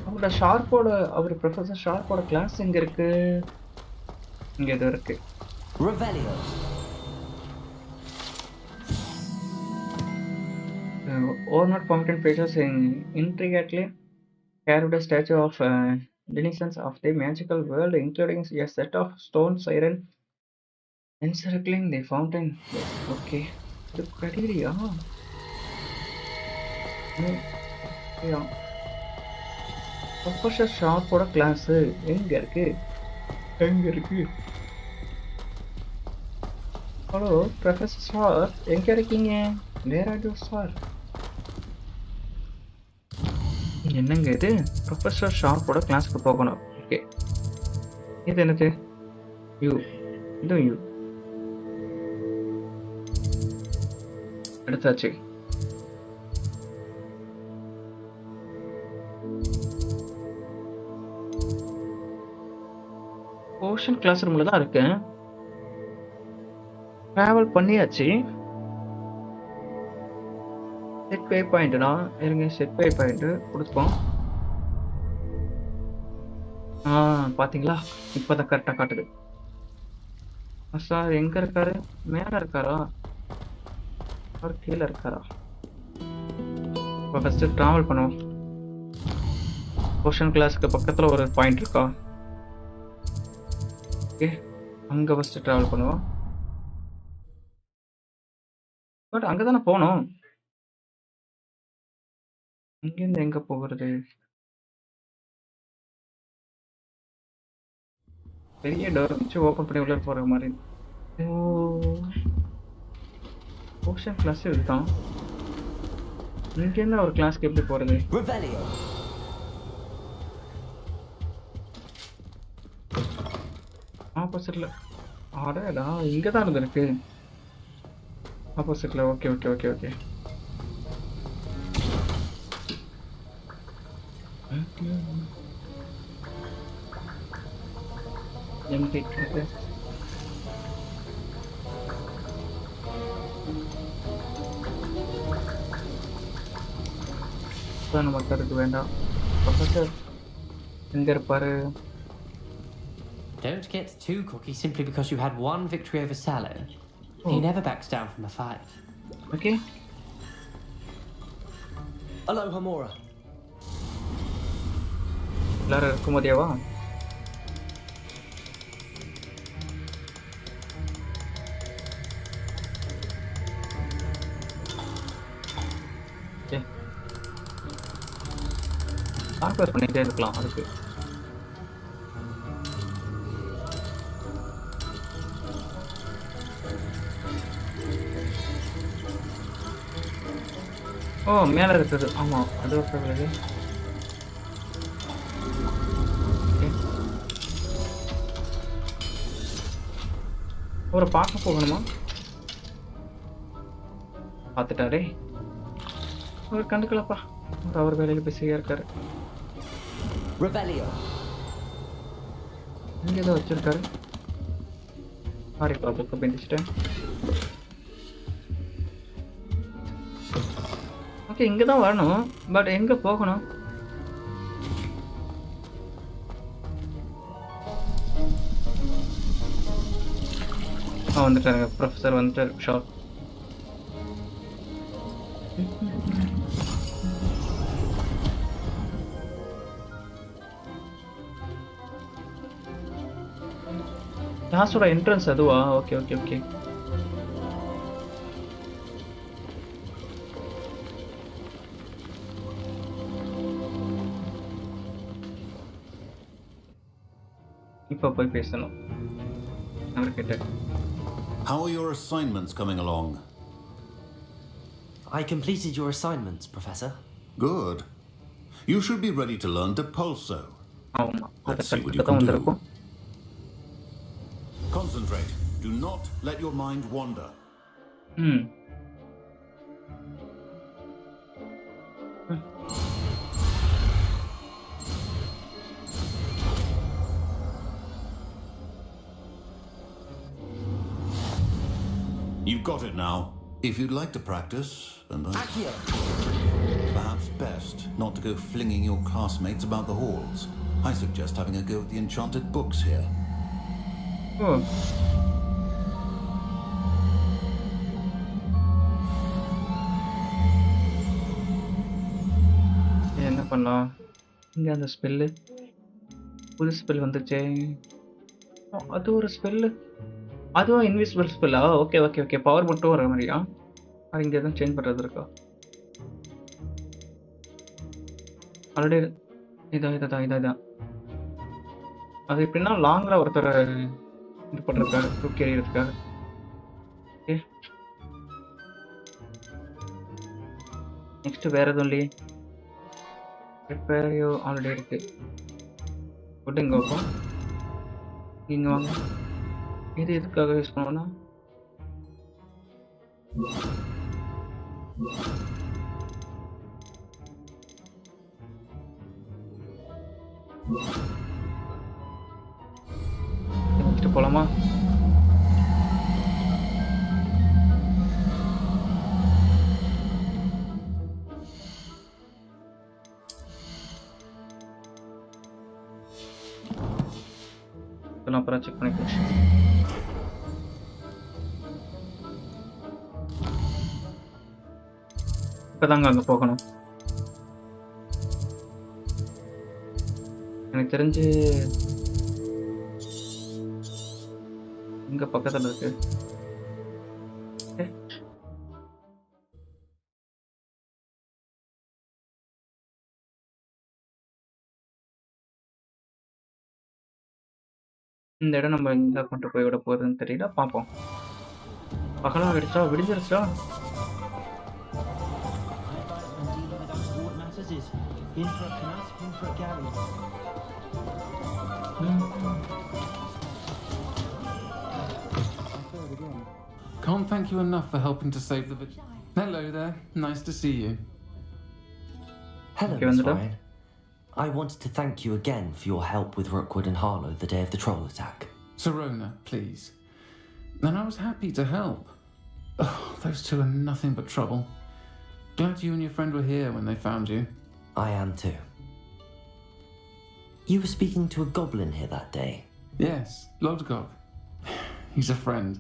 அவரோட ஷார்ப்போட, அவர் ப்ரொஃபஸர் ஷார்ப்போட கிளாஸ் எங்கே இருக்கு? இங்கே எதுவும் இருக்கு. Revelio. Overnight fountain features intricately carved statue of denizens of the magical world, including a set of stone siren encircling the fountain. Okay. இது படிக்கிறியா? ப்ரொஃபஸர் ஷார்ப்போட கிளாஸ் எங்க இருக்கு? எங்க இருக்கு? ஹலோ ப்ரொஃபஸர் ஷார், எங்க இருக்கீங்க? Where are you sir? என்னங்க இது? Professor ஷார்ப்போட கிளாஸுக்கு போகணும். ஓகே, இது என்னது? யூ, இதுவும் யூ எடுத்தாச்சு. போர்ஷன் கிளாஸ் ரூம்ல தான் இருக்கேன். டிராவல் பண்ணியாச்சு. செட் வே பாயிண்ட்னா இருங்க, செட் வே பாயிண்ட் கொடுப்போம். பாத்தீங்களா, இப்போதான் கரெக்டா காட்டுது. சார் எங்க இருக்காரு? மேல இருக்காரா? அவர் கீழே இருக்காரா? இப்போ ஃபர்ஸ்ட் டிராவல் பண்ணுவோம். போர்ஷன் கிளாஸ்க்கு பக்கத்துல ஒரு பாயிண்ட் இருக்கா? ஓகே, அங்கே ஃபஸ்ட்டு ட்ராவல் பண்ணுவோம். பட் அங்கே தானே போகணும். இங்கேருந்து எங்கே போகிறது? பெரிய டோர் வச்சு ஓப்பன் பண்ணி உள்ள போகிற மாதிரி. போர்ஷன் கிளாஸ் இதுதான். இங்கேருந்து ஒரு கிளாஸ்க்கு எப்படி போகிறது? ஆப்போசிட்ல. ஆடா, இங்கே தான் இருந்திருக்கு ஆப்போசிட்ல. Okay okay okay okay. நம்ம கருக்கு வேண்டாம். ப்ரொஃபஸர் எங்க இருப்பாரு? Don't get too cocky simply because you had one victory over Sallow. He never backs down from a fight. Okay. Hello, Hamora. எல்லாரும் இருக்கும்போதேவா? ஓகே, கான்ஃபரன்ஸ் பண்ணிட்டே இருக்கலாம். அதுக்கு மேலே இருக்குது. ஆமாம், அது ஒரு ப்ராப்ளம். ஒரு பார்க்க போகணுமா? பார்த்துட்டாரே. அவர் கண்டுக்கலப்பா. அவர் வேலையில் பிஸியாக இருக்காரு. Revelio. இங்கே ஏதோ வச்சிருக்காரு. சாரிப்பா, புக்கை பிடிச்சிட்டேன். ஓகே, இங்கே தான் வரணும். பட் எங்கே போகணும்? வந்துட்டாருங்க, ப்ரொஃபஸர் வந்துட்டார். ஷாப் கிளாஸோட என்ட்ரன்ஸ் அதுவா? Okay okay okay. இப்போ போய் பேசணும் அவர்கிட்ட. How are your assignments coming along? I completed your assignments, Professor. Good. You should be ready to learn Depulso. Let's see what you இப்போ can தான் do. Concentrate. Do not let your mind wander. You've got it now. If you'd like to practice, and perhaps best not to go flinging your classmates about the halls. I suggest having a go at the enchanted books here. Oh. என்ன பண்ணலாம்? இங்கே அந்த spell, புது spell வந்துச்சே. அது ஒரு spell, அதுவும் invisible ஸ்பெல்லா? Okay okay okay. Power மட்டும் வர மாதிரியா? அது இங்கே எதுவும் சேஞ்ச் பண்ணுறது இருக்கா? ஆல்ரெடி இதான் அது எப்படின்னா லாங்கில் ஒருத்தர் இது பண்ணுறதுக்காக, தூக்கி எறிகிறதுக்காக. ஓகே, நெக்ஸ்ட் வேறு எதுவும் இல்லையே. ரிப்பேரியோ ஆல்ரெடி இருக்கு. ஃபுட்டு இங்கே வைப்போம். இங்கே வாங்க. இது எதுக்காக யூஸ் பண்ணுவோன்னா, நெக்ஸ்ட் போலாமா? இதெல்லாம் அப்புறம் செக் பண்ணிக்கலாம். இப்போதாங்க அங்கே போகணும். எனக்கு தெரிஞ்சு இங்கே பக்கத்தில் இருக்கு. இந்த இடம் நம்ம எங்கே கொண்டு போய் விட போகுதுன்னு தெரியல, பார்ப்போம். பகலாக ஆகிடுச்சா? விடிஞ்சிருச்சா? Can't thank you enough for helping to save the village. Hello there, nice to see you. Hello, Miss Ryan. I wanted to thank you again for your help with Rookwood and Harlow the day of the troll attack. Serona, please. And I was happy to help. Oh, those two are nothing but trouble. Glad you and your friend were here when they found you. I am too. You were speaking to a goblin here that day. Yes, Lodgok. He's a friend.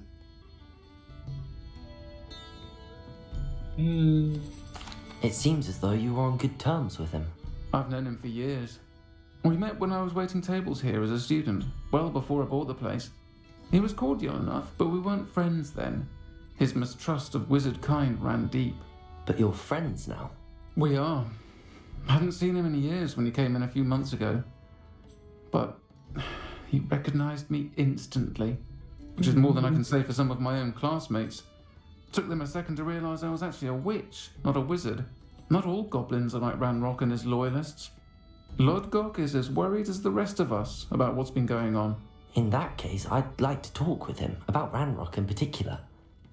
It seems as though you were on good terms with him. I've known him for years. We met when I was waiting tables here as a student, well before I bought the place. He was cordial enough, but we weren't friends then. His mistrust of wizard kind ran deep. But you're friends now? We are. I hadn't seen him in years when he came in a few months ago. But he recognized me instantly, which is more than I can say for some of my own classmates. Took them a second to realise I was actually a witch, not a wizard. Not all goblins are like Ranrock and his loyalists. Lodgok is as worried as the rest of us about what's been going on. In that case, I'd like to talk with him, about Ranrock in particular.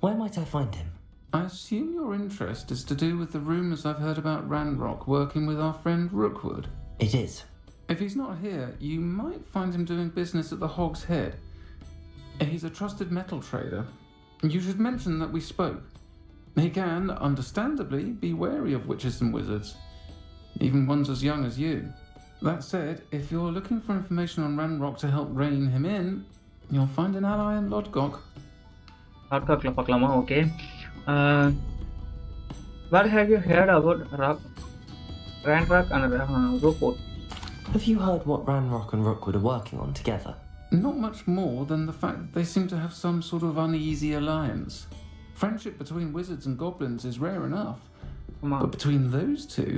Where might I find him? I assume your interest is to do with the rumours I've heard about Ranrock working with our friend Rookwood. It is. If he's not here, you might find him doing business at the Hog's Head. He's a trusted metal trader. You should mention that we spoke. He can, understandably, be wary of witches and wizards, even ones as young as you. That said, if you're looking for information on Ranrock to help rein him in, you'll find an ally in Lodgok. Lodgokல பார்க்கலாமா? Okay. What have you heard about Ranrock and Rookwood? Have you heard what Ranrock and Rookwood are working on together? Not much more than the fact that they seem to have some sort of uneasy alliance. Friendship between wizards and goblins is rare enough. But between those two,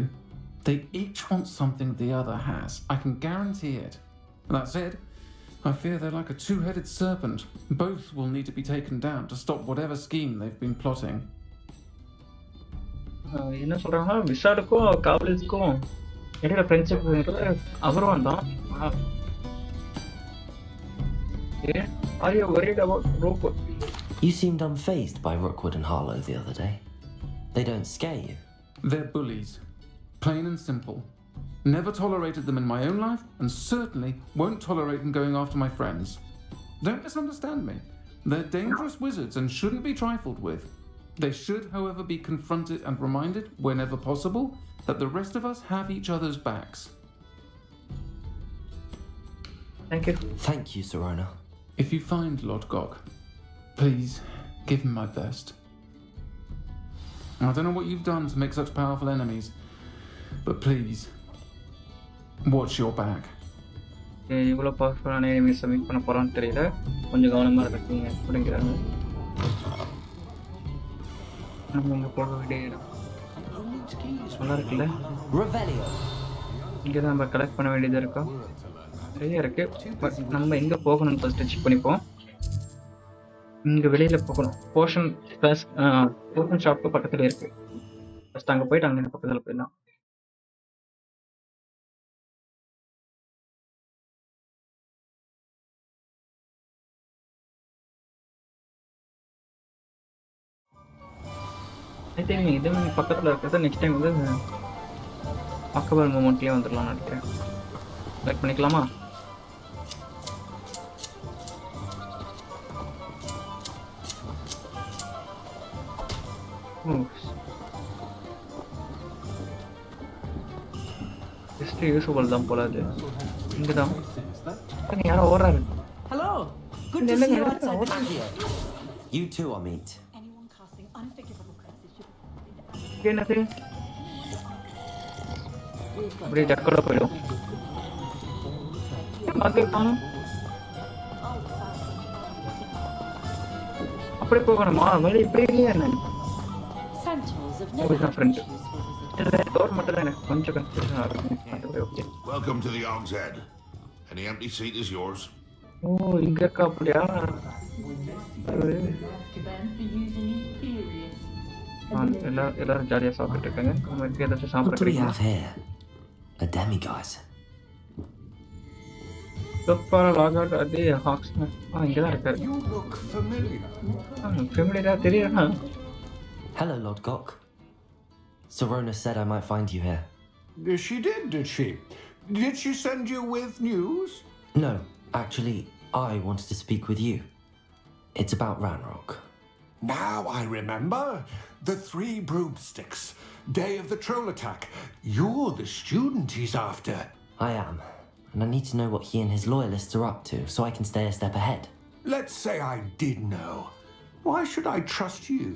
they each want something the other has. I can guarantee it. That said, I fear they're like a two-headed serpent. Both will need to be taken down to stop whatever scheme they've been plotting. என்ன சொல்றாங்க? விசாடுக்கும் காவலிஸ்க்கும் இடையில friendship அவரும் வந்தான். Are you worried about Rookwood? You seemed unfazed by Rookwood and Harlow the other day. They don't scare you. They're bullies. Plain and simple. Never tolerated them in my own life, and certainly won't tolerate them going after my friends. Don't misunderstand me. They're dangerous wizards and shouldn't be trifled with. They should, however, be confronted and reminded, whenever possible, that the rest of us have each other's backs. Thank you. Thank you, Serona. If you find Lord Gok, please give him my best. I don't know what you've done to make such powerful enemies, but please, watch your back. இவ்வளோ பவர்ஃபுல்லான எனிமீஸை meet பண்ண போகிறான்னு தெரியல. கொஞ்சம் கவனமாக இருக்கீங்க அப்படிங்கிறாங்க. நம்ம இங்கே போக வேண்டிய இடம் நல்லா இருக்குல்ல? இங்கே தான் நம்ம கலெக்ட் பண்ண வேண்டியது இருக்கோம். நிறைய இருக்குது. பட் நம்ம எங்கே போகணும்னு ஃபஸ்ட்டு செக் பண்ணிப்போம். இங்கே வெளியில் போகணும். போர்ஷன் ஷாப்புக்கு பக்கத்தில் இருக்குது. ஃபஸ்ட் அங்கே போயிட்டு அங்கே பக்கத்தில் போயிடலாம். ஐ திங்க் இதே மாதிரி பக்கத்தில் இருக்கிறத நெக்ஸ்ட் டைம் வந்து அக்கபர் மூமெண்ட்லேயே வந்துடலாம்னு நினைக்கிறேன். லைக் பண்ணிக்கலாமா? ஜஸ்ட் யூஸ்ஃபுல் தான் போல. அது இங்கே தான் யாரோ ஓடுறாரு. Hello. Good to see you outside the studio. You too, Amit. Anyone casting unforgivable curses should என்னது அப்படியே ஜக்கோட போயிடும். அப்படியே போகணுமா? வழி இப்படி இல்லையா? என்ன ஃப்ரெண்ட் டோர் மட்டும் தான் எனக்கு கொஞ்சம் கன்ஃபியூஷன் ஆகுது. Welcome to the Hog's Head. Any empty seat is yours. ஓ, இங்க இருக்கா? அப்படியா? எல்லாரும் ஜாலியா சாப்பிட்டு இருக்காங்க. நமக்கு ஏதாச்சும் What do we சாப்பிட have here? A demiguise. அதே ஹாக்ஸ் இங்கதான் இருக்காரு. ஃபெமிலியரா தெரியுறா? Hello, Lord Gok. Serona said I might find you here. She did she? Did she send you with news? No, actually, I wanted to speak with you. It's about Ranrock. Now I remember. The 3 broomsticks. Day of the troll attack. You're the student he's after. I am, and I need to know what he and his loyalists are up to so I can stay a step ahead. Let's say I did know. Why should I trust you?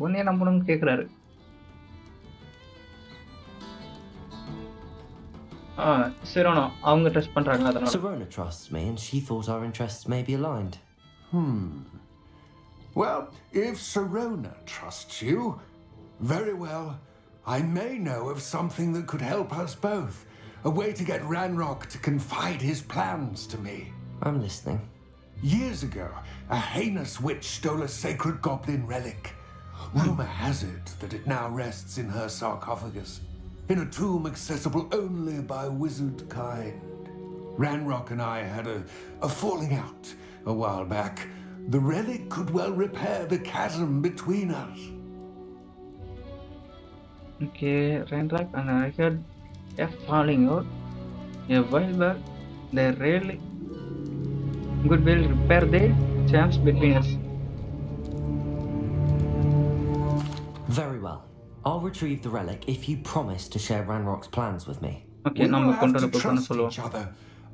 உன்னைய நம்பணும்னு கேக்குறாரு. Serona, அவங்க trust பண்றாங்க அதனால. Serona trusts me, and she thought our interests may be aligned. Well, if Serona trusts you, very well. I may know of something that could help us both. A way to get Ranrock to confide his plans to me. I'm listening. Years ago, a heinous witch stole a sacred goblin relic. Rumor has it that it now rests in her sarcophagus, in a tomb accessible only by wizard kind. Ranrock and I had a falling out a while back. The relic could well repair the chasm between us. Okay, raindrop and I heard F falling out. A while back, they really good will repair the champs between us. Very well. I'll retrieve the relic if you promise to share Ranrock's plans with me. Okay, We நம்ம will have கொண்டு to வர போய் trust சொல்லுவோம். each other.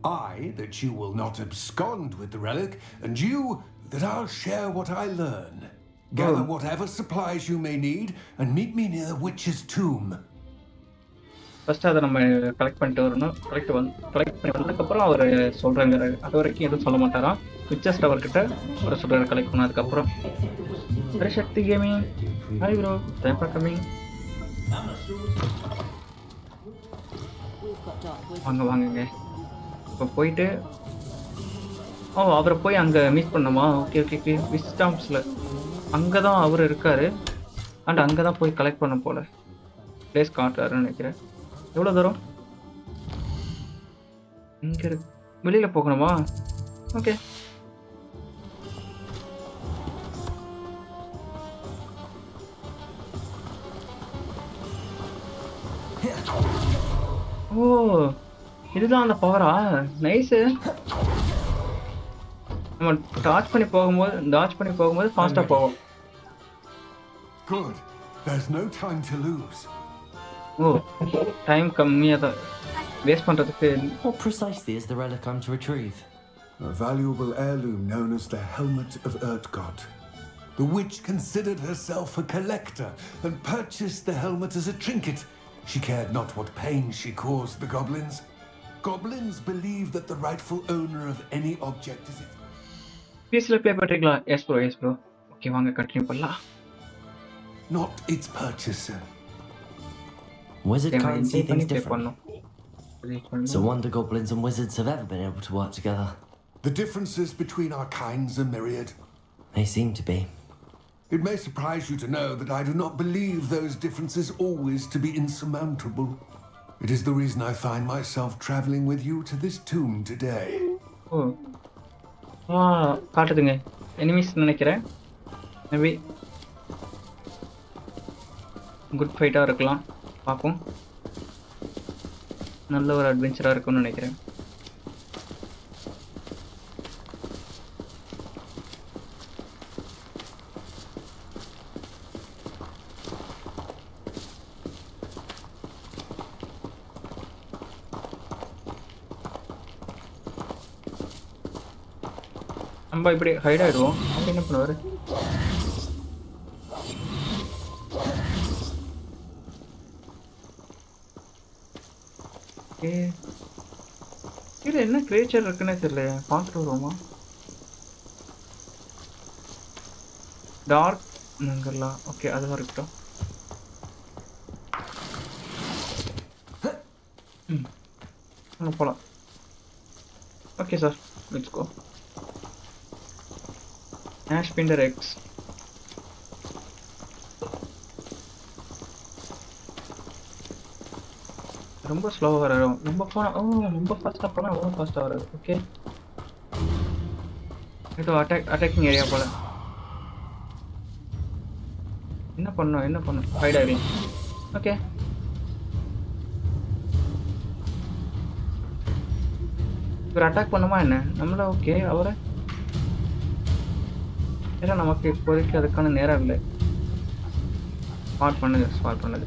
I, that you will not abscond with the relic, and you, that I'll share what I learn. Gather whatever supplies you may need, and meet me near the witch's tomb. First அதை நம்ம collect பண்ணிட்டு வரணும். Collect பண்ணி வந்ததுக்கப்புறம் அவர் சொல்கிறாங்க. அது வரைக்கும் எதுவும் சொல்ல மாட்டாராம். விச்சஸ்ட் அவர்கிட்ட ஒரு சொல்கிறார் கலெக்ட் பண்ணதுக்கப்புறம். Hari Shakti gaming, hi bro, time for coming. வாங்க இப்போ போயிட்டு அவரை போய் அங்கே மீட் பண்ணோமா? ஓகே விஸ்டாம்ஸில் அங்கே தான் அவர் இருக்கார். அண்ட் அங்கே தான் போய் கலெக்ட் பண்ண போல பிளேஸ் காட்டுறாருன்னு நினைக்கிறேன். எவ்வளோ தூரம்? இங்கே இருக்கு. வெளியில் போகணுமா? ஓகே. ஓ, இதுதான் அந்த பவரா? நைஸு. நம்ம டாச் பண்ணி போகும்போது ஃபாஸ்ட்டாக போவோம். Good. There's no time to lose. ஓ, டைம் கம்மியாக தான் வேஸ்ட் பண்ணுறதுக்கு. What precisely is the relic I'm to retrieve? A valuable heirloom known as the Helmet of Urtgod. The witch considered herself a collector and purchased the helmet as a trinket. She cared not what pain she caused the goblins. Goblins believe that the rightful owner of any object is it. பீஸில் play பண்ணுறீங்களா? Yes bro. Okay, வாங்க continue பண்ணலாம். Not its purchaser. Wizard kind see things differently. So wonder goblins and wizards have ever been able to work together. The differences between our kinds are myriad. They seem to be. It may surprise you to know that I do not believe those differences always to be insurmountable. It is the reason I find myself traveling with you to this tomb today. Oh. காட்டுதுங்க. Enemies நினைக்கிறேன். Maybe good ஃபைட்டாக இருக்கலாம். பார்ப்போம். நல்ல ஒரு அட்வென்ச்சராக இருக்கும்னு நினைக்கிறேன். நம்ம இப்படி ஹைட் ஆகிடுவோம். அப்படி என்ன பண்ணுவார்? கீழே என்ன கிரியேச்சர் இருக்குன்னே தெரியல. பார்த்துட்டு வருவோமா? டார்க் நங்கர்லாம். ஓகே, அதுவும் இருக்கட்டும். போகலாம். Okay sir, let's go. Ash Pinder X. ரொம்ப ஸ்லோவாக வரும். ரொம்ப போனால் ரொம்ப ஃபாஸ்ட்டாக போனால் ரொம்ப ஃபாஸ்ட்டாக வராது. ஓகே, இது அட்டாக்கிங் ஏரியா போல். என்ன பண்ணும் ஹைட் ஆகிடலாம். ஓகே, இவர் அட்டாக் பண்ணுமா என்ன நம்மள? ஓகே, அவரை ஏன்னா நமக்கு இப்போதைக்கு அதுக்கான நேரம் இல்லை. ஸ்பாட் பண்ணுது.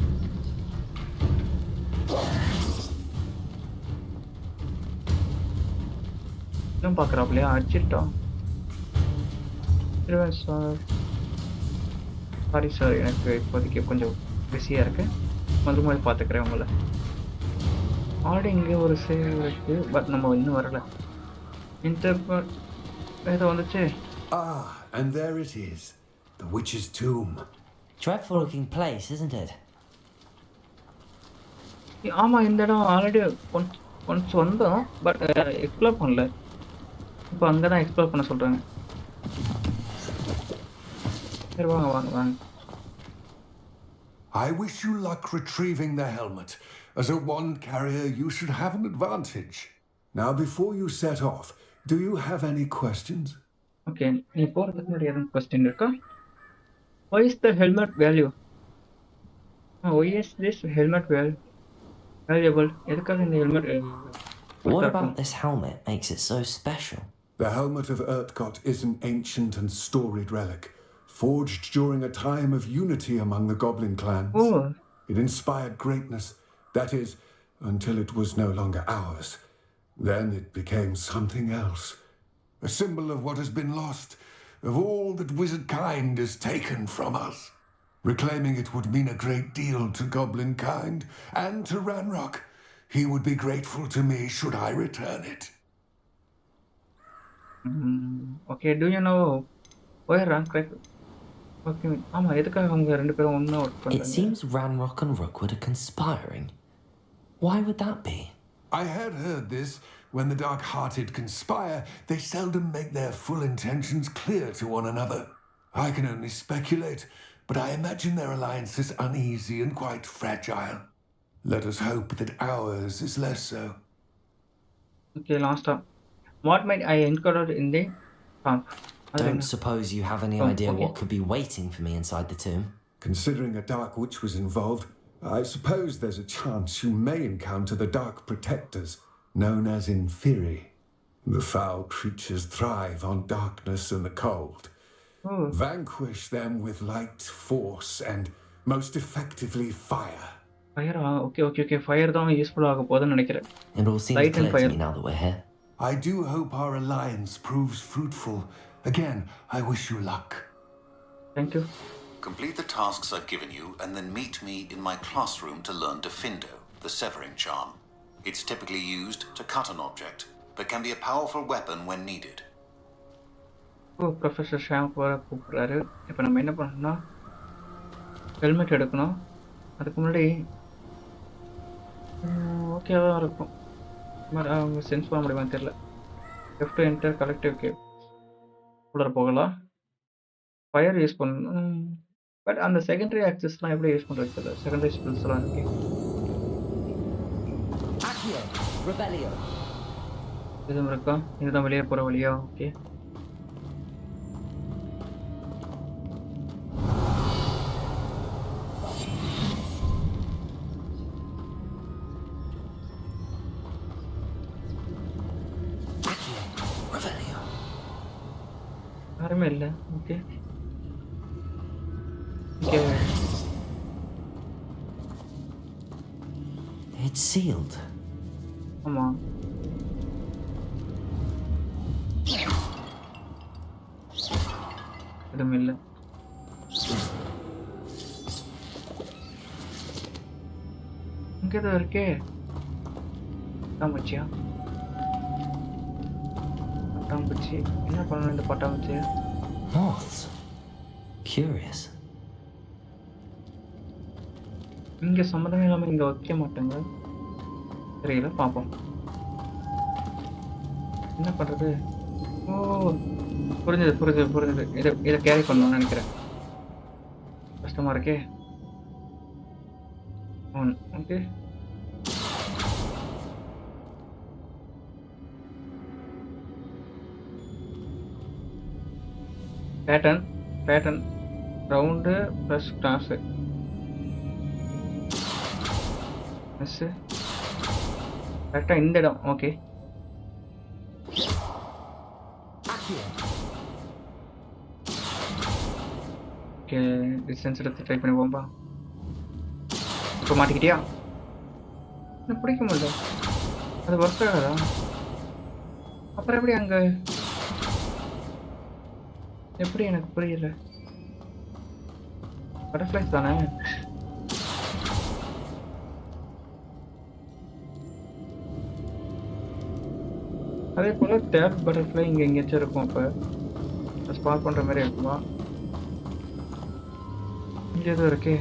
இன்னும் பார்க்குறாப்லையா? அடிச்சிட்டோம். சாரி சார், எனக்கு இப்போதைக்கு கொஞ்சம் பிஸியாக இருக்கு. மறுபடியும் பார்த்துக்கிறேன் உங்களை. ஆல்ரெடி இங்கே ஒரு சேவ் இருக்கு, பட் நம்ம இன்னும் வரலை. ஏதோ வந்துச்சு. And there it is, the witch's tomb. Dreadful looking place, isn't it? ஆமாம், இந்த இடம் ஆல்ரெடி ஒன்ஸ் வந்தோம், பட் எக்ஸ்ப்ளோர் பண்ணல. இப்போ அங்கே தான் எக்ஸ்ப்ளோர் பண்ண சொல்கிறாங்க. சரி, வாங்க. I wish you luck retrieving the helmet. As a wand carrier, you should have an advantage. Now, before you set off, do you have any questions? Okay, நீ போகிறதுக்கு முன்னாடி எதுவும் கொஸ்டின் இருக்கா? What is the helmet value? why is this helmet valuable? எதுக்காக இந்த helmet What about this helmet makes it so special? The helmet of Urtkot is an ancient and storied relic, forged during a time of unity among the goblin clans. Oh. It inspired greatness, that is, until it was no longer ours. Then it became something else, a symbol of what has been lost, of all that wizard kind is taken from us. Reclaiming it would mean a great deal to goblin kind and to Ranrock. He would be grateful to me should I return it. Okay, do you know why Ranrock? Okay, ஆமா எதுக்காக அவங்க ரெண்டு பேரும் ஒண்ணா work It பண்றாங்க? seems Ranrock and Rookwood are conspiring. Why would that be? I had heard this. When the dark-hearted conspire, they seldom make their full intentions clear to one another. I can only speculate, but I imagine their alliance is uneasy and quite fragile. Let us hope that ours is less so. Okay, last time. What might I encounter in the camp? Don't suppose you have any idea okay. what could be waiting for me inside the tomb? Considering a dark witch was involved, I suppose there's a chance you may encounter the dark protectors, known as Inferi. The foul creatures thrive on darkness and the cold. Vanquish them with light, force, and most effectively fire. Fire, okay. Fire தான் useful ஆக போகுதுன்னு நினைக்கிறேன். It all seems Light and clear to fire. me now that we're here. I do hope our alliance proves fruitful. Again, I wish you luck. Thank you. Complete the tasks I've given you and then meet me in my classroom to learn Defindo, the severing charm. It's typically used to cut an object, but can be a powerful weapon when needed. Professor ஷாம் வர கூப்பிட்றாரு. இப்போ நம்ம என்ன பண்ணணும்னா helmet எடுக்கணும். அதுக்கு முன்னாடி ஓகேவா இருக்கும். அவங்க சென்ஸ் பண்ண முடியுமான்னு தெரியல. Left to enter collective cave உள்ள போகலாம். ஃபயர் யூஸ் பண்ணணும். பட் அந்த செகண்டரி ஆக்சஸ்லாம் எப்படி யூஸ் பண்ணுறது தெரியல. செகண்டரி ஸ்கில்ஸ்லாம் இருக்கு. இதுவும் இருக்கா? இதுதான் வெளியே போகிற வழியா? ஓகே. யாருமே இல்லை. Okay okay. It's sealed. ஆமாம். எதுவும் இல்லை. இங்கே தான் இருக்கே. பட்டாம்பூச்சியா? பட்டாம்பூச்சி என்ன பண்ணணும் இந்த பட்டாம்பூச்சி? Moths. Curious. இங்கே சம்மந்தமே இல்லாமல் இங்கே வைக்க மாட்டாங்க. தெரியல, பார்ப்போம் என்ன பண்ணுறது. ஓ புரிஞ்சது. இதை கேரி பண்ணணும்னு நினைக்கிறேன். கஷ்டமாக இருக்கே. Okay pattern round plus class miss கரெக்டாக இந்த இடம். ஓகே ஓகே டிஸ்டன்ஸ் எடுத்து ட்ரை பண்ணி போம்பா. இப்போ மாட்டிக்கிட்டியா? எனக்கு பிடிக்க முடியல. அது ஒர்க் ஆகாதா? அப்புறம் எப்படி அங்கே எப்படி எனக்கு புரியல. பட்டர்ஃப்ளைஸ் தானே? அதே போல் தேர்ட் பட்டர்ஃப்ளை இங்கே எங்கேயாச்சும் இருக்கும். அப்போ ஸ்பாட் பண்ணுற மாதிரி இருக்குமா? இங்கே எதுவும் இருக்கே.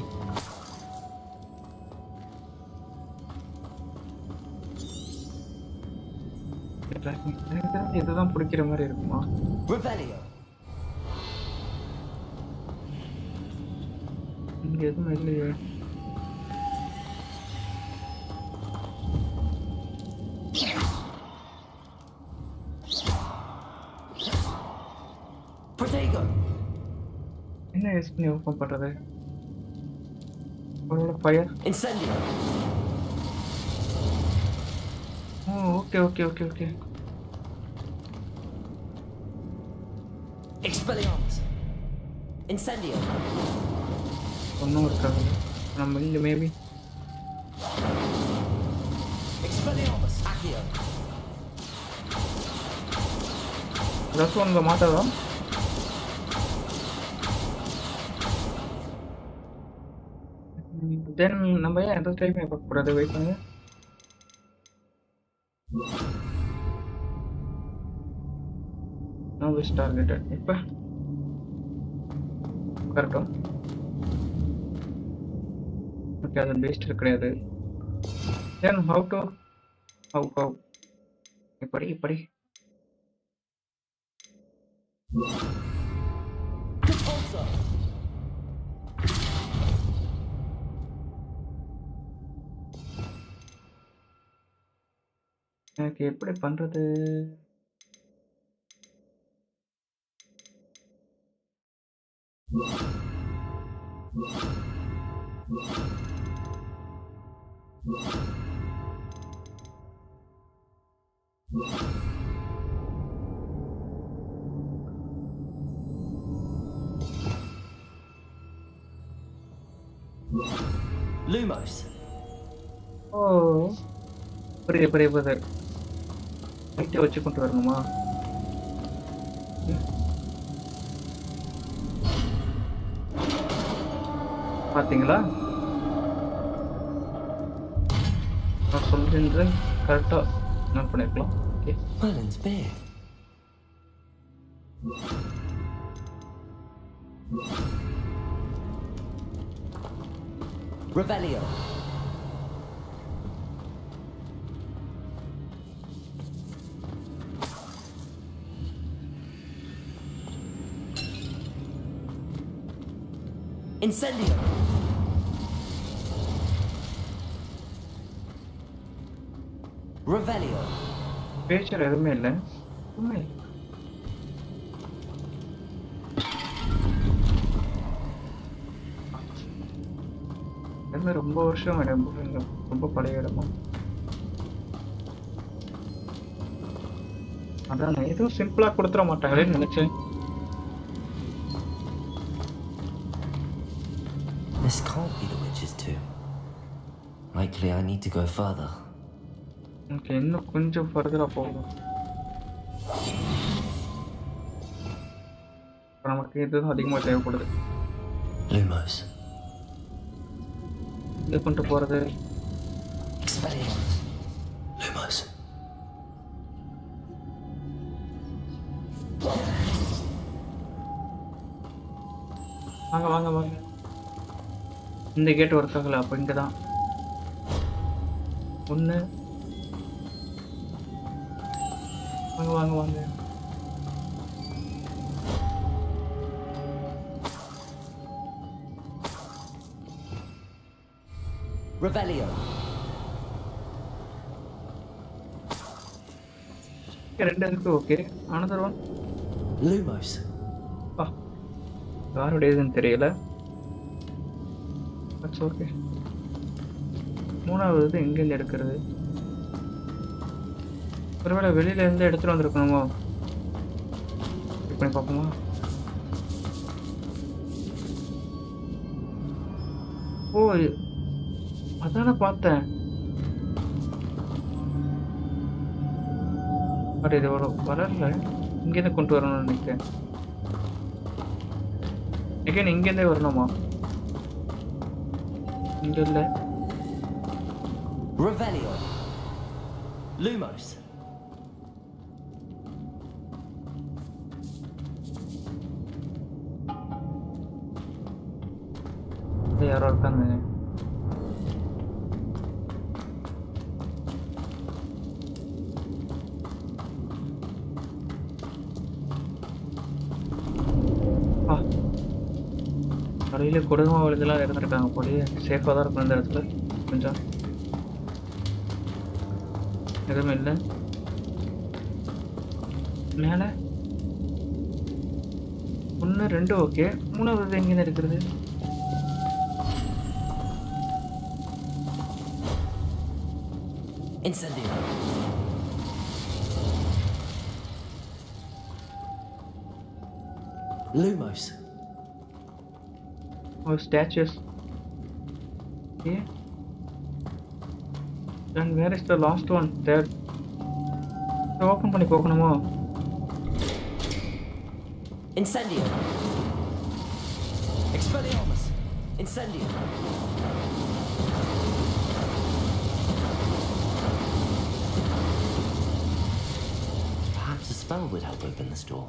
இதுதான் பிடிக்கிற மாதிரி இருக்குமா? இங்கே எதுவும் இல்லையே. என்ன யூஸ் பண்ணி ஓப்பன் பண்ணுறது? Fire. Incendio. Oh, okay. Expelliarmus. Incendio. ஒன்றும் இருக்காது நம்ம இங்கே மேபி Expelliarmus. Accio. ஏதாச்சும் ஒன்று மாட்டாதா? தென் நம்ம ஏன் எந்த டைம் பார்க்கக்கூடாது? வெயிட் பண்ணுங்க. No wish targeted. இப்போ கரெக்டா? ஓகே, அது பேஸ்ட் கிடையாது. தென் ஹவு இப்படி எனக்கு எப்படி பண்றது? Lumos. ஓ, புரியுது. லைட்டை வச்சு கொண்டு வரணுமா? பார்த்தீங்களா? நான் சொல்றது கரெக்டாக நோட் பண்ணிருக்கலாம். Okay. Merlin's beard. Revelio. Incendio. Revelio. பேச்சர் எதுவுமே இல்லை. ரொம்ப வருஷம் ரொம்ப பழைய இடமா? அதான் எதுவும் சிம்பிளா கொடுத்துட மாட்டாங்களேன்னு நினைச்சேன். This can't be the witch's tomb. Likely I need to go further. Okay, இன்னும் கொஞ்சம் ஃபர்தரா போகணும். நமக்கு இதுதான் அதிகமாக தேவைப்படுது. Lumos. இது கொண்டு போறது. Expelliarmus. Lumos. வாங்க. இந்த கேட் ஒர்க் ஆகல. அப்போ இங்கே தான் ஒன்று. வாங்க. Revelio. ரெண்டு இருக்கு. Okay, another one. Lumos. யாருடையதுன்னு தெரியல. That's okay. மூணாவது எங்கேருந்து எடுக்கிறது? ஒருவேளை வெளியில இருந்து எடுத்துட்டு வந்திருக்கணுமோ? செக் பண்ணி பார்ப்போமா? ஓ, அதான பார்த்தேன். பட் இது வரல. இங்கேருந்து கொண்டு வரணும்னு நினைக்கிறேன். எகைன் இங்கேருந்தே வரணுமா? இங்க இல்லை. Revelio. Lumos. யாரோ இருக்காங்க. கடையில் கொடுமை வழிதெல்லாம் இருந்திருக்காங்க போலயே. சேஃபாக தான் இருக்கும் இந்த இடத்துல. கொஞ்சம் எதுவுமே இல்லை. மேலே 1 2 ஓகே. மூணாவது எங்கேருந்து எடுக்கிறது? Incendio. Lumos. Oh, statues. Okay. Then where is the last one? There. Open பண்ணி போகணுமோ? Incendio. Expelliarmus. Incendio. Perhaps a spell would help open this door.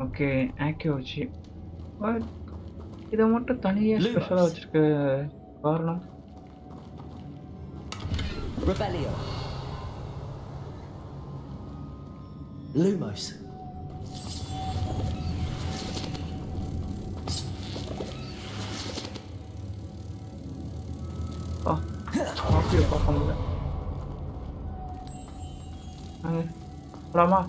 Okay, accuracy. What? இத மட்டும் தனியா ஸ்பெஷலா வச்சிருக்க காரணம்? Rebellio. Lumos. அப்படியே பார்க்க முடியல. போலாமா?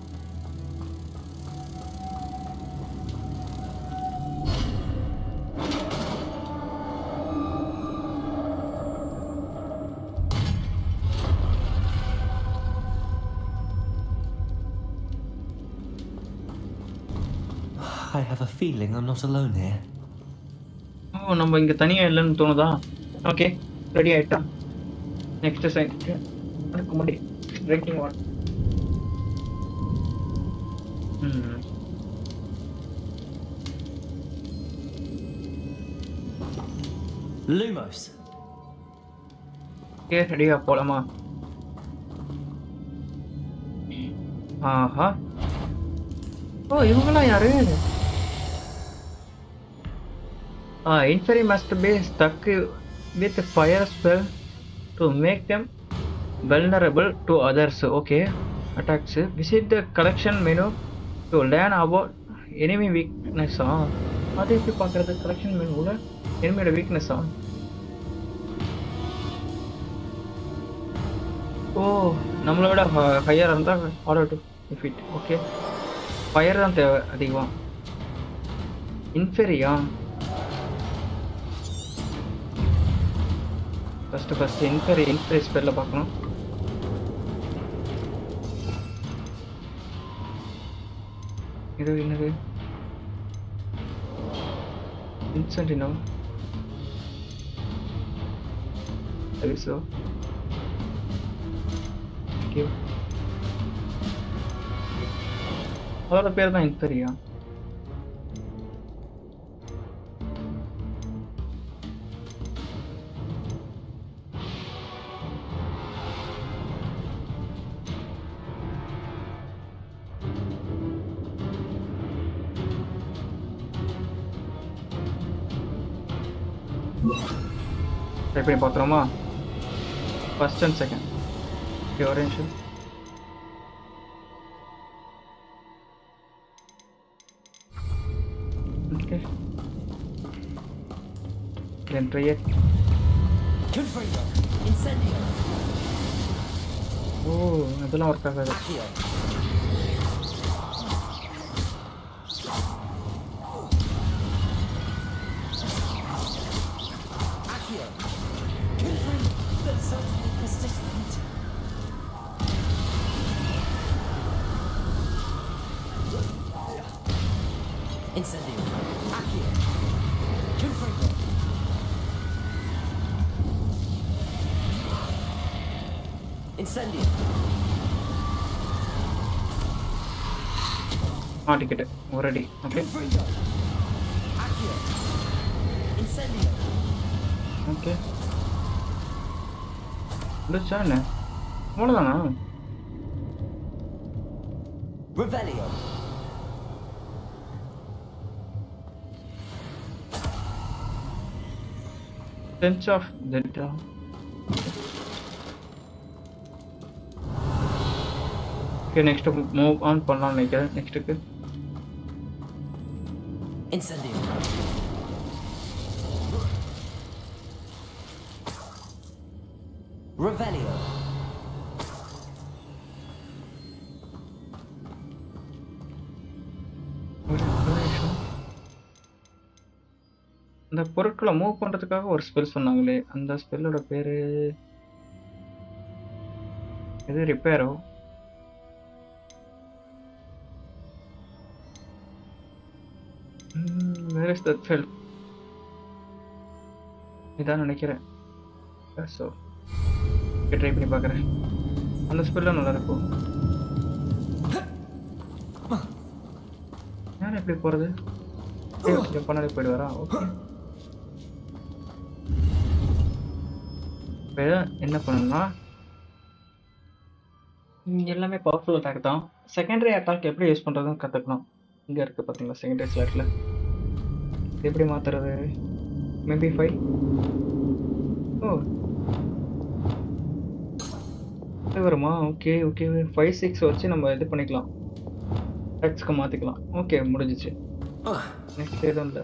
I have a feeling I'm not alone here. ஓ, நம்ம இங்க தனியா இல்லைன்னு தோணுதா? ஓகே, ரெடி ஆயிட்டா. நெக்ஸ்ட் சைட் அதுக்கு முன்னாடி ட்ரிங்கிங் வாட்டர். Lumos. ஓகே, ரெடியா போலாமா? ஆஹா, ஓ, இவங்களாம் யாரு? Inferi must be stuck with fire spell to make them vulnerable to others. Okay, attacks. Visit the collection menu to learn about enemy weakness. அது எப்படி பார்க்கறது? collection menu எனிமியோட weakness. ஓ, நம்மளோட higher இருந்தால் order to defeat. Okay, fire தான் தேவை அதிகம். இன்ஃபெரியா? First இன்ஃபெரி ஸ்பெல்ல பார்க்கணும். இது என்னது? இன்சென்டினோ அவிசோ. ஓகே, அதோட பேர் தான் இன்ஃபெரியா. ட்ரை பண்ணி பார்த்துருமா? First and second. ஓகே, ஒரு நிமிஷம். Okay, then try it. Oh, இதெல்லாம் ஒர்க் ஆகாது. Incendio. Accio. Confringo. Incendio. Ticket ready. Okay, Accio. Incendio. Okay, முடிச்சா என்ன? அவ்வளோதானா? Revelio. Sense of Delta. Okay, next move on பண்ணலாம் நினைக்கிறேன். நெக்ஸ்ட்டுக்கு Incendio. Revelio. அந்த பொருட்களை மூவ் பண்றதுக்காக ஒரு ஸ்பெல் சொன்னாங்களே, அந்த ஸ்பெல்லோட பேரு எது? ரிப்பேரோ? Where is that spell? இதான் நினைக்கிறேன். ஸோ ட்ரை பண்ணி பார்க்குறேன். அந்த ஸ்பெல்லும் நல்லா இருக்கும். யார் எப்படி போகிறது? ஜம்ப் பண்ணாலே போயிடுவாரா? ஓகே. இப்போ என்ன பண்ணணும்னா, எல்லாமே பவர்ஃபுல் அட்டாக் தான். செகண்டரி அட்டாக் எப்படி யூஸ் பண்ணுறதுன்னு கற்றுக்கணும். இங்கே இருக்குது பார்த்தீங்களா செகண்டரி ஸ்லாட்டில். எப்படி மாற்றுறது? மேபி 5. ஓ, இது வருமா? Okay okay. 5 6 வச்சு நம்ம இது பண்ணிக்கலாம், அட்டாக்ஸ்க்கு மாற்றிக்கலாம். ஓகே, முடிஞ்சிச்சு. நெக்ஸ்ட் எதுவும் இல்லை.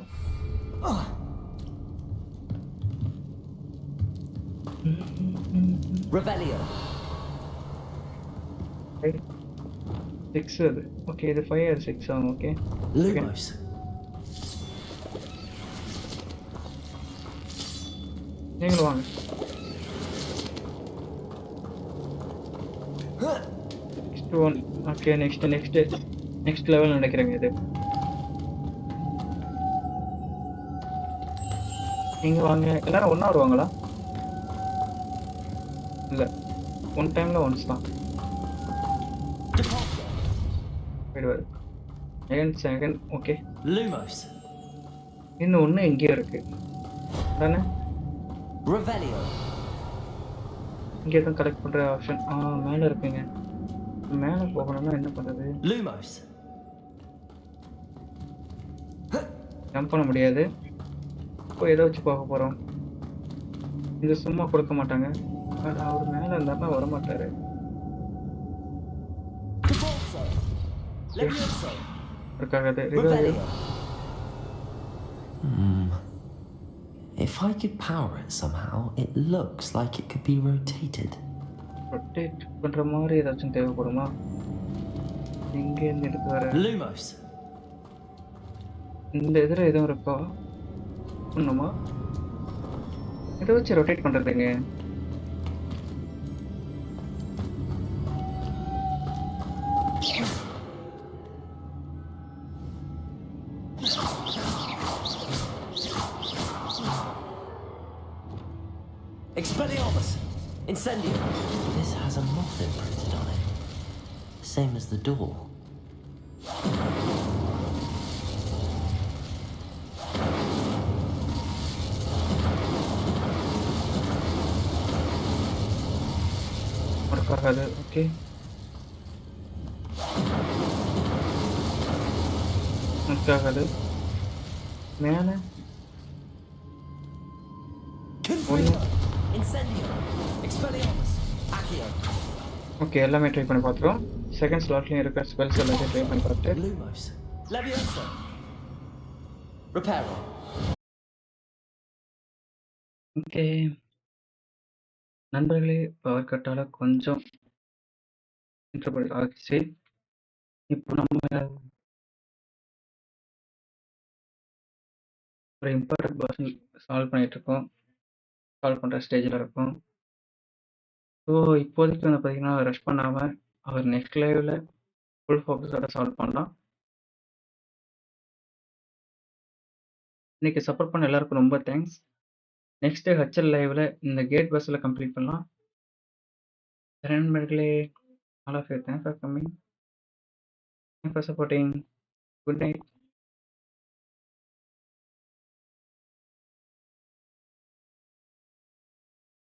Revelio. 6 அது. ஓகே, இது 5 அது 6 ஆகும். ஓகே. Lumos. நீங்களும் வாங்க. Next one. Okay, next level நினைக்கிறேங்க இது. நீங்க வாங்க. எல்லாரும் ஒன்றா வருவாங்களா? இல்லை, ஒன் டைமில் ஒன்ஸ் தான் போயிடுவார். செகண்ட். Okay, Lumos. இன்னும் ஒன்று இங்கேயும் இருக்கு தானே? Revelio. இங்கே தான் கலெக்ட் பண்ணுற ஆப்ஷன் மேலே இருக்குங்க. மேலே போகணும்னா என்ன பண்ணுறது? Lumos. ஜம்ப் பண்ண முடியாது. இப்போ எதை வச்சு போக போகிறோம்? இது சும்மா கொடுக்க மாட்டாங்க. அவர் மேலே இருந்தாருன்னா வரமாட்டார். இருக்காக. Revelio. If I could power it somehow, it looks like it could be rotated. Rotate பண்ணுற மாதிரி ஏதாச்சும் தேவைப்படுமா? இங்கேருந்து எடுத்து வர Lumos. இந்த இதில் எதுவும் இருக்கா? ஒன்றுமா இதை வச்சு ரொட்டேட் பண்ணுறதுங்க. Expelliarmus. Incendio. This has a moth imprinted on it. Same as the door. ஆகாது. ஓகே, ஆகாது. மேலே ஓகே, எல்லாமே ட்ரை பண்ணி பார்த்துருவோம். செகண்ட் ஸ்லாட்லையும் இருக்கிற ஸ்பெல்ஸ் எல்லாத்தையும் ட்ரை பண்ணி பார்த்துட்டு Lumos. Leviosa. Reparo. ஓகே நண்பர்களே, பவர் கட்டால் கொஞ்சம் இன்டர்பிரட் ஆகிடுச்சு. இப்போ நம்ம ஒரு இம்பார்ட்டன்ட் பர்சன் சால்வ் பண்ணிகிட்ருக்கோம். சால்வ் பண்ணுற ஸ்டேஜில் இருக்கும். ஸோ இப்போதைக்கு வந்து பார்த்தீங்கன்னா ரஷ் பண்ணாமல் அவர் நெக்ஸ்ட் லைவில் ஃபுல் ஃபோக்கஸோட சால்வ் பண்ணலாம். இன்றைக்கி சப்போர்ட் பண்ண எல்லாருக்கும் ரொம்ப தேங்க்ஸ். நெக்ஸ்ட்டு ஹெச்எல் லைவில் இந்த கேட் பஸ்ஸில் கம்ப்ளீட் பண்ணலாம். நண்பர்களே, all of you thanks for coming, thanks for supporting. Good night.